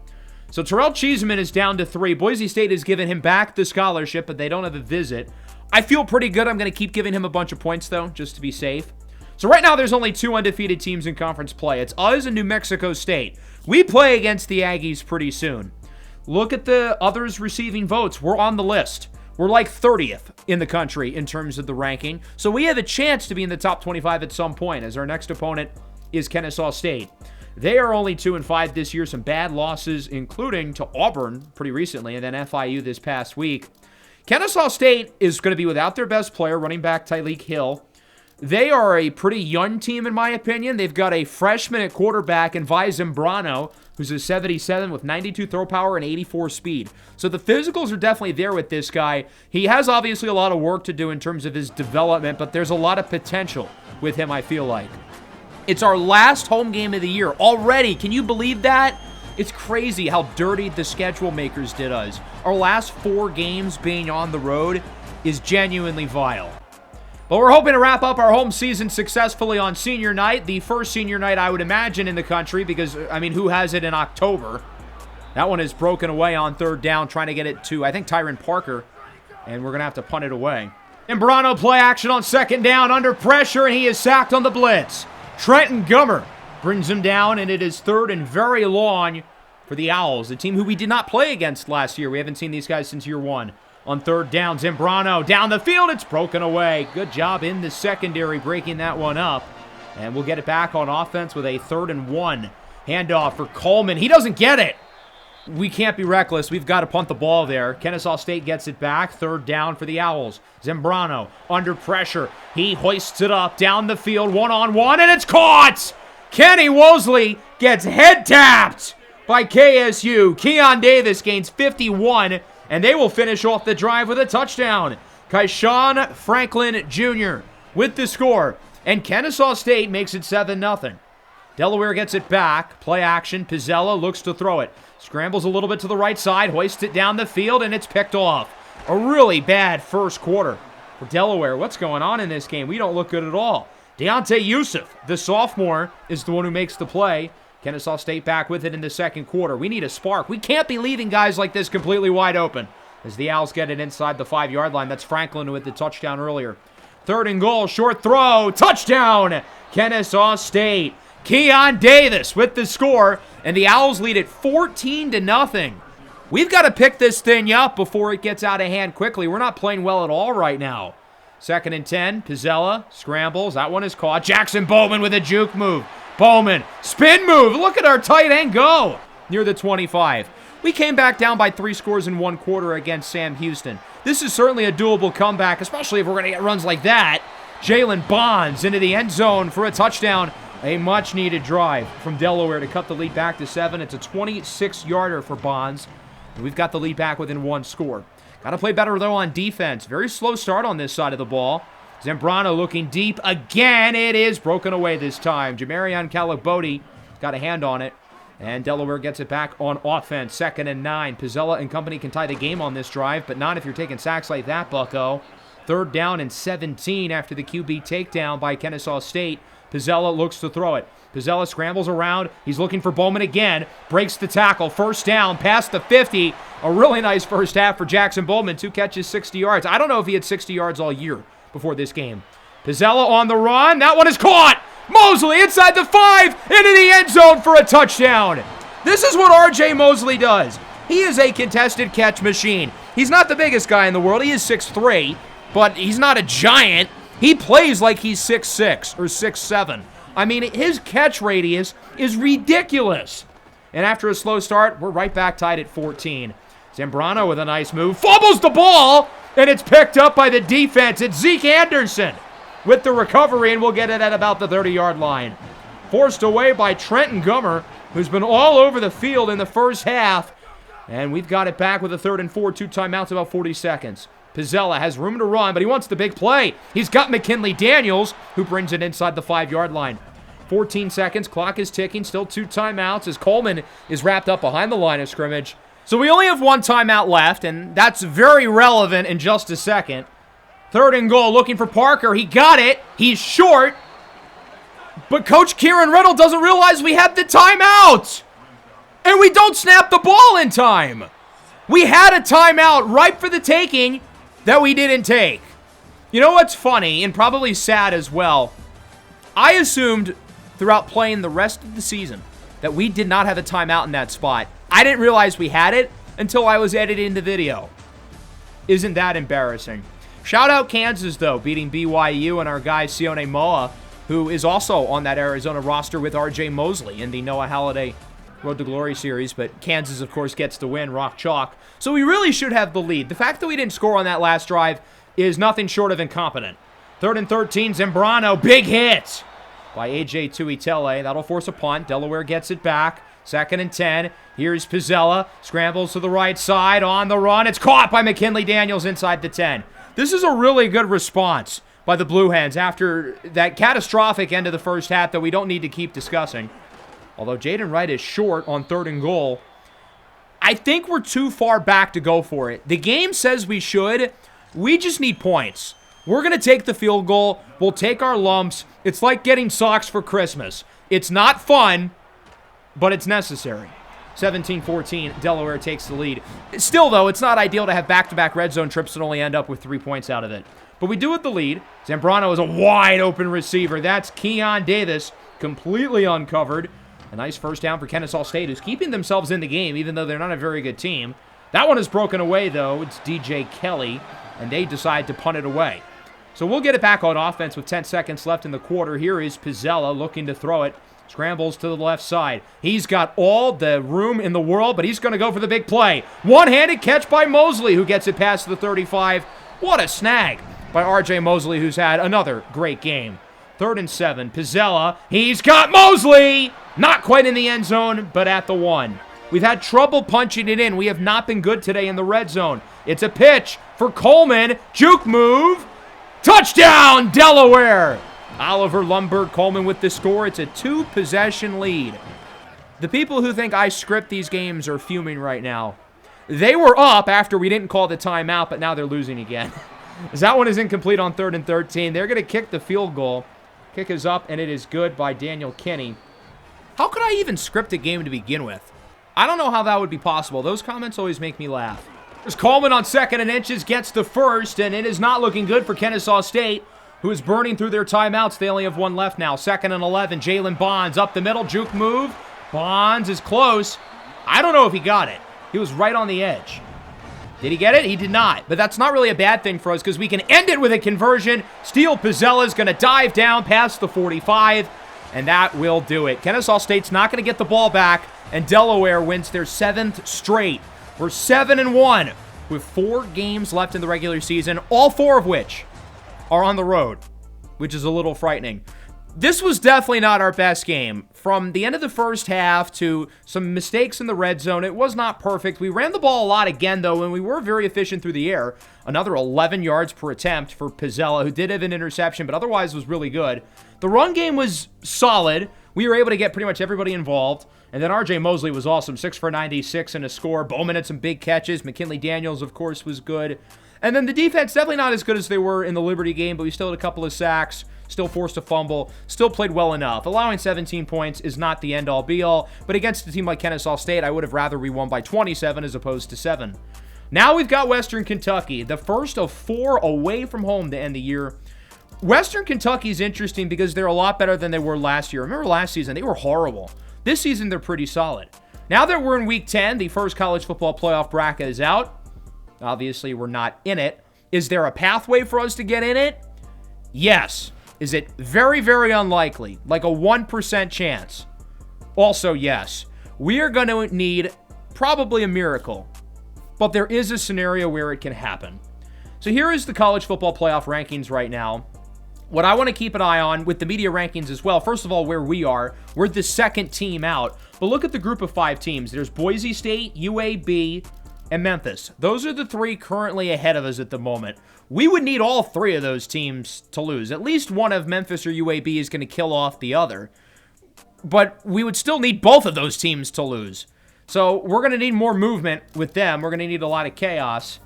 So Terrell Cheeseman is down to 3. Boise State has given him back the scholarship, but they don't have a visit. I feel pretty good. I'm going to keep giving him a bunch of points, though, just to be safe. So right now, there's only 2 undefeated teams in conference play. It's us and New Mexico State. We play against the Aggies pretty soon. Look at the others receiving votes. We're on the list. We're like 30th in the country in terms of the ranking. So we have a chance to be in the top 25 at some point, as our next opponent is Kennesaw State. They are only 2-5 this year. Some bad losses, including to Auburn pretty recently, and then FIU this past week. Kennesaw State is going to be without their best player, running back Tyleek Hill. They are a pretty young team, in my opinion. They've got a freshman at quarterback in Vi Zambrano, who's a 77 with 92 throw power and 84 speed. So the physicals are definitely there with this guy. He has obviously a lot of work to do in terms of his development, but there's a lot of potential with him, I feel like. It's our last home game of the year already. Can you believe that? It's crazy how dirty the schedule makers did us. Our last 4 games being on the road is genuinely vile. But we're hoping to wrap up our home season successfully on senior night. The first senior night I would imagine in the country because, I mean, who has it in October? That one is broken away on 3rd down, trying to get it to, I think, Tyron Parker. And we're going to have to punt it away. Zambrano play action on 2nd down, under pressure, and he is sacked on the blitz. Trenton Gummer brings him down, and it is 3rd and very long for the Owls, a team who we did not play against last year. We haven't seen these guys since year 1. On 3rd down, Zambrano down the field. It's broken away. Good job in the secondary breaking that one up. And we'll get it back on offense with a 3rd and 1. Handoff for Coleman. He doesn't get it. We can't be reckless. We've got to punt the ball there. Kennesaw State gets it back. 3rd down for the Owls. Zambrano under pressure. He hoists it up down the field. 1-on-1, and it's caught! Kenny Wosley gets head tapped by KSU. Keon Davis gains 51, and they will finish off the drive with a touchdown. Kyshawn Franklin Jr. with the score, and Kennesaw State makes it 7-0. Delaware gets it back. Play action. Pizzella looks to throw it. Scrambles a little bit to the right side. Hoists it down the field, and it's picked off. A really bad first quarter for Delaware. What's going on in this game? We don't look good at all. Deontay Yusuf, the sophomore, is the one who makes the play. Kennesaw State back with it in the 2nd quarter. We need a spark. We can't be leaving guys like this completely wide open. As the Owls get it inside the 5-yard line. That's Franklin with the touchdown earlier. 3rd and goal. Short throw. Touchdown. Kennesaw State. Keon Davis with the score, and the Owls lead it 14-0. We've got to pick this thing up before it gets out of hand quickly. We're not playing well at all right now. 2nd and 10. Pizzella scrambles. That one is caught. Jackson Bowman with a juke move. Bowman, spin move. Look at our tight end go near the 25. We came back down by 3 scores in 1 quarter against Sam Houston. This is certainly a doable comeback, especially if we're going to get runs like that. Jalen Bonds into the end zone for a touchdown. A much-needed drive from Delaware to cut the lead back to 7. It's a 26-yarder for Bonds. And we've got the lead back within 1 score. Got to play better, though, on defense. Very slow start on this side of the ball. Zambrano looking deep again. It is broken away this time. Jamarion Calabodi got a hand on it. And Delaware gets it back on offense. 2nd and 9. Pizzella and company can tie the game on this drive, but not if you're taking sacks like that, bucko. 3rd down and 17 after the QB takedown by Kennesaw State. Pizzella looks to throw it. Pizzella scrambles around. He's looking for Bowman again. Breaks the tackle. 1st down past the 50. A really nice first half for Jackson Bowman. 2 catches, 60 yards. I don't know if he had 60 yards all year before this game. Pizzella on the run. That one is caught. Mosley inside the 5. Into the end zone for a touchdown. This is what R.J. Mosley does. He is a contested catch machine. He's not the biggest guy in the world. He is 6'3", but he's not a giant. He plays like he's 6'6" or 6'7". I mean, his catch radius is ridiculous. And after a slow start, we're right back tied at 14. Zambrano with a nice move. Fumbles the ball, and it's picked up by the defense. It's Zeke Anderson with the recovery, and we'll get it at about the 30-yard line. Forced away by Trenton Gummer, who's been all over the field in the first half. And we've got it back with a 3rd and 4, 2 timeouts, about 40 seconds. Pizzella has room to run, but he wants the big play. He's got McKinley Daniels, who brings it inside the 5-yard line. 14 seconds, clock is ticking, still 2 timeouts as Coleman is wrapped up behind the line of scrimmage. So we only have 1 timeout left, and that's very relevant in just a second. 3rd and goal, looking for Parker. He got it. He's short. But Coach Kieran Riddle doesn't realize we have the timeout. And we don't snap the ball in time. We had a timeout ripe for the taking that we didn't take. You know what's funny, and probably sad as well? I assumed throughout playing the rest of the season that we did not have a timeout in that spot. I didn't realize we had it until I was editing the video. Isn't that embarrassing? Shout out Kansas, though, beating BYU and our guy Sione Moa, who is also on that Arizona roster with R.J. Mosley in the Noah Halliday Road to Glory series, but Kansas, of course, gets the win, rock chalk. So we really should have the lead. The fact that we didn't score on that last drive is nothing short of incompetent. 3rd and 13, Zambrano, big hit by A.J. Tuitele. That'll force a punt. Delaware gets it back. 2nd and 10. Here's Pizzella. Scrambles to the right side. On the run. It's caught by McKinley Daniels inside the 10. This is a really good response by the Blue Hens after that catastrophic end of the first half that we don't need to keep discussing. Although Jaden Wright is short on 3rd and goal. I think we're too far back to go for it. The game says we should. We just need points. We're going to take the field goal. We'll take our lumps. It's like getting socks for Christmas. It's not fun, but it's necessary. 17-14, Delaware takes the lead. Still, though, it's not ideal to have back-to-back red zone trips and only end up with 3 points out of it. But we do with the lead. Zambrano is a wide-open receiver. That's Keon Davis, completely uncovered. A nice first down for Kennesaw State, who's keeping themselves in the game, even though they're not a very good team. That one is broken away, though. It's DJ Kelly, and they decide to punt it away. So we'll get it back on offense with 10 seconds left in the quarter. Here is Pizzella looking to throw it. Scrambles to the left side. He's got all the room in the world, but he's going to go for the big play. One-handed catch by Mosley, who gets it past the 35. What a snag by R.J. Mosley, who's had another great game. 3rd and 7. Pizzella. He's got Mosley! Not quite in the end zone, but at the 1. We've had trouble punching it in. We have not been good today in the red zone. It's a pitch for Coleman. Juke move. Touchdown, Delaware! Oliver Lundberg Coleman with the score. It's a 2-possession lead. The people who think I script these games are fuming right now. They were up after we didn't call the timeout, but now they're losing again. As that one is incomplete on 3rd and 13. They're going to kick the field goal. Kick is up, and it is good by Daniel Kinney. How could I even script a game to begin with? I don't know how that would be possible. Those comments always make me laugh. There's Coleman on 2nd and inches, gets the first, and it is not looking good for Kennesaw State, who is burning through their timeouts. They only have 1 left now. 2nd and 11, Jalen Bonds up the middle, juke move. Bonds is close. I don't know if he got it. He was right on the edge. Did he get it? He did not. But that's not really a bad thing for us because we can end it with a conversion. Steele Pizzella is going to dive down past the 45, and that will do it. Kennesaw State's not going to get the ball back, and Delaware wins their 7th straight. We're 7-1 with 4 games left in the regular season, all 4 of which are on the road, which is a little frightening. This was definitely not our best game. From the end of the first half to some mistakes in the red zone, it was not perfect. We ran the ball a lot again, though, and we were very efficient through the air. Another 11 yards per attempt for Pizzella, who did have an interception, but otherwise was really good. The run game was solid. We were able to get pretty much everybody involved. And then R.J. Mosley was awesome, 6 for 96 and a score. Bowman had some big catches. McKinley Daniels, of course, was good. And then the defense, definitely not as good as they were in the Liberty game, but we still had a couple of sacks, still forced a fumble, still played well enough. Allowing 17 points is not the end-all, be-all, but against a team like Kennesaw State, I would have rather we won by 27 as opposed to 7. Now we've got Western Kentucky, the first of 4 away from home to end the year. Western Kentucky is interesting because they're a lot better than they were last year. Remember last season, they were horrible. This season, they're pretty solid. Now that we're in Week 10, the first college football playoff bracket is out. Obviously, we're not in it. Is there a pathway for us to get in it? Yes. Is it very, very unlikely? Like a 1% chance? Also, yes. We are going to need probably a miracle, but there is a scenario where it can happen. So here is the college football playoff rankings right now. What I want to keep an eye on with the media rankings as well, first of all, where we are, we're the second team out. But look at the group of 5 teams. There's Boise State, UAB, and Memphis. Those are the 3 currently ahead of us at the moment. We would need all 3 of those teams to lose. At least one of Memphis or UAB is going to kill off the other. But we would still need both of those teams to lose. So we're going to need more movement with them. We're going to need a lot of chaos.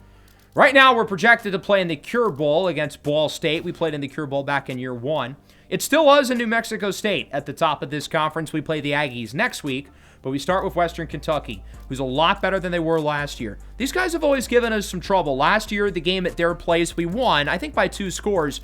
Right now, we're projected to play in the Cure Bowl against Ball State. We played in the Cure Bowl back in year 1. It still was in New Mexico State at the top of this conference. We play the Aggies next week, but we start with Western Kentucky, who's a lot better than they were last year. These guys have always given us some trouble. Last year, the game at their place, we won, I think by 2 scores,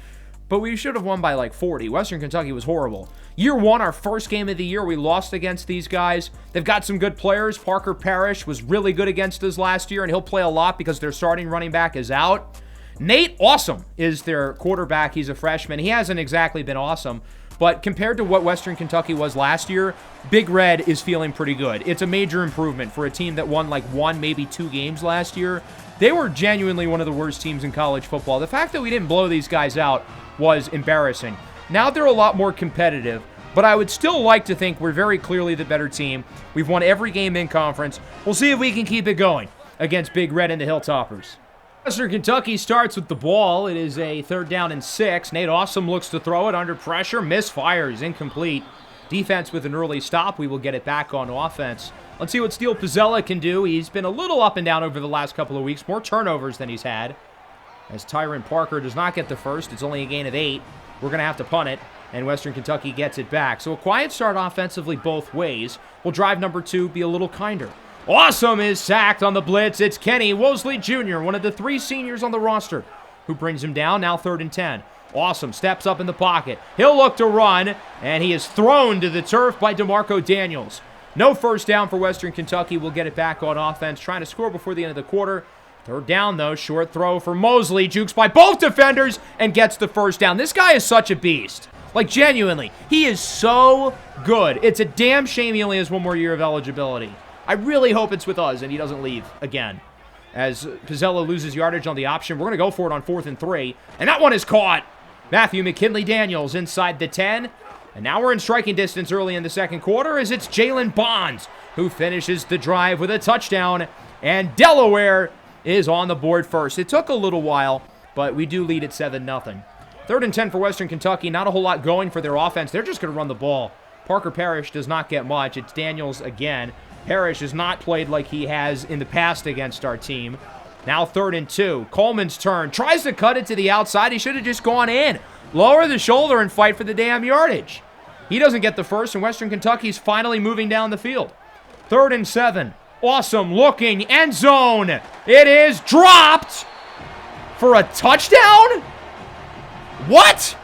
but we should have won by like 40. Western Kentucky was horrible. Year 1, our first game of the year, we lost against these guys. They've got some good players. Parker Parrish was really good against us last year, and he'll play a lot because their starting running back is out. Nate Awesome is their quarterback. He's a freshman. He hasn't exactly been awesome, but compared to what Western Kentucky was last year, Big Red is feeling pretty good. It's a major improvement for a team that won like 1, maybe 2 games last year. They were genuinely one of the worst teams in college football. The fact that we didn't blow these guys out was embarrassing. Now they're a lot more competitive, but I would still like to think we're very clearly the better team. We've won every game in conference. We'll see if we can keep it going against Big Red and the Hilltoppers. Western Kentucky starts with the ball. It is a 3rd down and 6. Nate Awesome looks to throw it under pressure. Misfires, incomplete. Defense with an early stop. We will get it back on offense. Let's see what Steele Pizzella can do. He's been a little up and down over the last couple of weeks. More turnovers than he's had. As Tyron Parker does not get the first. It's only a gain of 8. We're going to have to punt it, and Western Kentucky gets it back. So a quiet start offensively both ways. Will drive number 2 be a little kinder. Awesome is sacked on the blitz. It's Kenny Wosley Jr., one of the 3 seniors on the roster, who brings him down. Now 3rd and 10. Awesome steps up in the pocket. He'll look to run, and he is thrown to the turf by DeMarco Daniels. No first down for Western Kentucky. We'll get it back on offense, trying to score before the end of the quarter. 3rd down, though. Short throw for Mosley. Jukes by both defenders and gets the first down. This guy is such a beast. Like, genuinely. He is so good. It's a damn shame he only has 1 more year of eligibility. I really hope it's with us and he doesn't leave again. As Pizzella loses yardage on the option, we're going to go for it on 4th and 3. And that one is caught. Matthew McKinley-Daniels inside the 10. And now we're in striking distance early in the second quarter as it's Jalen Bonds who finishes the drive with a touchdown. And Delaware is on the board first. It took a little while, but we do lead at 7-0. 3rd and 10 for Western Kentucky. Not a whole lot going for their offense. They're just going to run the ball. Parker Parrish does not get much. It's Daniels again. Parrish has not played like he has in the past against our team. Now 3rd and 2. Coleman's turn. Tries to cut it to the outside. He should have just gone in. Lower the shoulder and fight for the damn yardage. He doesn't get the first, and Western Kentucky's finally moving down the field. 3rd and 7. Awesome looking. End zone. It is dropped for a touchdown? What?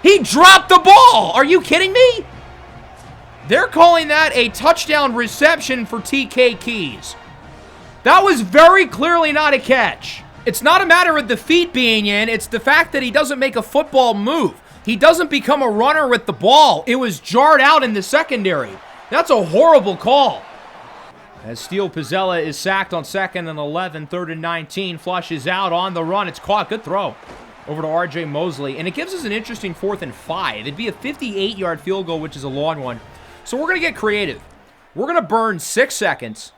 He dropped the ball. Are you kidding me? They're calling that a touchdown reception for TK Keys. That was very clearly not a catch. It's not a matter of the feet being in. It's the fact that he doesn't make a football move. He doesn't become a runner with the ball. It was jarred out in the secondary. That's a horrible call. As Steele Pizzella is sacked on 2nd and 11, 3rd and 19, flushes out on the run. It's caught. Good throw over to R.J. Mosley. And it gives us an interesting 4th and 5. It'd be a 58-yard field goal, which is a long one. So we're going to get creative. We're going to burn 6 seconds,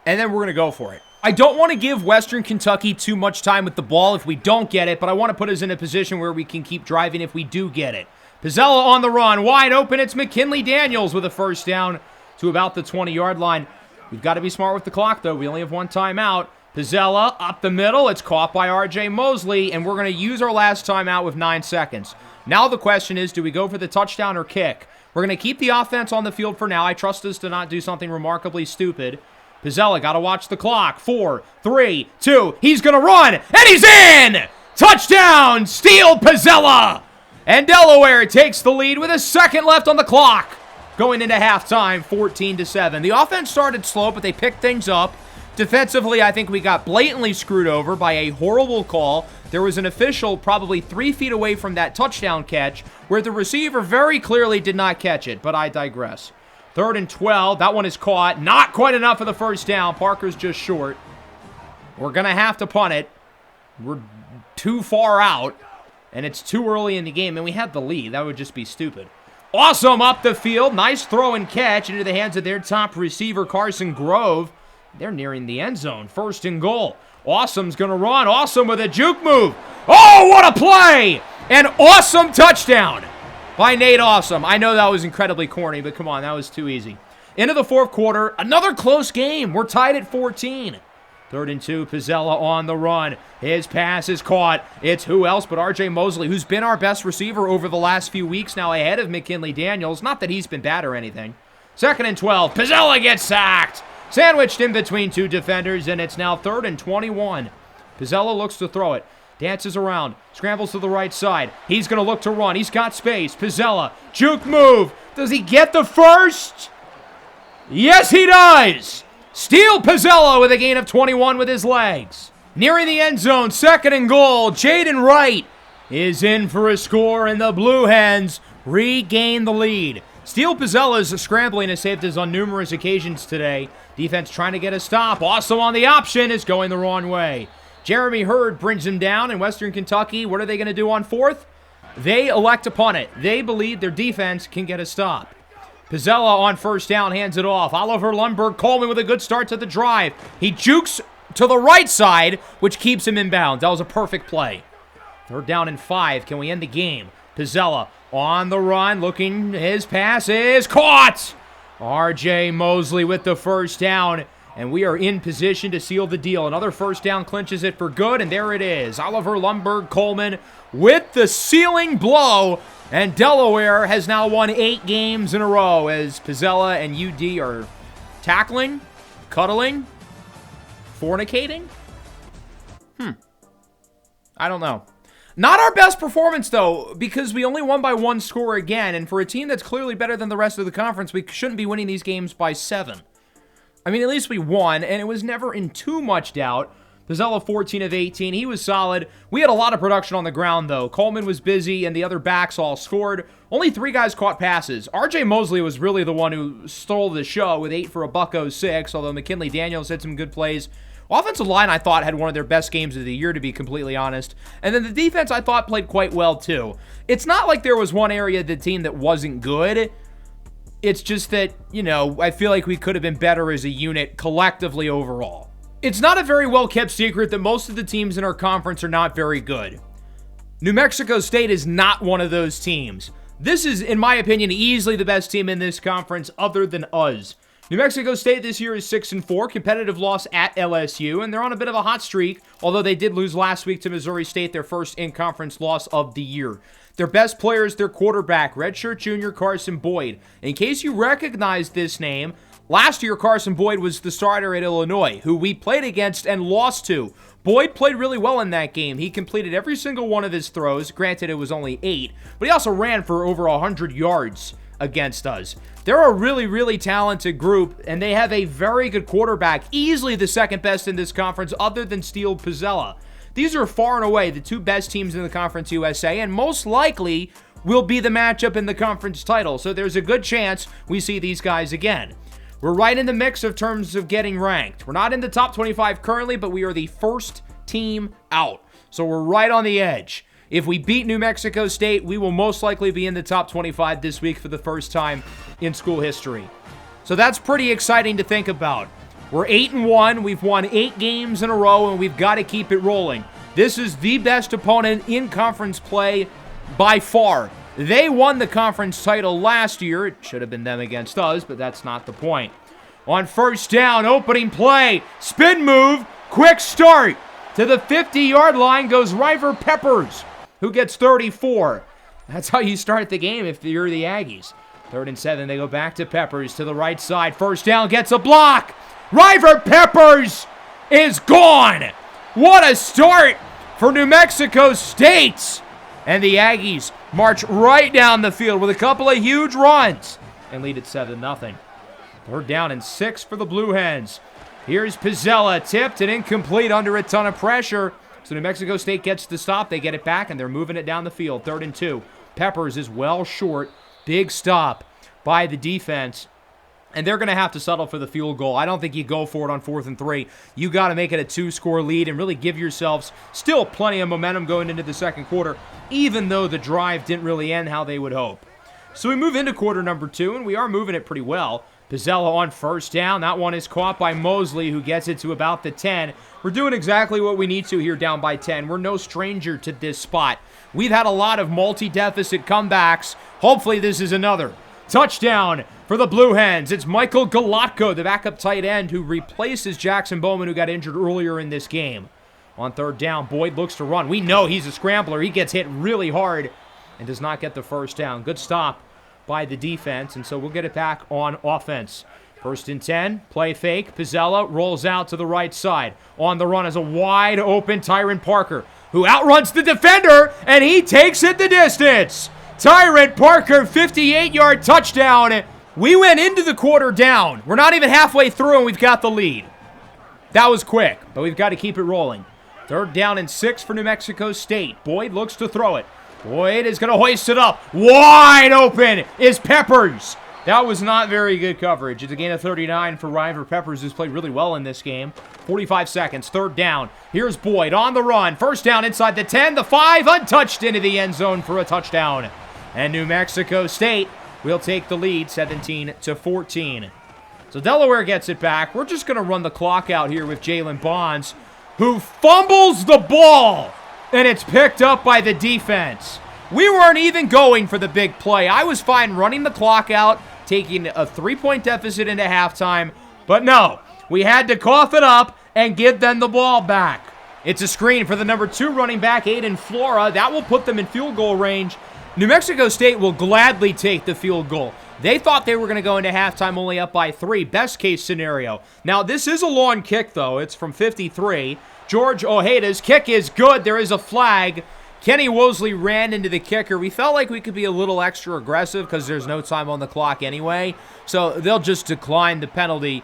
and then we're going to go for it. I don't want to give Western Kentucky too much time with the ball if we don't get it, but I want to put us in a position where we can keep driving if we do get it. Pizzella on the run, wide open. It's McKinley-Daniels with a first down to about the 20-yard line. We've got to be smart with the clock, though. We only have 1 timeout. Pizzella up the middle. It's caught by R.J. Mosley, and we're going to use our last timeout with 9 seconds. Now the question is, do we go for the touchdown or kick? We're going to keep the offense on the field for now. I trust us to not do something remarkably stupid. Pizzella got to watch the clock. 4, 3, 2. He's going to run, and he's in! Touchdown, Steele Pizzella! And Delaware takes the lead with a second left on the clock. Going into halftime, 14-7. The offense started slow, but they picked things up. Defensively, I think we got blatantly screwed over by a horrible call. There was an official probably 3 feet away from that touchdown catch where the receiver very clearly did not catch it, but I digress. 3rd and 12. That one is caught. Not quite enough for the first down. Parker's just short. We're going to have to punt it. We're too far out, and it's too early in the game, and we have the lead. That would just be stupid. Awesome up the field. Nice throw and catch into the hands of their top receiver, Carson Grove. They're nearing the end zone. 1st and goal. Awesome's going to run. Awesome with a juke move. Oh, what a play! An awesome touchdown by Nate Awesome. I know that was incredibly corny, but come on, that was too easy. Into the 4th quarter, another close game. We're tied at 14. 3rd and 2, Pizzella on the run. His pass is caught. It's who else but R.J. Mosley, who's been our best receiver over the last few weeks now, ahead of McKinley Daniels. Not that he's been bad or anything. 2nd and 12, Pizzella gets sacked. Sandwiched in between 2 defenders, and it's now 3rd and 21. Pizzella looks to throw it. Dances around. Scrambles to the right side. He's going to look to run. He's got space. Pizzella. Juke move. Does he get the first? Yes, he does. Steal Pizzella with a gain of 21 with his legs. Nearing the end zone, 2nd and goal. Jaden Wright is in for a score, and the Blue Hens regain the lead. Steele Pizzella's scrambling has saved us on numerous occasions today. Defense trying to get a stop. Also on the option is going the wrong way. Jeremy Hurd brings him down in Western Kentucky. What are they going to do on 4th? They elect to punt it. They believe their defense can get a stop. Pizzella on 1st down, hands it off. Oliver Lundberg Coleman with a good start to the drive. He jukes to the right side, which keeps him in bounds. That was a perfect play. 3rd down and 5. Can we end the game? Pizzella on the run, looking. His pass is caught. R.J. Mosley with the 1st down, and we are in position to seal the deal. Another 1st down clinches it for good, and there it is. Oliver Lundberg Coleman with the sealing blow. And Delaware has now won 8 games in a row as Pizzella and UD are tackling, cuddling, fornicating. I don't know. Not our best performance, though, because we only won by 1 score again. And for a team that's clearly better than the rest of the conference, we shouldn't be winning these games by 7. I mean, at least we won, and it was never in too much doubt. Pizzella 14 of 18. He was solid. We had a lot of production on the ground, though. Coleman was busy, and the other backs all scored. Only 3 guys caught passes. R.J. Mosley was really the one who stole the show with 8 for a $106, although McKinley Daniels had some good plays. Offensive line, I thought, had one of their best games of the year, to be completely honest. And then the defense, I thought, played quite well, too. It's not like there was one area of the team that wasn't good. It's just that, you know, I feel like we could have been better as a unit collectively overall. It's not a very well-kept secret that most of the teams in our conference are not very good. New Mexico State is not one of those teams. This is, in my opinion, easily the best team in this conference other than us. New Mexico State this year is 6-4, competitive loss at LSU, and they're on a bit of a hot streak, although they did lose last week to Missouri State, their first in-conference loss of the year. Their best player is their quarterback, redshirt junior Carson Boyd. In case you recognize this name, last year Carson Boyd was the starter at Illinois, who we played against and lost to. Boyd played really well in that game. He completed every single one of his throws. Granted, it was only 8, but he also ran for over 100 yards against us. They're a really, really talented group, and they have a very good quarterback, easily the second best in this conference other than Steele Pizzella. These are far and away the 2 best teams in the Conference USA, and most likely will be the matchup in the conference title, so there's a good chance we see these guys again. We're right in the mix of terms of getting ranked. We're not in the top 25 currently, but we are the first team out, so we're right on the edge. If we beat New Mexico State, we will most likely be in the top 25 this week for the first time in school history. So that's pretty exciting to think about. We're 8-1. We've won 8 games in a row, and we've got to keep it rolling. This is the best opponent in conference play by far. They won the conference title last year. It should have been them against us, but that's not the point. On first down, opening play, spin move, quick start. To the 50-yard line goes River Peppers, who gets 34. That's how you start the game if you're the Aggies. 3rd and 7, they go back to Peppers to the right side. First down, gets a block. River Peppers is gone. What a start for New Mexico State. And the Aggies march right down the field with a couple of huge runs and lead at 7-0. 3rd down and 6 for the Blue Hens. Here's Pizzella, tipped and incomplete under a ton of pressure. So New Mexico State gets the stop. They get it back, and they're moving it down the field. 3rd and 2. Peppers is well short. Big stop by the defense. And they're going to have to settle for the field goal. I don't think you go for it on 4th and 3. You got to make it a 2-score lead and really give yourselves still plenty of momentum going into the second quarter, even though the drive didn't really end how they would hope. So we move into quarter number 2, and we are moving it pretty well. Pizzella on first down. That one is caught by Mosley, who gets it to about the 10. We're doing exactly what we need to here down by 10. We're no stranger to this spot. We've had a lot of multi-deficit comebacks. Hopefully this is another. Touchdown for the Blue Hens. It's Michael Galatko, the backup tight end, who replaces Jackson Bowman, who got injured earlier in this game. On third down, Boyd looks to run. We know he's a scrambler. He gets hit really hard and does not get the first down. Good stop by the defense, and so we'll get it back on offense. 1st and 10, play fake. Pizzella rolls out to the right side. On the run is a wide open Tyron Parker, who outruns the defender, and he takes it the distance. Tyron Parker, 58-yard touchdown. We went into the quarter down. We're not even halfway through, and we've got the lead. That was quick, but we've got to keep it rolling. 3rd down and 6 for New Mexico State. Boyd looks to throw it. Boyd is going to hoist it up. Wide open is Peppers. That was not very good coverage. It's a gain of 39 for Ryder Peppers, who's played really well in this game. 45 seconds, 3rd down. Here's Boyd on the run. 1st down inside the 10, the 5, untouched into the end zone for a touchdown. And New Mexico State will take the lead 17-14. So Delaware gets it back. We're just going to run the clock out here with Jalen Bonds, who fumbles the ball, and it's picked up by the defense. We weren't even going for the big play. I was fine running the clock out, taking a 3-point deficit into halftime, but no, we had to cough it up and give them the ball back. It's a screen for the number 2 running back, Aiden Flora. That will put them in field goal range. New Mexico State will gladly take the field goal. They thought they were going to go into halftime only up by 3, best case scenario. Now, this is a long kick, though. It's from 53. George Ojeda's kick is good. There is a flag. Kenny Wosley ran into the kicker. We felt like we could be a little extra aggressive because there's no time on the clock anyway. So they'll just decline the penalty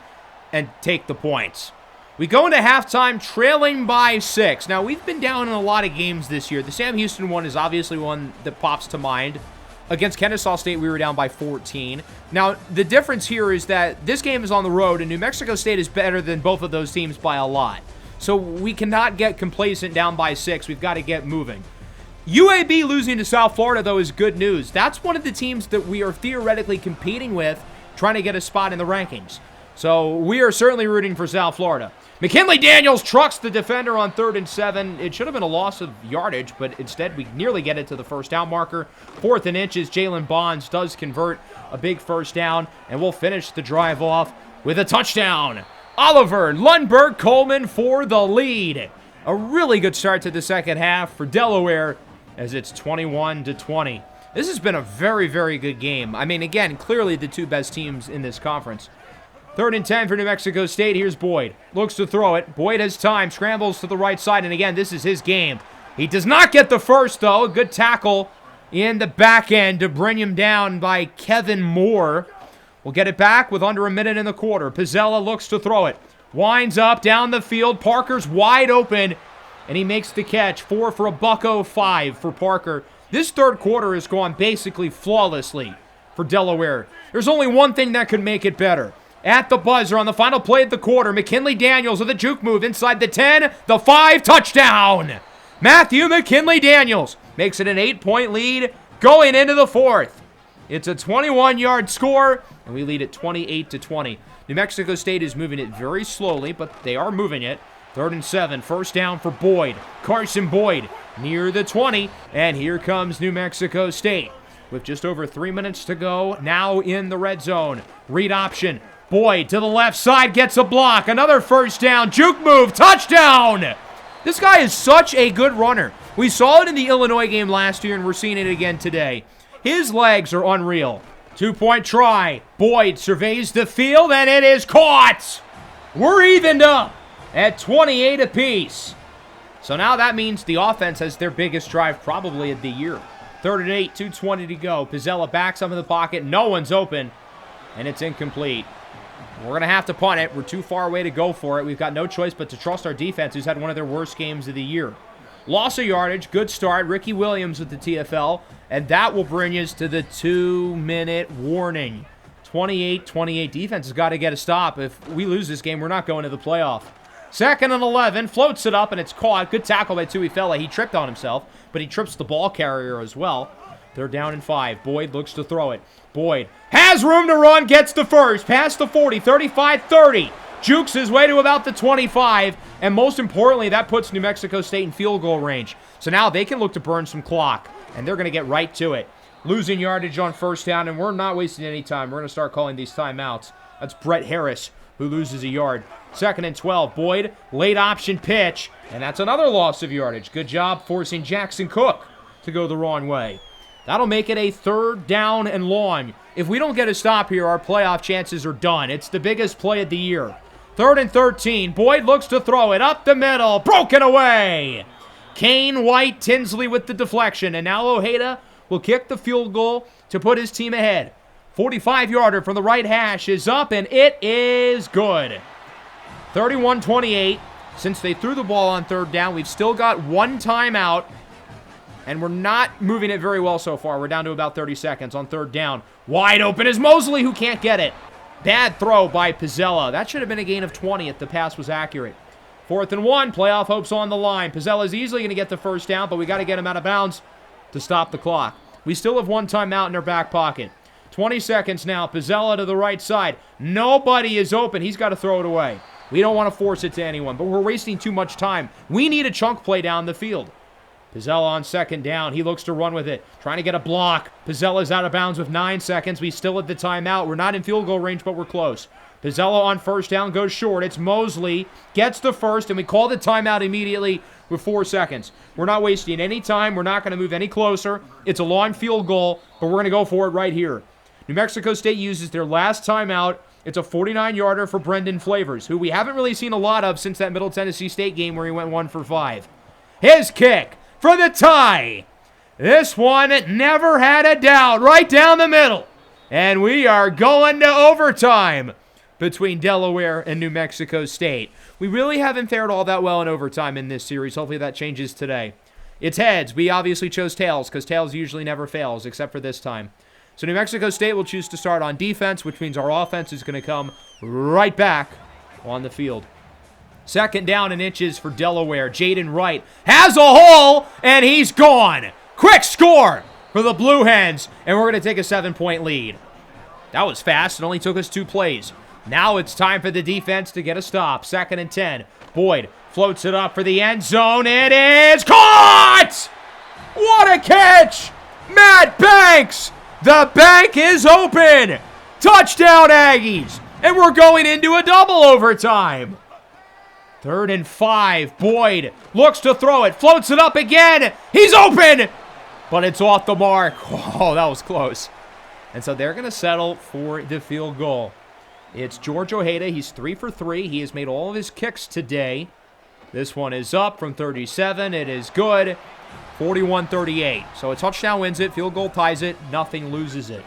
and take the points. We go into halftime trailing by 6. Now, we've been down in a lot of games this year. The Sam Houston one is obviously one that pops to mind. Against Kennesaw State, we were down by 14. Now, the difference here is that this game is on the road, and New Mexico State is better than both of those teams by a lot. So we cannot get complacent down by 6. We've got to get moving. UAB losing to South Florida, though, is good news. That's one of the teams that we are theoretically competing with, trying to get a spot in the rankings. So we are certainly rooting for South Florida. McKinley Daniels trucks the defender on 3rd and 7. It should have been a loss of yardage, but instead we nearly get it to the first down marker. 4th and inches, Jalen Bonds does convert a big first down, and we'll finish the drive off with a touchdown. Oliver Lundberg Coleman for the lead. A really good start to the second half for Delaware as it's 21-20. This has been a very, very good game. I mean, again, clearly the 2 best teams in this conference. 3rd and 10 for New Mexico State. Here's Boyd. Looks to throw it. Boyd has time. Scrambles to the right side. And again, this is his game. He does not get the first, though. A good tackle in the back end to bring him down by Kevin Moore. We'll get it back with under a minute in the quarter. Pizzella looks to throw it. Winds up down the field. Parker's wide open. And he makes the catch. 4 for a $1.05 for Parker. This third quarter has gone basically flawlessly for Delaware. There's only one thing that could make it better. At the buzzer on the final play of the quarter, McKinley Daniels with a juke move inside the 10, the 5, touchdown! Matthew McKinley Daniels makes it an 8-point lead going into the 4th. It's a 21-yard score, and we lead at 28-20. New Mexico State is moving it very slowly, but they are moving it. 3rd and 7, first down for Boyd. Carson Boyd near the 20, and here comes New Mexico State. With just over 3 minutes to go, now in the red zone. Read option. Boyd to the left side, gets a block. Another first down. Juke move. Touchdown! This guy is such a good runner. We saw it in the Illinois game last year, and we're seeing it again today. His legs are unreal. 2-point try. Boyd surveys the field, and it is caught! We're evened up at 28 apiece. So now that means the offense has their biggest drive probably of the year. 3rd and 8, 2:20 to go. Pizzella backs up in the pocket. No one's open, and it's incomplete. We're going to have to punt it. We're too far away to go for it. We've got no choice but to trust our defense, who's had one of their worst games of the year. Loss of yardage, good start. Ricky Williams with the TFL, and that will bring us to the 2-minute warning. 28-28. Defense has got to get a stop. If we lose this game, we're not going to the playoff. 2nd and 11. Floats it up, and it's caught. Good tackle by Tuifele. He tripped on himself, but he trips the ball carrier as well. They're down in 5. Boyd looks to throw it. Boyd has room to run, gets the first. Past the 40, 35-30. Jukes his way to about the 25. And most importantly, that puts New Mexico State in field goal range. So now they can look to burn some clock, and they're going to get right to it. Losing yardage on 1st down, and we're not wasting any time. We're going to start calling these timeouts. That's Brett Harris who loses a yard. 2nd and 12. Boyd, late option pitch, and that's another loss of yardage. Good job forcing Jackson Cook to go the wrong way. That'll make it a 3rd down and long. If we don't get a stop here, our playoff chances are done. It's the biggest play of the year. 3rd and 13. Boyd looks to throw it up the middle. Broken away. Kane, White, Tinsley with the deflection. And now Ojeda will kick the field goal to put his team ahead. 45-yarder from the right hash is up, and it is good. 31-28. Since they threw the ball on 3rd down, we've still got 1 timeout. And we're not moving it very well so far. We're down to about 30 seconds on 3rd down. Wide open is Mosley, who can't get it. Bad throw by Pizzella. That should have been a gain of 20 if the pass was accurate. 4th and 1. Playoff hopes on the line. Pizzella's easily going to get the 1st down, but we got to get him out of bounds to stop the clock. We still have 1 timeout in our back pocket. 20 seconds now. Pizzella to the right side. Nobody is open. He's got to throw it away. We don't want to force it to anyone, but we're wasting too much time. We need a chunk play down the field. Pizzella on 2nd down. He looks to run with it. Trying to get a block. Pizzella's out of bounds with 9 seconds. We still at the timeout. We're not in field goal range, but we're close. Pizzella on 1st down goes short. It's Mosley. Gets the 1st, and we call the timeout immediately with 4 seconds. We're not wasting any time. We're not going to move any closer. It's a long field goal, but we're going to go for it right here. New Mexico State uses their last timeout. It's a 49-yarder for Brendan Flavors, who we haven't really seen a lot of since that Middle Tennessee State game where he went 1 for 5. His kick for the tie. This one never had a doubt. Right down the middle. And we are going to overtime between Delaware and New Mexico State. We really haven't fared all that well in overtime in this series. Hopefully that changes today. It's heads. We obviously chose tails because tails usually never fails except for this time. So New Mexico State will choose to start on defense, which means our offense is going to come right back on the field. 2nd down and inches for Delaware. Jaden Wright has a hole, and he's gone. Quick score for the Blue Hens, and we're going to take a 7-point lead. That was fast. It only took us 2 plays. Now it's time for the defense to get a stop. 2nd and 10. Boyd floats it up for the end zone. It is caught! What a catch! Matt Banks! The bank is open! Touchdown, Aggies! And we're going into a double overtime. 3rd and 5. Boyd looks to throw it. Floats it up again. He's open! But it's off the mark. Oh, that was close. And so they're going to settle for the field goal. It's George Ojeda. He's 3 for 3. He has made all of his kicks today. This one is up from 37. It is good. 41-38. So a touchdown wins it. Field goal ties it. Nothing loses it.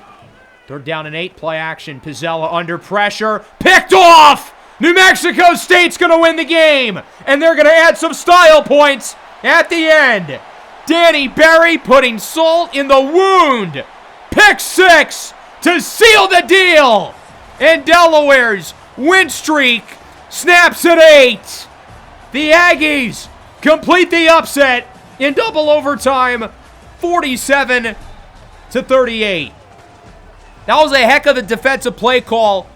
3rd down and 8. Play action. Pizzella under pressure. Picked off! New Mexico State's going to win the game. And they're going to add some style points at the end. Danny Berry putting salt in the wound. Pick 6 to seal the deal. And Delaware's win streak snaps at 8. The Aggies complete the upset in double overtime, 47-38. That was a heck of a defensive play call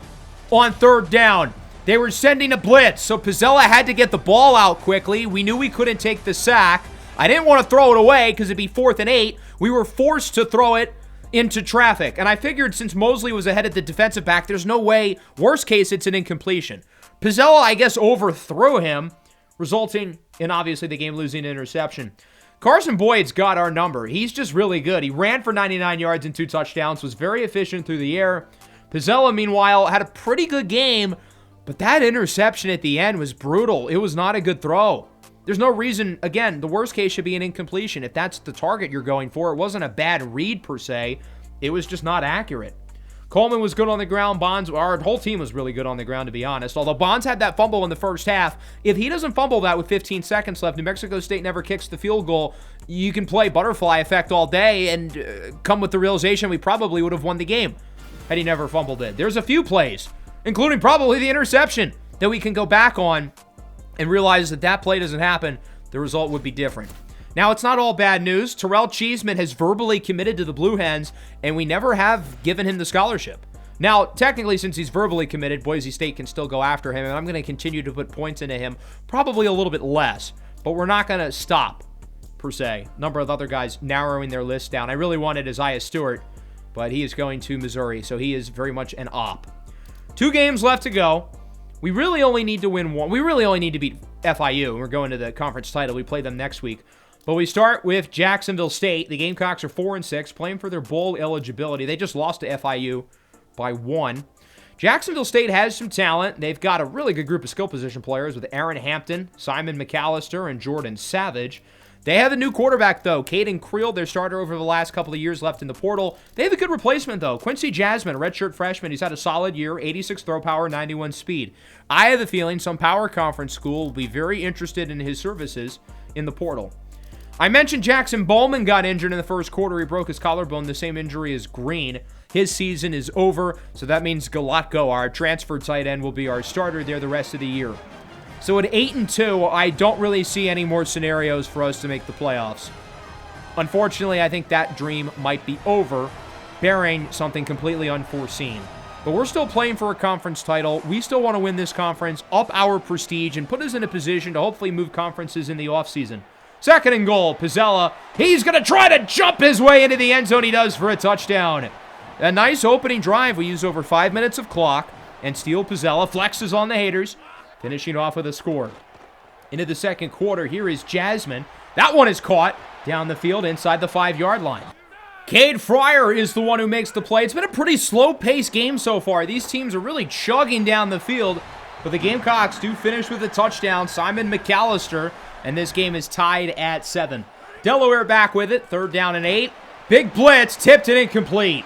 on 3rd down. They were sending a blitz, so Pizzella had to get the ball out quickly. We knew we couldn't take the sack. I didn't want to throw it away because it'd be 4th and 8. We were forced to throw it into traffic. And I figured since Mosley was ahead of the defensive back, there's no way, worst case, it's an incompletion. Pizzella, I guess, overthrew him, resulting in, obviously, the game-losing interception. Carson Boyd's got our number. He's just really good. He ran for 99 yards and 2 touchdowns, was very efficient through the air. Pizzella, meanwhile, had a pretty good game, but that interception at the end was brutal. It was not a good throw. There's no reason, again, the worst case should be an incompletion. If that's the target you're going for, it wasn't a bad read per se. It was just not accurate. Coleman was good on the ground. Bonds, our whole team was really good on the ground, to be honest. Although Bonds had that fumble in the first half. If he doesn't fumble that with 15 seconds left, New Mexico State never kicks the field goal. You can play butterfly effect all day and come with the realization we probably would have won the game. had he never fumbled it. There's a few plays, including probably the interception, that we can go back on and realize that that play doesn't happen. The result would be different. Now, it's not all bad news. Terrell Cheeseman has verbally committed to the Blue Hens, and we never have given him the scholarship. Now, technically, since he's verbally committed, Boise State can still go after him, and I'm going to continue to put points into him, probably a little bit less, but we're not going to stop, per se. A number of other guys narrowing their list down. I really wanted Isaiah Stewart, but he is going to Missouri, so he is very much an op. 2 games left to go. We really only need to win one. We really only need to beat FIU. We're going to the conference title. We play them next week. But we start with Jacksonville State. The Gamecocks are 4-6, playing for their bowl eligibility. They just lost to FIU by 1. Jacksonville State has some talent. They've got a really good group of skill position players with Aaron Hampton, Simon McAllister, and Jordan Savage. They have a new quarterback, though. Caden Creel, their starter over the last couple of years, left in the portal. They have a good replacement, though. Quincy Jasmine, a redshirt freshman. He's had a solid year, 86 throw power, 91 speed. I have a feeling some power conference school will be very interested in his services in the portal. I mentioned Jackson Bowman got injured in the first quarter. He broke his collarbone, the same injury as Green. His season is over, so that means Galatko, our transfer tight end, will be our starter there the rest of the year. So at 8-2, I don't really see any more scenarios for us to make the playoffs. Unfortunately, I think that dream might be over, barring something completely unforeseen. But we're still playing for a conference title. We still want to win this conference, up our prestige, and put us in a position to hopefully move conferences in the offseason. 2nd and goal, Pizzella. He's going to try to jump his way into the end zone. He does for a touchdown. A nice opening drive. We use over 5 minutes of clock, and Steele Pizzella flexes on the haters, finishing off with a score. Into the second quarter, here is Jasmine. That one is caught down the field inside the 5-yard line. Cade Fryer is the one who makes the play. It's been a pretty slow-paced game so far. These teams are really chugging down the field, but the Gamecocks do finish with a touchdown. Simon McAllister, and this game is tied at 7. Delaware back with it, 3rd down and 8. Big blitz, tipped and incomplete.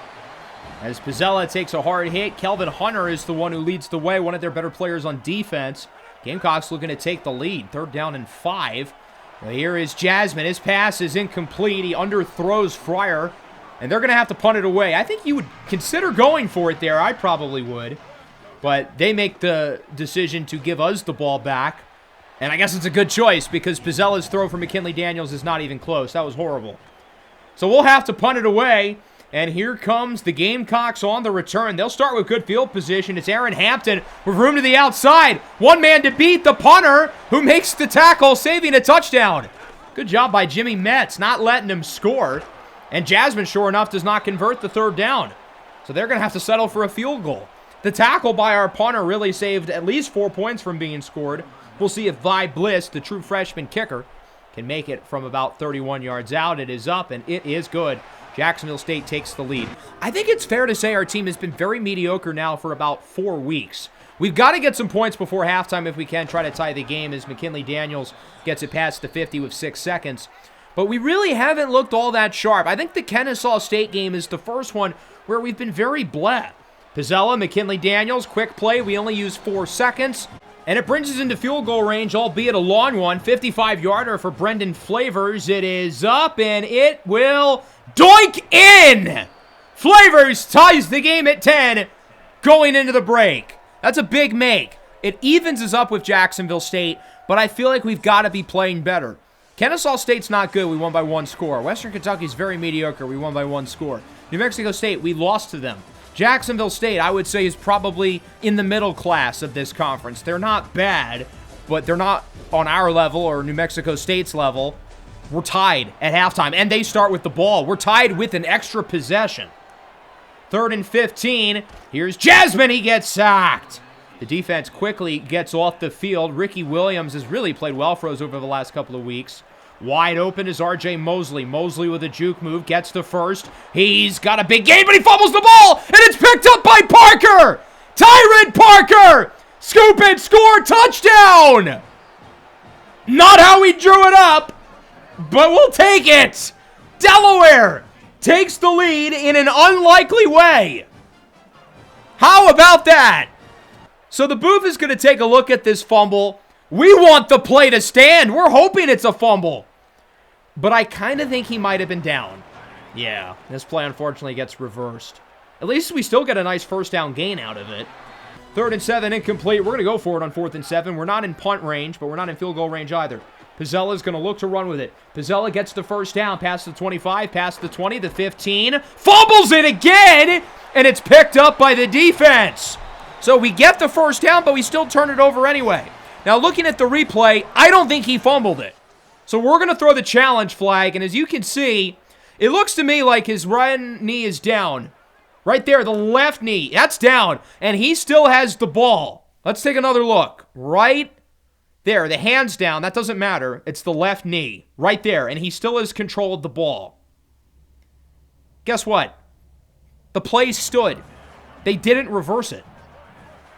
As Pizzella takes a hard hit, Kelvin Hunter is the one who leads the way, one of their better players on defense. Gamecocks looking to take the lead, 3rd down and 5. Well, here is Jasmine. His pass is incomplete. He underthrows Fryer, and they're going to have to punt it away. I think you would consider going for it there. I probably would. But they make the decision to give us the ball back. And I guess it's a good choice because Pizzella's throw for McKinley Daniels is not even close. That was horrible. So we'll have to punt it away. And here comes the Gamecocks on the return. They'll start with good field position. It's Aaron Hampton with room to the outside. One man to beat the punter who makes the tackle, saving a touchdown. Good job by Jimmy Metz, not letting him score. And Jasmine, sure enough, does not convert the 3rd down. So they're going to have to settle for a field goal. The tackle by our punter really saved at least 4 points from being scored. We'll see if Vi Bliss, the true freshman kicker, can make it from about 31 yards out. It is up, and it is good. Jacksonville State takes the lead. I think it's fair to say our team has been very mediocre now for about 4 weeks. We've got to get some points before halftime if we can try to tie the game as McKinley Daniels gets it past the 50 with 6 seconds. But we really haven't looked all that sharp. I think the Kennesaw State game is the first one where we've been very bleh. Pizzella, McKinley Daniels, quick play. We only use 4 seconds. And it brings us into field goal range, albeit a long one. 55-yarder for Brendan Flavors. It is up, and it will doink in! Flavors ties the game at 10 going into the break. That's a big make. It evens us up with Jacksonville State, but I feel like we've got to be playing better. Kennesaw State's not good. We won by 1 score. Western Kentucky's very mediocre. We won by 1 score. New Mexico State, we lost to them. Jacksonville State, I would say, is probably in the middle class of this conference. They're not bad, but they're not on our level or New Mexico State's level. We're tied at halftime, and they start with the ball. We're tied with an extra possession. 3rd and 15. Here's Jasmine. He gets sacked. The defense quickly gets off the field. Ricky Williams has really played well for us over the last couple of weeks. Wide open is R.J. Mosley. Mosley with a juke move, gets the first. He's got a big gain, but he fumbles the ball, and it's picked up by Parker! Tyrant Parker! Scoop it, score, touchdown! Not how we drew it up, but we'll take it! Delaware takes the lead in an unlikely way. How about that? So the booth is going to take a look at this fumble. We want the play to stand. We're hoping it's a fumble. But I kind of think he might have been down. Yeah, this play unfortunately gets reversed. At least we still get a nice first down gain out of it. 3rd and 7, incomplete. We're going to go for it on 4th and 7. We're not in punt range, but we're not in field goal range either. Pizzella's going to look to run with it. Pizzella gets the first down, past the 25, past the 20, the 15. Fumbles it again, and it's picked up by the defense. So we get the first down, but we still turn it over anyway. Now, looking at the replay, I don't think he fumbled it. So we're going to throw the challenge flag, and as you can see, it looks to me like his right knee is down. Right there, the left knee, that's down, and he still has the ball. Let's take another look. Right there, the hand's down, that doesn't matter. It's the left knee, right there, and he still has control of the ball. Guess what? The play stood. They didn't reverse it.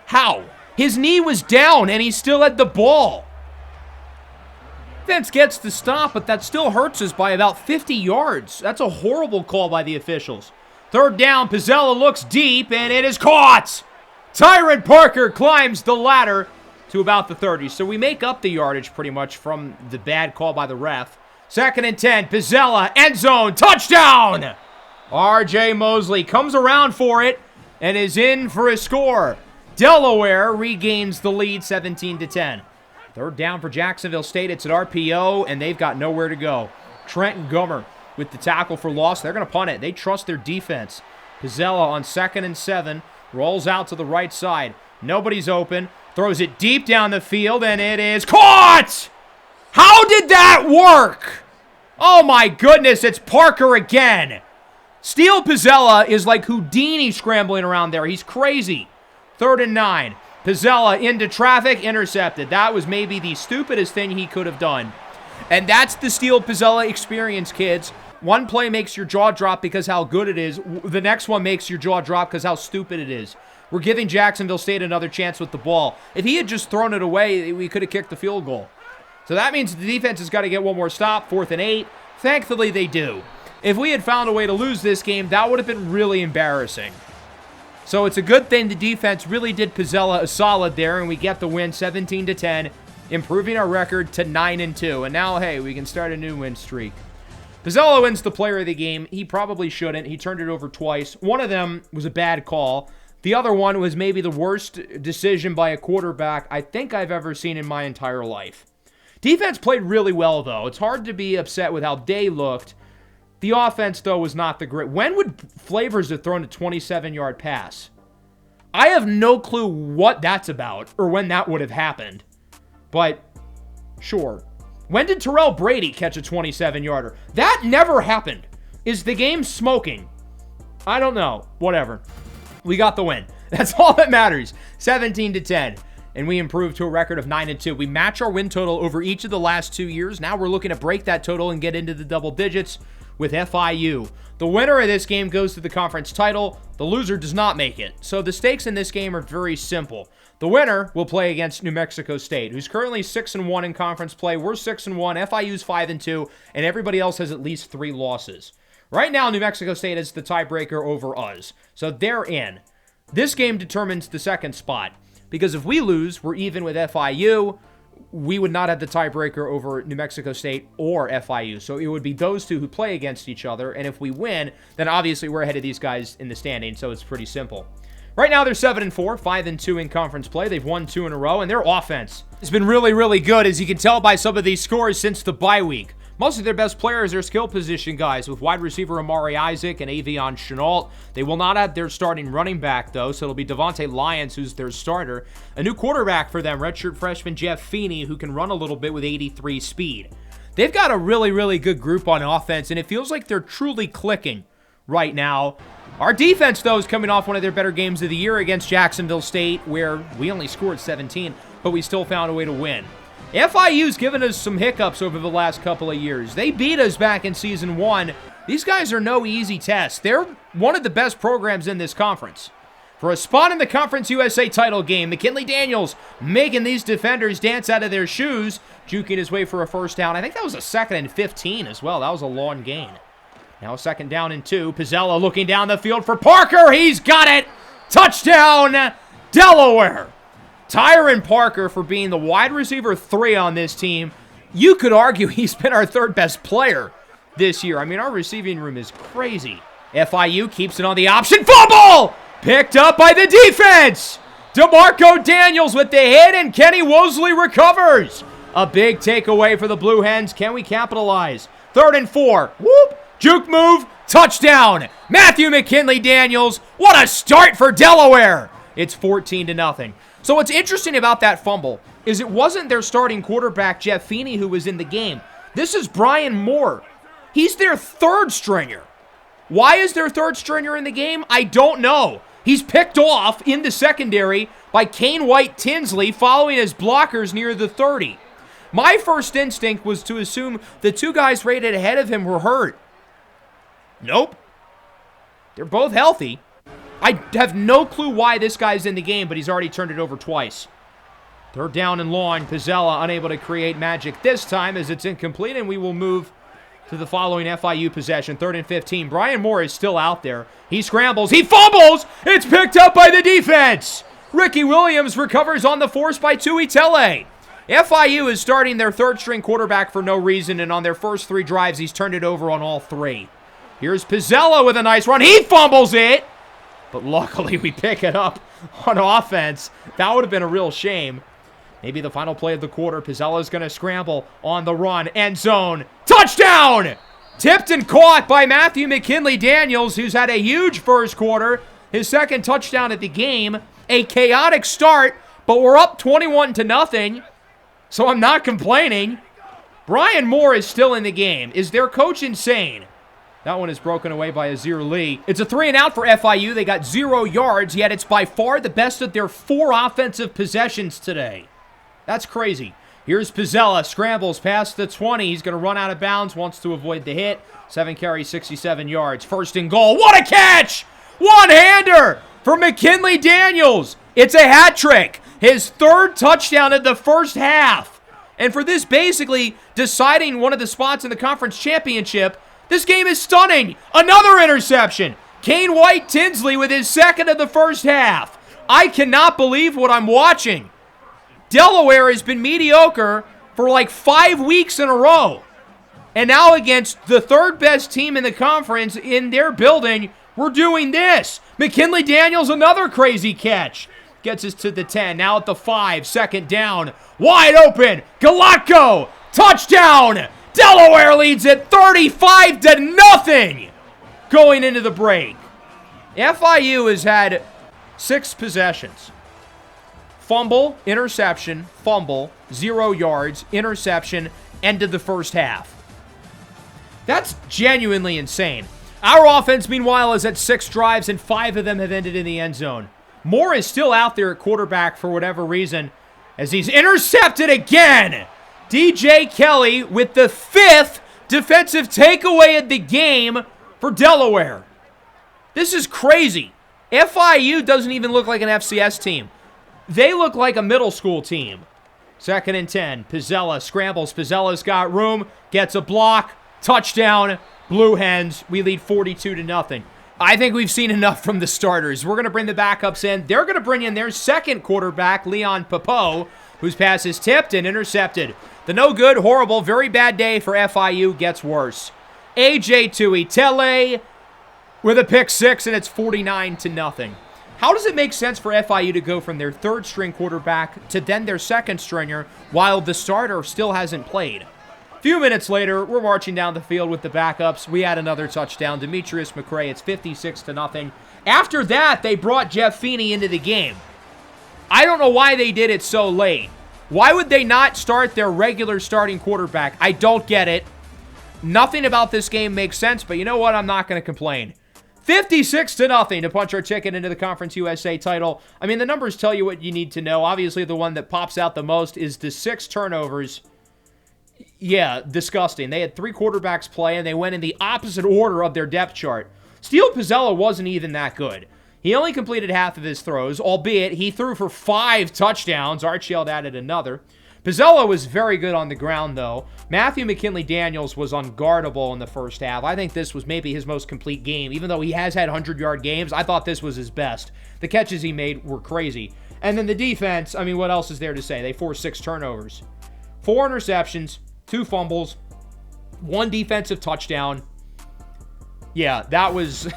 How? His knee was down, and he still had the ball. Defense gets the stop, but that still hurts us by about 50 yards. That's a horrible call by the officials. 3rd down, Pizzella looks deep, and it is caught! Tyron Parker climbs the ladder to about the 30. So we make up the yardage pretty much from the bad call by the ref. 2nd and 10, Pizzella, end zone, touchdown! R.J. Mosley comes around for it and is in for a score. Delaware regains the lead 17-10. 3rd down for Jacksonville State. It's at RPO, and they've got nowhere to go. Trenton Gummer with the tackle for loss. They're going to punt it. They trust their defense. Pizzella on 2nd and 7. Rolls out to the right side. Nobody's open. Throws it deep down the field, and it is caught! How did that work? Oh my goodness, it's Parker again. Steele Pizzella is like Houdini scrambling around there. He's crazy. 3rd and 9. Pizzella into traffic, intercepted. That was maybe the stupidest thing he could have done. And that's the Steele Pizzella experience, kids. One play makes your jaw drop because how good it is. The next one makes your jaw drop because how stupid it is. We're giving Jacksonville State another chance with the ball. If he had just thrown it away, we could have kicked the field goal. So that means the defense has got to get one more stop, 4th and 8. Thankfully, they do. If we had found a way to lose this game, that would have been really embarrassing. So it's a good thing the defense really did Pizzella a solid there, and we get the win 17-10, improving our record to 9-2. And now, hey, we can start a new win streak. Pizzella wins the player of the game. He probably shouldn't. He turned it over twice. One of them was a bad call. The other one was maybe the worst decision by a quarterback I think I've ever seen in my entire life. Defense played really well, though. It's hard to be upset with how they looked. The offense, though, was not the great. When would Flavors have thrown a 27-yard pass? I have no clue what that's about or when that would have happened. But, sure. When did Terrell Brady catch a 27-yarder? That never happened. Is the game smoking? I don't know. Whatever. We got the win. That's all that matters. 17-10. And we improved to a record of 9-2. We match our win total over each of the last 2 years. Now we're looking to break that total and get into the double digits with FIU. The winner of this game goes to the conference title. The loser does not make it. So the stakes in this game are very simple. The winner will play against New Mexico State, who's currently 6-1 in conference play. We're 6-1. FIU's 5-2, and everybody else has at least 3 losses. Right now, New Mexico State is the tiebreaker over us. So they're in. This game determines the second spot. Because if we lose, we're even with FIU. We would not have the tiebreaker over New Mexico State or FIU. So it would be those two who play against each other. And if we win, then obviously we're ahead of these guys in the standing. So it's pretty simple. Right now, they're 7-4, 5-2 in conference play. They've won 2 in a row, and their offense has been really, really good, as you can tell by some of these scores since the bye week. Most of their best players are skill position guys, with wide receiver Amari Isaac and Avion Chenault. They will not have their starting running back, though, so it'll be Devontae Lyons, who's their starter. A new quarterback for them, redshirt freshman Jeff Feeney, who can run a little bit with 83 speed. They've got a really, really good group on offense, and it feels like they're truly clicking right now. Our defense, though, is coming off one of their better games of the year against Jacksonville State, where we only scored 17, but we still found a way to win. FIU's given us some hiccups over the last couple of years. They beat us back in Season 1. These guys are no easy test. They're one of the best programs in this conference. For a spot in the Conference USA title game, McKinley Daniels making these defenders dance out of their shoes, juking his way for a first down. I think that was a 2nd and 15 as well. That was a long gain. Now 2nd down and 2. Pizzella looking down the field for Parker. He's got it. Touchdown, Delaware. Tyron Parker, for being the wide receiver 3 on this team, you could argue he's been our 3rd best player this year. I mean, our receiving room is crazy. FIU keeps it on the option. Fumble! Picked up by the defense. DeMarco Daniels with the hit, and Kenny Wosley recovers. A big takeaway for the Blue Hens. Can we capitalize? 3rd and 4. Whoop! Juke move. Touchdown. Matthew McKinley Daniels. What a start for Delaware. It's 14-0. So what's interesting about that fumble is it wasn't their starting quarterback, Jeff Feeney, who was in the game. This is Brian Moore. He's their 3rd stringer. Why is their 3rd stringer in the game? I don't know. He's picked off in the secondary by Kane White Tinsley following his blockers near the 30. My first instinct was to assume the 2 guys rated ahead of him were hurt. Nope. They're both healthy. I have no clue why this guy's in the game, but he's already turned it over twice. 3rd down and long. Pizzella unable to create magic this time as it's incomplete, and we will move to the following FIU possession. 3rd and 15. Brian Moore is still out there. He scrambles. He fumbles. It's picked up by the defense. Ricky Williams recovers on the force by Tui Tele. FIU is starting their 3rd-string quarterback for no reason, and on their first 3 drives, he's turned it over on all 3. Here's Pizzella with a nice run. He fumbles it. But luckily, we pick it up on offense. That would have been a real shame. Maybe the final play of the quarter. Pizzella's going to scramble on the run. End zone. Touchdown! Tipped and caught by Matthew McKinley Daniels, who's had a huge first quarter. His 2nd touchdown at the game. A chaotic start, but we're up 21-0. So I'm not complaining. Brian Moore is still in the game. Is their coach insane? That one is broken away by Azir Lee. It's a 3 and out for FIU. They got 0 yards, yet it's by far the best of their 4 offensive possessions today. That's crazy. Here's Pizzella. Scrambles past the 20. He's going to run out of bounds. Wants to avoid the hit. 7 carries, 67 yards. 1st and goal. What a catch! One-hander for McKinley Daniels. It's a hat trick. His 3rd touchdown of the first half. And for this basically deciding one of the spots in the conference championship, this game is stunning. Another interception. Kane White Tinsley with his 2nd of the first half. I cannot believe what I'm watching. Delaware has been mediocre for like 5 weeks in a row. And now against the 3rd best team in the conference in their building, we're doing this. McKinley Daniels, another crazy catch. Gets us to the 10. Now at the 5. 2nd down. Wide open. Galacco. Touchdown. Delaware leads it 35-0 going into the break. FIU has had 6 possessions. Fumble, interception, fumble, 0 yards, interception, end of the first half. That's genuinely insane. Our offense, meanwhile, is at 6 drives, and 5 of them have ended in the end zone. Moore is still out there at quarterback for whatever reason, as he's intercepted again. DJ Kelly with the 5th defensive takeaway of the game for Delaware. This is crazy. FIU doesn't even look like an FCS team. They look like a middle school team. 2nd and 10. Pizzella scrambles. Pizzella's got room. Gets a block. Touchdown. Blue Hens. We lead 42-0. I think we've seen enough from the starters. We're going to bring the backups in. They're going to bring in their 2nd quarterback, Leon Popo, whose pass is tipped and intercepted. The no good, horrible, very bad day for FIU gets worse. AJ Tui Tele with a pick 6, and it's 49-0. How does it make sense for FIU to go from their 3rd-string quarterback to then their 2nd stringer while the starter still hasn't played? A few minutes later, we're marching down the field with the backups. We had another touchdown. Demetrius McCray, it's 56-0. After that, they brought Jeff Feeney into the game. I don't know why they did it so late. Why would they not start their regular starting quarterback? I don't get it. Nothing about this game makes sense, but you know what? I'm not going to complain. 56-0 to punch our ticket into the Conference USA title. I mean, the numbers tell you what you need to know. Obviously, the one that pops out the most is the 6 turnovers. Yeah, disgusting. They had 3 quarterbacks play, and they went in the opposite order of their depth chart. Steele Pizzella wasn't even that good. He only completed half of his throws, albeit he threw for 5 touchdowns. Archfield added another. Pizzella was very good on the ground, though. Matthew McKinley Daniels was unguardable in the first half. I think this was maybe his most complete game. Even though he has had 100-yard games, I thought this was his best. The catches he made were crazy. And then the defense, I mean, what else is there to say? They forced 6 turnovers. 4 interceptions, 2 fumbles, 1 defensive touchdown. Yeah, that was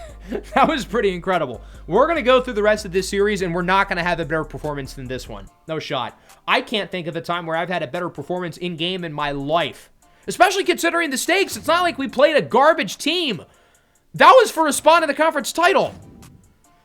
that was pretty incredible. We're going to go through the rest of this series, and we're not going to have a better performance than this one. No shot. I can't think of a time where I've had a better performance in-game in my life, especially considering the stakes. It's not like we played a garbage team. That was for a spot in the conference title.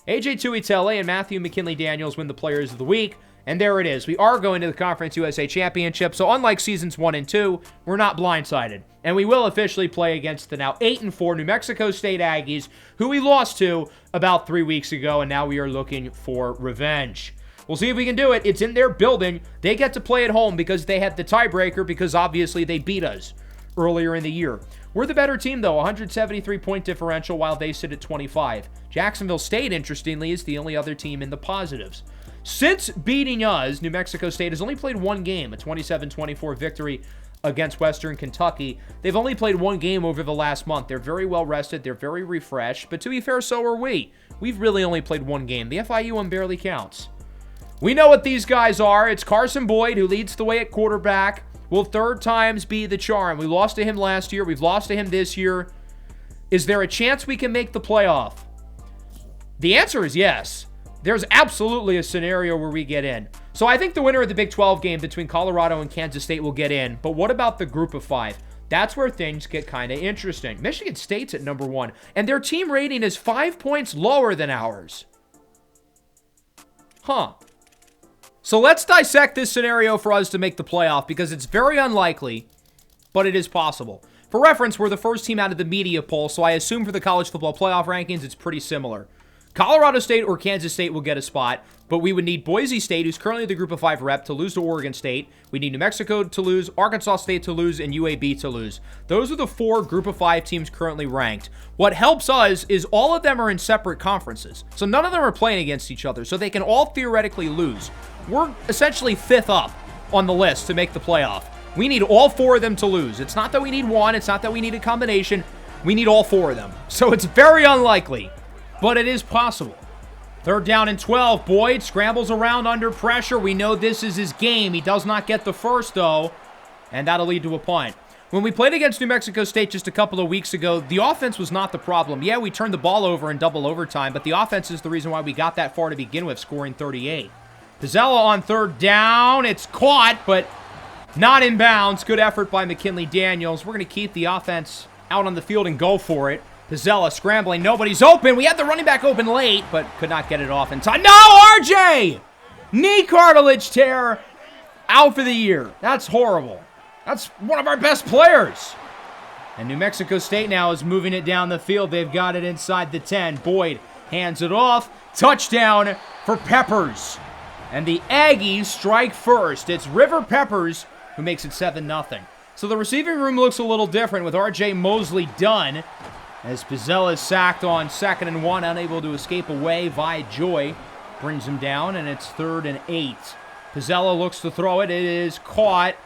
AJ Tuitele and Matthew McKinley-Daniels win the Players of the Week. And there it is. We are going to the Conference USA Championship, so unlike seasons 1 and 2, we're not blindsided. And we will officially play against the now 8-4 New Mexico State Aggies, who we lost to about 3 weeks ago, and now we are looking for revenge. We'll see if we can do it. It's in their building. They get to play at home because they had the tiebreaker, because obviously they beat us earlier in the year. We're the better team, though, 173-point differential, while they sit at 25. Jacksonville State, interestingly, is the only other team in the positives. Since beating us, New Mexico State has only played one game, a 27-24 victory against Western Kentucky. They've only played one game over the last month. They're very well rested. They're very refreshed. But to be fair, so are we. We've really only played one game. The FIU one barely counts. We know what these guys are. It's Carson Boyd, who leads the way at quarterback. Will third times be the charm? We lost to him last year. We've lost to him this year. Is there a chance we can make the playoff? The answer is yes. There's absolutely a scenario where we get in. So I think the winner of the Big 12 game between Colorado and Kansas State will get in. But what about the group of 5? That's where things get kind of interesting. Michigan State's at number 1, and their team rating is 5 points lower than ours. Huh. So let's dissect this scenario for us to make the playoff, because it's very unlikely, but it is possible. For reference, we're the first team out of the media poll, so I assume for the college football playoff rankings, it's pretty similar. Colorado State or Kansas State will get a spot, but we would need Boise State, who's currently the group of 5 rep, to lose to Oregon State. We need New Mexico to lose, Arkansas State to lose, and UAB to lose. Those are the 4 group of 5 teams currently ranked. What helps us is all of them are in separate conferences, so none of them are playing against each other, so they can all theoretically lose. We're essentially 5th up on the list to make the playoff. We need all 4 of them to lose. It's not that we need one, it's not that we need a combination. We need all 4 of them. So it's very unlikely, but it is possible. Third down and 12. Boyd scrambles around under pressure. We know this is his game. He does not get the first, though, and that'll lead to a punt. When we played against New Mexico State just a couple of weeks ago, the offense was not the problem. Yeah, we turned the ball over in double overtime, but the offense is the reason why we got that far to begin with, scoring 38. Pizzella on third down. It's caught, but not in bounds. Good effort by McKinley-Daniels. We're going to keep the offense out on the field and go for it. Pizzella scrambling. Nobody's open. We had the running back open late, but could not get it off in time. No, RJ! Knee cartilage tear. Out for the year. That's horrible. That's one of our best players. And New Mexico State now is moving it down the field. They've got it inside the 10. Boyd hands it off. Touchdown for Peppers. And the Aggies strike first. It's River Peppers who makes it 7-0. So the receiving room looks a little different with RJ Mosley done. As Pizzella is sacked on 2nd and 1, unable to escape away. Vi Joy brings him down, and it's 3rd and 8. Pizzella looks to throw it. It is caught,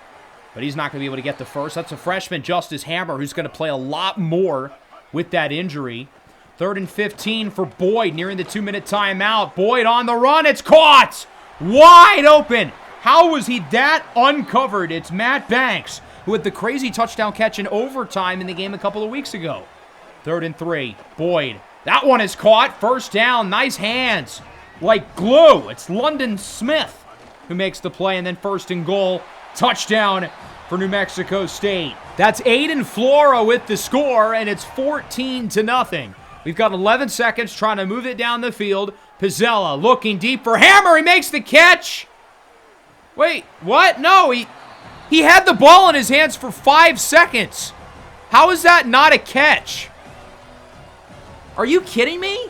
but he's not going to be able to get the first. That's a freshman, Justice Hammer, who's going to play a lot more with that injury. 3rd and 15 for Boyd, nearing the 2-minute timeout. Boyd on the run. It's caught! Wide open! How was he that uncovered? It's Matt Banks, who had the crazy touchdown catch in overtime in the game a couple of weeks ago. 3rd and 3. Boyd. That one is caught. First down. Nice hands. Like glue. It's London Smith who makes the play. And then 1st and goal. Touchdown for New Mexico State. That's Aiden Flora with the score, and it's 14-0. We've got 11 seconds trying to move it down the field. Pizzella looking deep for Hammer. He makes the catch. Wait, what? No, he had the ball in his hands for 5 seconds. How is that not a catch? Are you kidding me?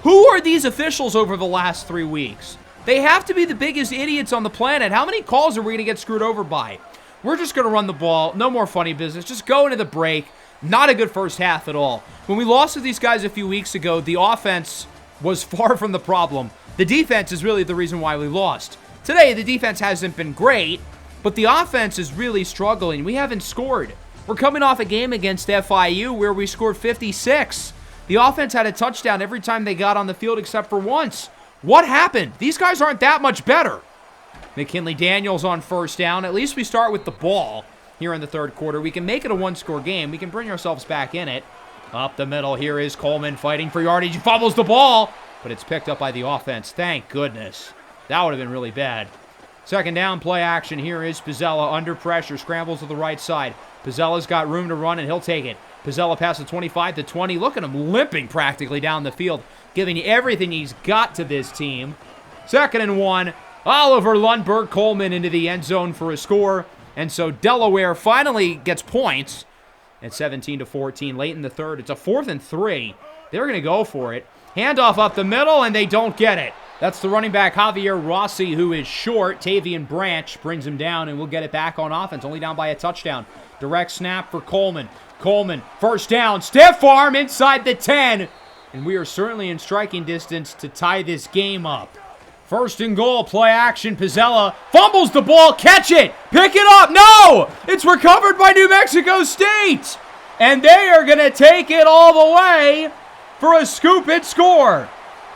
Who are these officials over the last 3 weeks? They have to be the biggest idiots on the planet. How many calls are we going to get screwed over by? We're just going to run the ball. No more funny business. Just go into the break. Not a good first half at all. When we lost to these guys a few weeks ago, the offense was far from the problem. The defense is really the reason why we lost. Today, the defense hasn't been great, but the offense is really struggling. We haven't scored. We're coming off a game against FIU where we scored 56. The offense had a touchdown every time they got on the field except for once. What happened? These guys aren't that much better. McKinley-Daniels on 1st down. At least we start with the ball here in the 3rd quarter. We can make it a 1-score game. We can bring ourselves back in it. Up the middle, here is Coleman fighting for yardage. He fumbles the ball, but it's picked up by the offense. Thank goodness. That would have been really bad. Second down, play action. Here is Pizzella under pressure, scrambles to the right side. Pizzella's got room to run, and he'll take it. Pizzella past the 25 to 20. Look at him limping practically down the field, giving everything he's got to this team. Second and 1. Oliver Lundberg Coleman into the end zone for a score. And so Delaware finally gets points at 17-14 late in the third. It's a 4th and 3. They're going to go for it. Handoff up the middle, and they don't get it. That's the running back, Javier Rossi, who is short. Tavian Branch brings him down, and we'll get it back on offense. Only down by a touchdown. Direct snap for Coleman. Coleman, first down, stiff arm inside the 10. And we are certainly in striking distance to tie this game up. First and goal, play action. Pizzella fumbles the ball. Catch it. Pick it up. No! It's recovered by New Mexico State. And they are going to take it all the way for a scoop it score.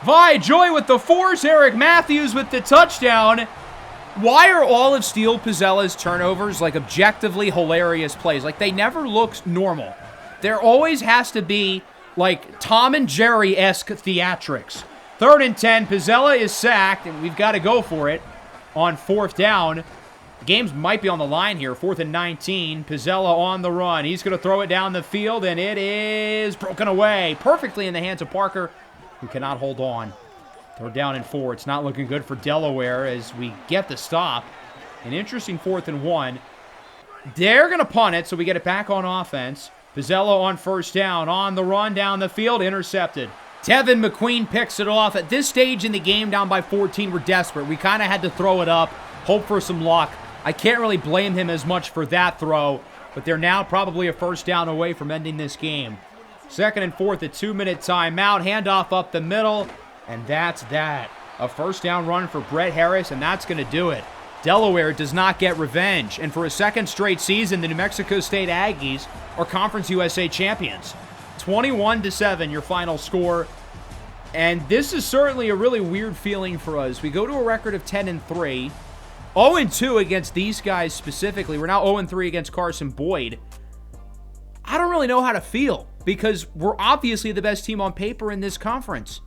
Vi Joy with the force. Eric Matthews with the touchdown. Why are all of Steele Pizzella's turnovers like objectively hilarious plays? Like they never look normal. There always has to be like Tom and Jerry-esque theatrics. 3rd and 10, Pizzella is sacked, and we've got to go for it on 4th down. The games might be on the line here. 4th and 19, Pizzella on the run. He's going to throw it down the field, and it is broken away perfectly in the hands of Parker, who cannot hold on. They're down and 4. It's not looking good for Delaware as we get the stop. An interesting 4th and 1. They're going to punt it, so we get it back on offense. Pizzella on 1st down, on the run, down the field, intercepted. Tevin McQueen picks it off. At this stage in the game, down by 14, we're desperate. We kind of had to throw it up, hope for some luck. I can't really blame him as much for that throw, but they're now probably a 1st down away from ending this game. 2nd and 4th, a 2-minute timeout. Handoff up the middle, and that's that. A 1st down run for Brett Harris, and that's going to do it. Delaware does not get revenge, and for a 2nd straight season, the New Mexico State Aggies are Conference USA champions. 21-7, your final score. And this is certainly a really weird feeling for us. We go to a record of 10-3. 0-2 against these guys specifically. We're now 0-3 against Carson Boyd. I don't really know how to feel because we're obviously the best team on paper in this conference.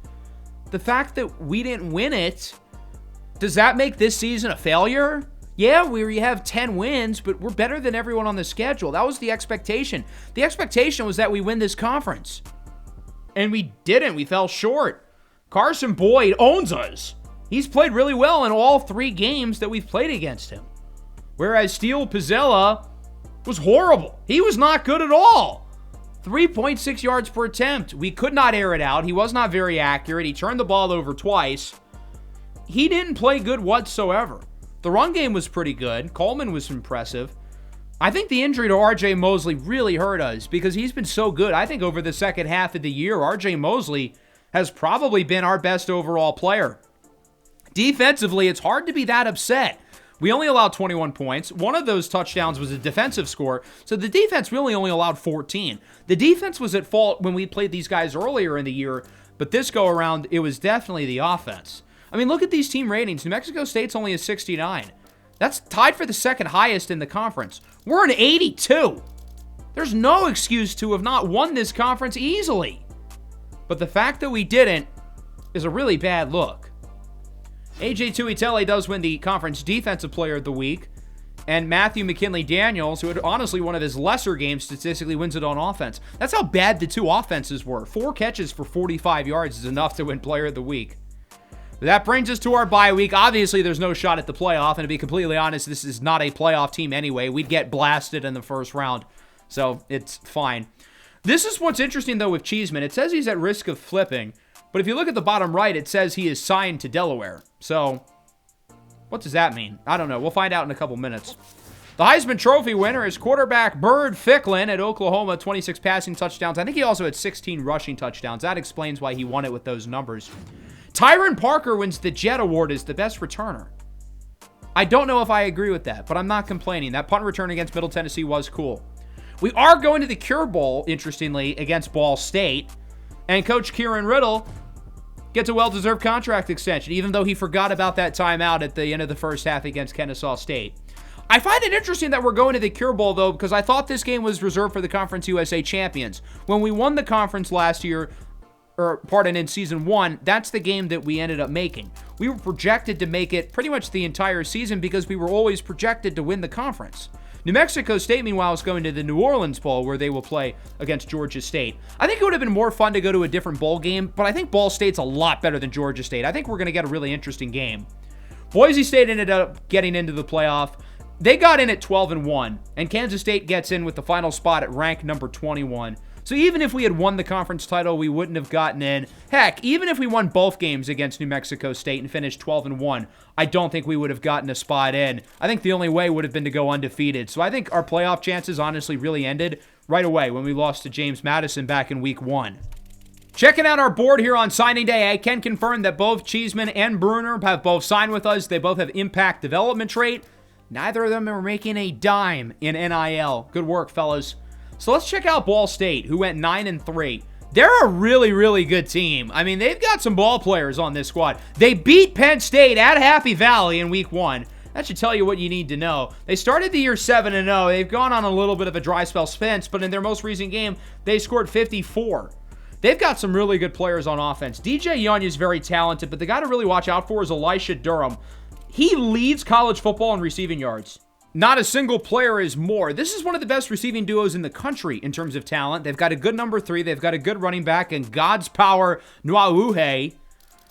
The fact that we didn't win it, does that make this season a failure? Yeah, we have 10 wins, but we're better than everyone on the schedule. That was the expectation. The expectation was that we win this conference. And we didn't. We fell short. Carson Boyd owns us. He's played really well in all 3 games that we've played against him. Whereas Steele Pizzella was horrible. He was not good at all. 3.6 yards per attempt. We could not air it out. He was not very accurate. He turned the ball over twice. He didn't play good whatsoever. The run game was pretty good. Coleman was impressive. I think the injury to R.J. Mosley really hurt us because he's been so good. I think over the second half of the year, R.J. Mosley has probably been our best overall player. Defensively, it's hard to be that upset. We only allowed 21 points. One of those touchdowns was a defensive score, so the defense really only allowed 14. The defense was at fault when we played these guys earlier in the year, but this go around, it was definitely the offense. I mean, look at these team ratings. New Mexico State's only a 69. That's tied for the 2nd highest in the conference. We're an 82. There's no excuse to have not won this conference easily. But the fact that we didn't is a really bad look. A.J. Tuitele does win the Conference Defensive Player of the Week, and Matthew McKinley-Daniels, who had honestly one of his lesser games statistically, wins it on offense. That's how bad the 2 offenses were. 4 catches for 45 yards is enough to win Player of the Week. That brings us to our bye week. Obviously, there's no shot at the playoff, and to be completely honest, this is not a playoff team anyway. We'd get blasted in the first round, so it's fine. This is what's interesting, though, with Cheeseman. It says he's at risk of flipping, but if you look at the bottom right, it says he is signed to Delaware. So, what does that mean? I don't know. We'll find out in a couple minutes. The Heisman Trophy winner is quarterback Bird Ficklin at Oklahoma, 26 passing touchdowns. I think he also had 16 rushing touchdowns. That explains why he won it with those numbers. Tyron Parker wins the Jet Award as the best returner. I don't know if I agree with that, but I'm not complaining. That punt return against Middle Tennessee was cool. We are going to the Cure Bowl, interestingly, against Ball State. And Coach Kieran Riddle gets a well-deserved contract extension, even though he forgot about that timeout at the end of the first half against Kennesaw State. I find it interesting that we're going to the Cure Bowl, though, because I thought this game was reserved for the Conference USA champions. When we won the conference last year, in season 1, that's the game that we ended up making. We were projected to make it pretty much the entire season because we were always projected to win the conference. New Mexico State, meanwhile, is going to the New Orleans Bowl, where they will play against Georgia State. I think it would have been more fun to go to a different bowl game, but I think Ball State's a lot better than Georgia State. I think we're going to get a really interesting game. Boise State ended up getting into the playoff. They got in at 12-1, and Kansas State gets in with the final spot at rank number 21. So even if we had won the conference title, we wouldn't have gotten in. Heck, even if we won both games against New Mexico State and finished 12-1, I don't think we would have gotten a spot in. I think the only way would have been to go undefeated. So I think our playoff chances honestly really ended right away when we lost to James Madison back in week 1. Checking out our board here on signing day, I can confirm that both Cheeseman and Bruner have both signed with us. They both have impact development trait. Neither of them are making a dime in NIL. Good work, fellas. So let's check out Ball State, who went 9-3. They're a really, really good team. I mean, they've got some ball players on this squad. They beat Penn State at Happy Valley in week 1. That should tell you what you need to know. They started the year 7-0. They've gone on a little bit of a dry spell since, but in their most recent game, they scored 54. They've got some really good players on offense. DJ Young is very talented, but the guy to really watch out for is Elisha Durham. He leads college football in receiving yards. Not a single player is more. This is one of the best receiving duos in the country in terms of talent. They've got a good number 3. They've got a good running back, and God's power, Nwauhe.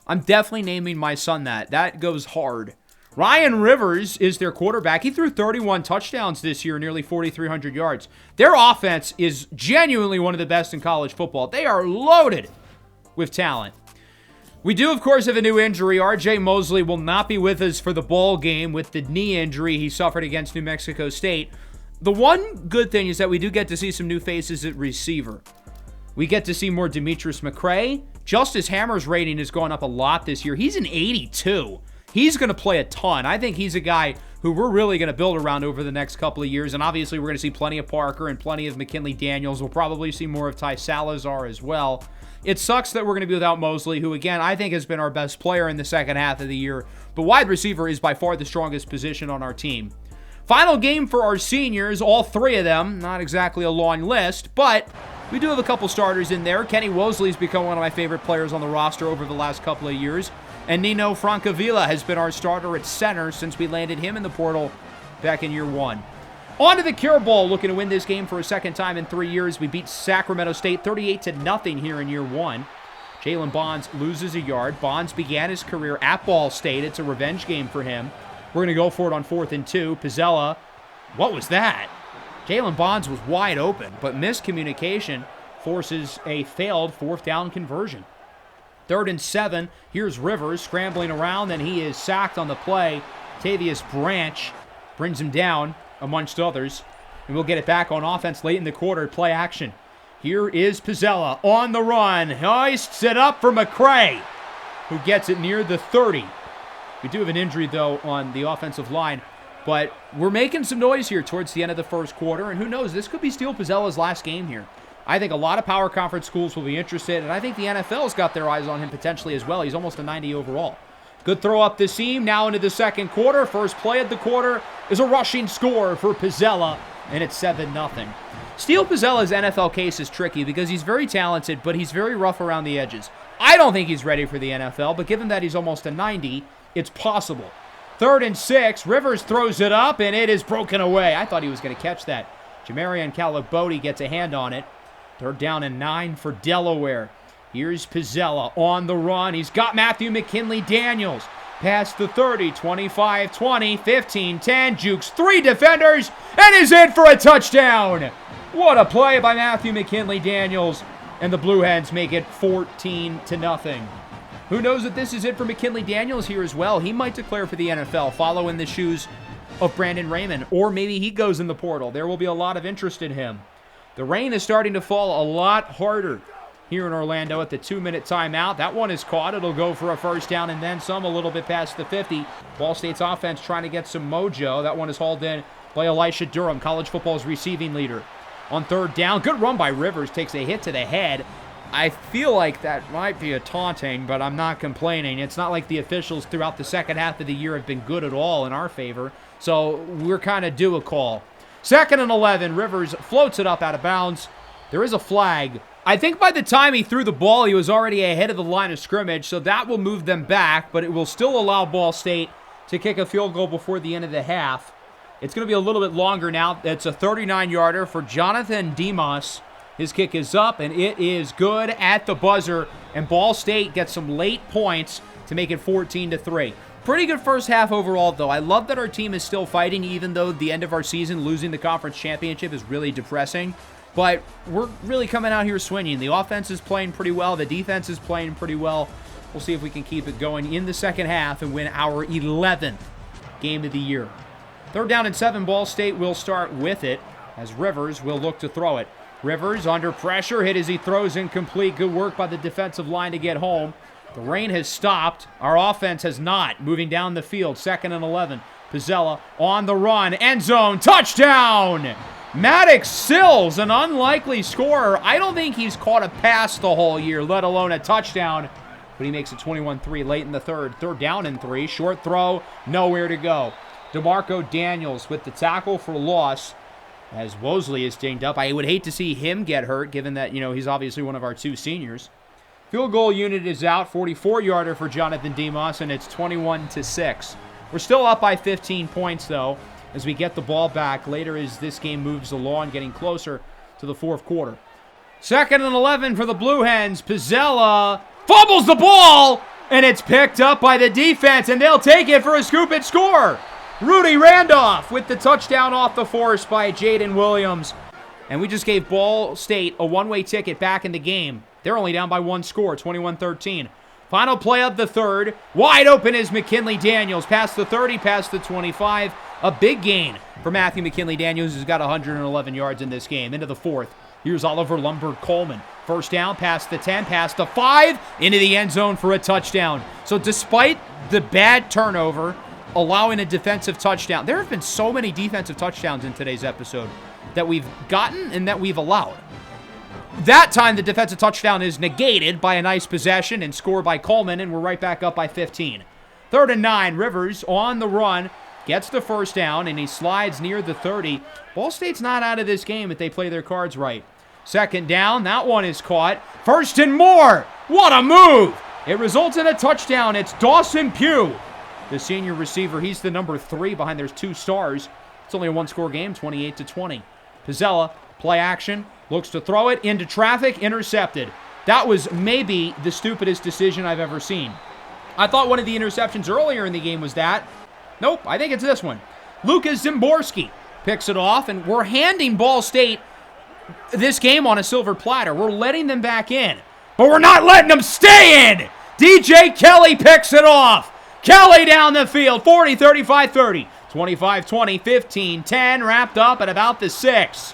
I'm definitely naming my son that. That goes hard. Ryan Rivers is their quarterback. He threw 31 touchdowns this year, nearly 4,300 yards. Their offense is genuinely one of the best in college football. They are loaded with talent. We do, of course, have a new injury. R.J. Mosley will not be with us for the bowl game with the knee injury he suffered against New Mexico State. The one good thing is that we do get to see some new faces at receiver. We get to see more Demetrius McCray. Justice Hammer's rating has gone up a lot this year. He's an 82. He's going to play a ton. I think he's a guy who we're really going to build around over the next couple of years. And obviously, we're going to see plenty of Parker and plenty of McKinley Daniels. We'll probably see more of Ty Salazar as well. It sucks that we're going to be without Mosley, who, again, I think has been our best player in the second half of the year. But wide receiver is by far the strongest position on our team. Final game for our seniors, all 3 of them. Not exactly a long list, but we do have a couple starters in there. Kenny Wosley's become one of my favorite players on the roster over the last couple of years. And Nino Francavilla has been our starter at center since we landed him in the portal back in year 1. On to the Cure Bowl, looking to win this game for a second time in 3 years. We beat Sacramento State 38-0 here in year 1. Jalen Bonds loses a yard. Bonds began his career at Ball State. It's a revenge game for him. We're going to go for it on 4th and 2. Pizzella, what was that? Jalen Bonds was wide open, but miscommunication forces a failed 4th down conversion. 3rd and 7. Here's Rivers scrambling around, and he is sacked on the play. Tavius Branch brings him down, amongst others. And we'll get it back on offense late in the quarter. Play action. Here is Pizzella on the run. Hoists it up for McCray, who gets it near the 30. We do have an injury, though, on the offensive line. But we're making some noise here towards the end of the first quarter. And who knows, this could be Steele Pizzella's last game here. I think a lot of power conference schools will be interested. And I think the NFL's got their eyes on him potentially as well. He's almost a 90 overall. Good throw up the seam, now into the second quarter. First play of the quarter is a rushing score for Pizzella, and it's 7-0. Steele Pizzella's NFL case is tricky because he's very talented, but he's very rough around the edges. I don't think he's ready for the NFL, but given that he's almost a 90, it's possible. 3rd and 6, Rivers throws it up, and it is broken away. I thought he was going to catch that. Jamarian Calaboti gets a hand on it. 3rd down and 9 for Delaware. Here's Pizzella on the run. He's got Matthew McKinley Daniels. Past the 30, 25-20, 15-10. Jukes 3 defenders and is in for a touchdown. What a play by Matthew McKinley Daniels. And the Blue Hens make it 14-0. Who knows that this is it for McKinley Daniels here as well. He might declare for the NFL, follow in the shoes of Brandon Raymond. Or maybe he goes in the portal. There will be a lot of interest in him. The rain is starting to fall a lot harder here in Orlando at the 2-minute timeout. That one is caught. It'll go for a first down and then some, a little bit past the 50. Ball State's offense trying to get some mojo. That one is hauled in by Elisha Durham, college football's receiving leader. On 3rd down, good run by Rivers. Takes a hit to the head. I feel like that might be a taunting, but I'm not complaining. It's not like the officials throughout the second half of the year have been good at all in our favor, so we're kind of due a call. 2nd and 11, Rivers floats it up out of bounds. There is a flag. I think by the time he threw the ball, he was already ahead of the line of scrimmage, so that will move them back, but it will still allow Ball State to kick a field goal before the end of the half. It's going to be a little bit longer now. It's a 39-yarder for Jonathan Demas. His kick is up, and it is good at the buzzer, and Ball State gets some late points to make it 14-3. Pretty good first half overall, though. I love that our team is still fighting, even though the end of our season, losing the conference championship, is really depressing. But we're really coming out here swinging. The offense is playing pretty well. The defense is playing pretty well. We'll see if we can keep it going in the second half and win our 11th game of the year. 3rd down and 7, Ball State will start with it as Rivers will look to throw it. Rivers under pressure, hit as he throws incomplete. Good work by the defensive line to get home. The rain has stopped. Our offense has not. Moving down the field, 2nd and 11. Pizzella on the run, end zone, touchdown! Maddox Sills, an unlikely scorer. I don't think he's caught a pass the whole year, let alone a touchdown. But he makes it 21-3 late in the third. 3rd down and 3. Short throw, nowhere to go. DeMarco Daniels with the tackle for loss as Wosley is dinged up. I would hate to see him get hurt, given that, he's obviously one of our 2 seniors. Field goal unit is out. 44-yarder for Jonathan Demas, and it's 21-6. We're still up by 15 points, though, as we get the ball back later as this game moves along, getting closer to the 4th quarter. 2nd and 11 for the Blue Hens. Pizzella fumbles the ball, and it's picked up by the defense, and they'll take it for a scoop and score. Rudy Randolph with the touchdown off the force by Jaden Williams. And we just gave Ball State a one-way ticket back in the game. They're only down by 1 score, 21-13. Final play of the third. Wide open is McKinley Daniels. Past the 30, past the 25. A big gain for Matthew McKinley Daniels, who's got 111 yards in this game. Into the 4th. Here's Oliver Lumberg Coleman. First down, past the 10, past the 5, into the end zone for a touchdown. So despite the bad turnover, allowing a defensive touchdown. There have been so many defensive touchdowns in today's episode that we've gotten and that we've allowed. That time, the defensive touchdown is negated by a nice possession and score by Coleman, and we're right back up by 15. 3rd and 9, Rivers on the run, gets the first down, and he slides near the 30. Ball State's not out of this game if they play their cards right. 2nd down, that one is caught. 1st and more! What a move! It results in a touchdown. It's Dawson Pugh, the senior receiver. He's the number 3 behind there's 2 stars. It's only a 1-score game, 28-20. Pizzella, play action, looks to throw it into traffic, intercepted. That was maybe the stupidest decision I've ever seen. I thought one of the interceptions earlier in the game was that. Nope, I think it's this one. Lucas Zimborski picks it off, and we're handing Ball State this game on a silver platter. We're letting them back in, but we're not letting them stay in. DJ Kelly picks it off. Kelly down the field, 40, 35, 30, 25, 20, 15, 10, wrapped up at about the 6.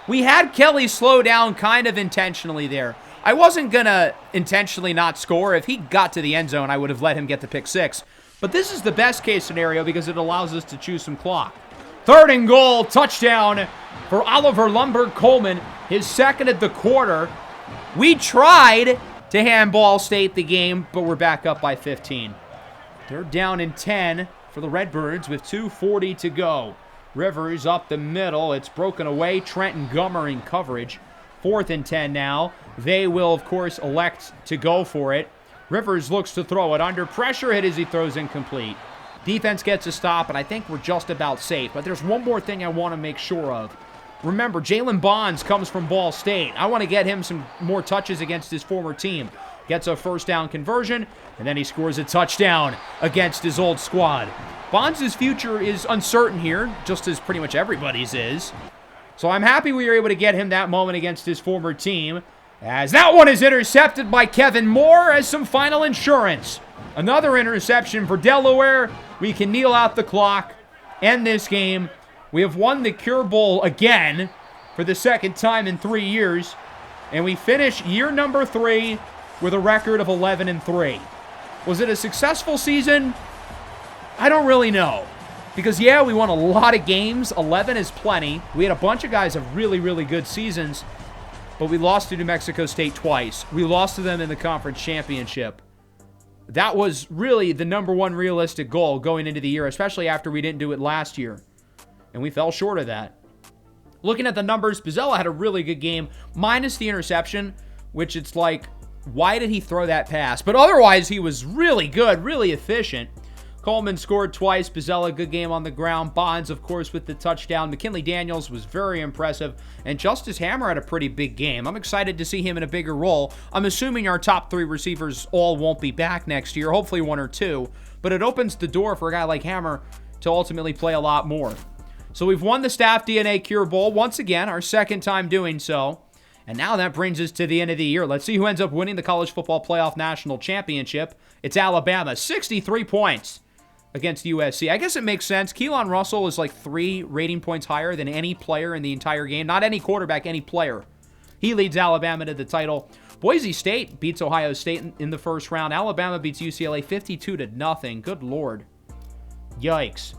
We had Kelly slow down kind of intentionally there. I wasn't going to intentionally not score. If he got to the end zone, I would have let him get the pick 6. But this is the best case scenario because it allows us to choose some clock. 3rd and goal, touchdown for Oliver Lumberg Coleman, his 2nd of the quarter. We tried to hand Ball State the game, but we're back up by 15. 3rd down and 10 for the Redbirds with 2:40 to go. Rivers up the middle. It's broken away. Trenton Gummer in coverage. 4th and 10 now. They will, of course, elect to go for it. Rivers looks to throw it under pressure. Hit as he throws incomplete. Defense gets a stop, and I think we're just about safe. But there's one more thing I want to make sure of. Remember, Jalen Bonds comes from Ball State. I want to get him some more touches against his former team. Gets a 1st down conversion, and then he scores a touchdown against his old squad. Bonds' future is uncertain here, just as pretty much everybody's is. So I'm happy we were able to get him that moment against his former team, as that one is intercepted by Kevin Moore as some final insurance. Another interception for Delaware. We can kneel out the clock, end this game. We have won the Cure Bowl again for the 2nd time in 3 years, and we finish year number 3 with a record of 11-3. Was it a successful season? I don't really know. Because, yeah, we won a lot of games. 11 is plenty. We had a bunch of guys have really, really good seasons. but we lost to New Mexico State twice. We lost to them in the conference championship. That was really the number one realistic goal going into the year, especially after we didn't do it last year. And we fell short of that. Looking at the numbers, Pizzella had a really good game, minus the interception, which it's like, why did he throw that pass? But otherwise, he was really good, really efficient. Coleman scored twice. Pizzella, good game on the ground. Bonds, of course, with the touchdown. McKinley Daniels was very impressive. And Justice Hammer had a pretty big game. I'm excited to see him in a bigger role. I'm assuming our top 3 receivers all won't be back next year. Hopefully 1 or 2. But it opens the door for a guy like Hammer to ultimately play a lot more. So we've won the Staff DNA Cure Bowl once again, our second time doing so. And now that brings us to the end of the year. Let's see who ends up winning the College Football Playoff National Championship. It's Alabama, 63 points against USC. I guess it makes sense. Keelan Russell is like 3 rating points higher than any player in the entire game. Not any quarterback, any player. He leads Alabama to the title. Boise State beats Ohio State in the first round. Alabama beats UCLA 52-0. Good Lord. Yikes.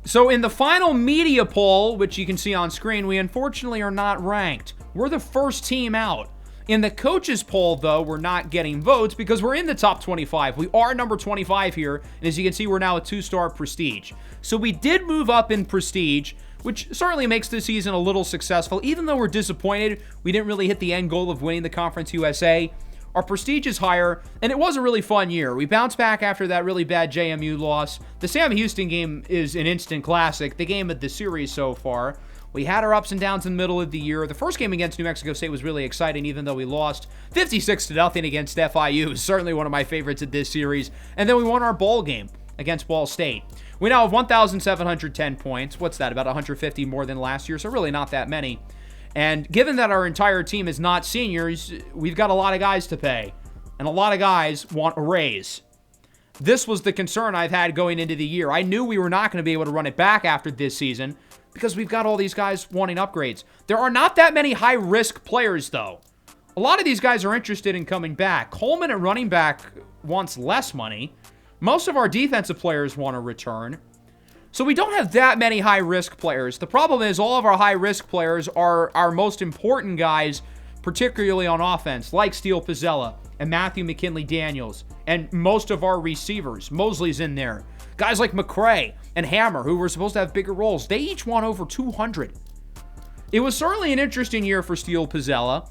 So in the final media poll, which you can see on screen, we unfortunately are not ranked. We're the first team out. In the coaches poll, though, we're not getting votes because we're in the top 25. We are number 25 here, and as you can see, we're now a 2-star prestige. So we did move up in prestige, which certainly makes this season a little successful. Even though we're disappointed, we didn't really hit the end goal of winning the Conference USA. Our prestige is higher, and it was a really fun year. We bounced back after that really bad JMU loss. The Sam Houston game is an instant classic, the game of the series so far. We had our ups and downs in the middle of the year. The first game against New Mexico State was really exciting, even though we lost 56-0 against FIU. Certainly one of my favorites of this series. And then we won our bowl game against Ball State. We now have 1,710 points. What's that, about 150 more than last year? So really not that many. And given that our entire team is not seniors, we've got a lot of guys to pay. And a lot of guys want a raise. This was the concern I've had going into the year. I knew we were not going to be able to run it back after this season because we've got all these guys wanting upgrades. There are not that many high-risk players, though. A lot of these guys are interested in coming back. Coleman at running back wants less money. Most of our defensive players want to return. So we don't have that many high-risk players. The problem is all of our high-risk players are our most important guys, particularly on offense, like Steele Pizzella and Matthew McKinley Daniels, and most of our receivers. Mosley's in there. Guys like McCray and Hammer, who were supposed to have bigger roles, they each won over 200. It was certainly an interesting year for Steele Pizzella.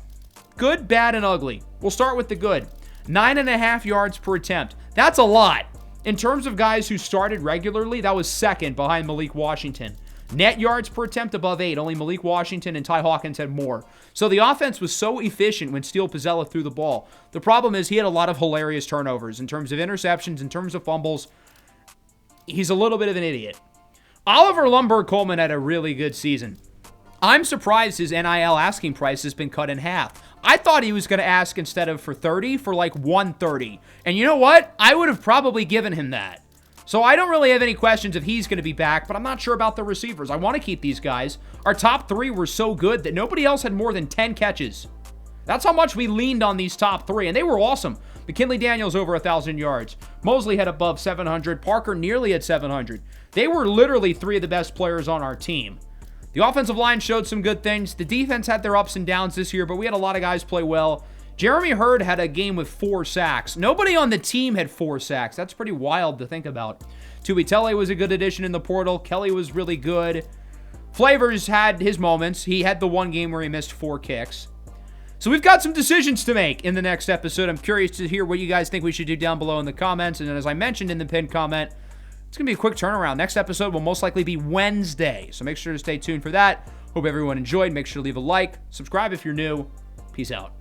Good, bad, and ugly. We'll start with the good. 9.5 yards per attempt. That's a lot. In terms of guys who started regularly, that was second behind Malik Washington. Net yards per attempt above 8. Only Malik Washington and Ty Hawkins had more. So the offense was so efficient when Steele Pizzella threw the ball. The problem is he had a lot of hilarious turnovers in terms of interceptions, in terms of fumbles. He's a little bit of an idiot. Oliver Lundberg Coleman had a really good season. I'm surprised his NIL asking price has been cut in half. I thought he was going to ask instead of for 30 for like 130. And you know what? I would have probably given him that. So I don't really have any questions if he's going to be back, but I'm not sure about the receivers. I want to keep these guys. Our top 3 were so good that nobody else had more than 10 catches. That's how much we leaned on these top 3, and they were awesome. McKinley Daniels over 1,000 yards. Mosley had above 700. Parker nearly at 700. They were literally 3 of the best players on our team. The offensive line showed some good things. The defense had their ups and downs this year, but we had a lot of guys play well. Jeremy Hurd had a game with 4 sacks. Nobody on the team had 4 sacks. That's pretty wild to think about. Tuitele was a good addition in the portal. Kelly was really good. Flavors had his moments. He had the one game where he missed 4 kicks. So we've got some decisions to make in the next episode. I'm curious to hear what you guys think we should do down below in the comments. And as I mentioned in the pinned comment, it's going to be a quick turnaround. Next episode will most likely be Wednesday. So make sure to stay tuned for that. Hope everyone enjoyed. Make sure to leave a like. Subscribe if you're new. Peace out.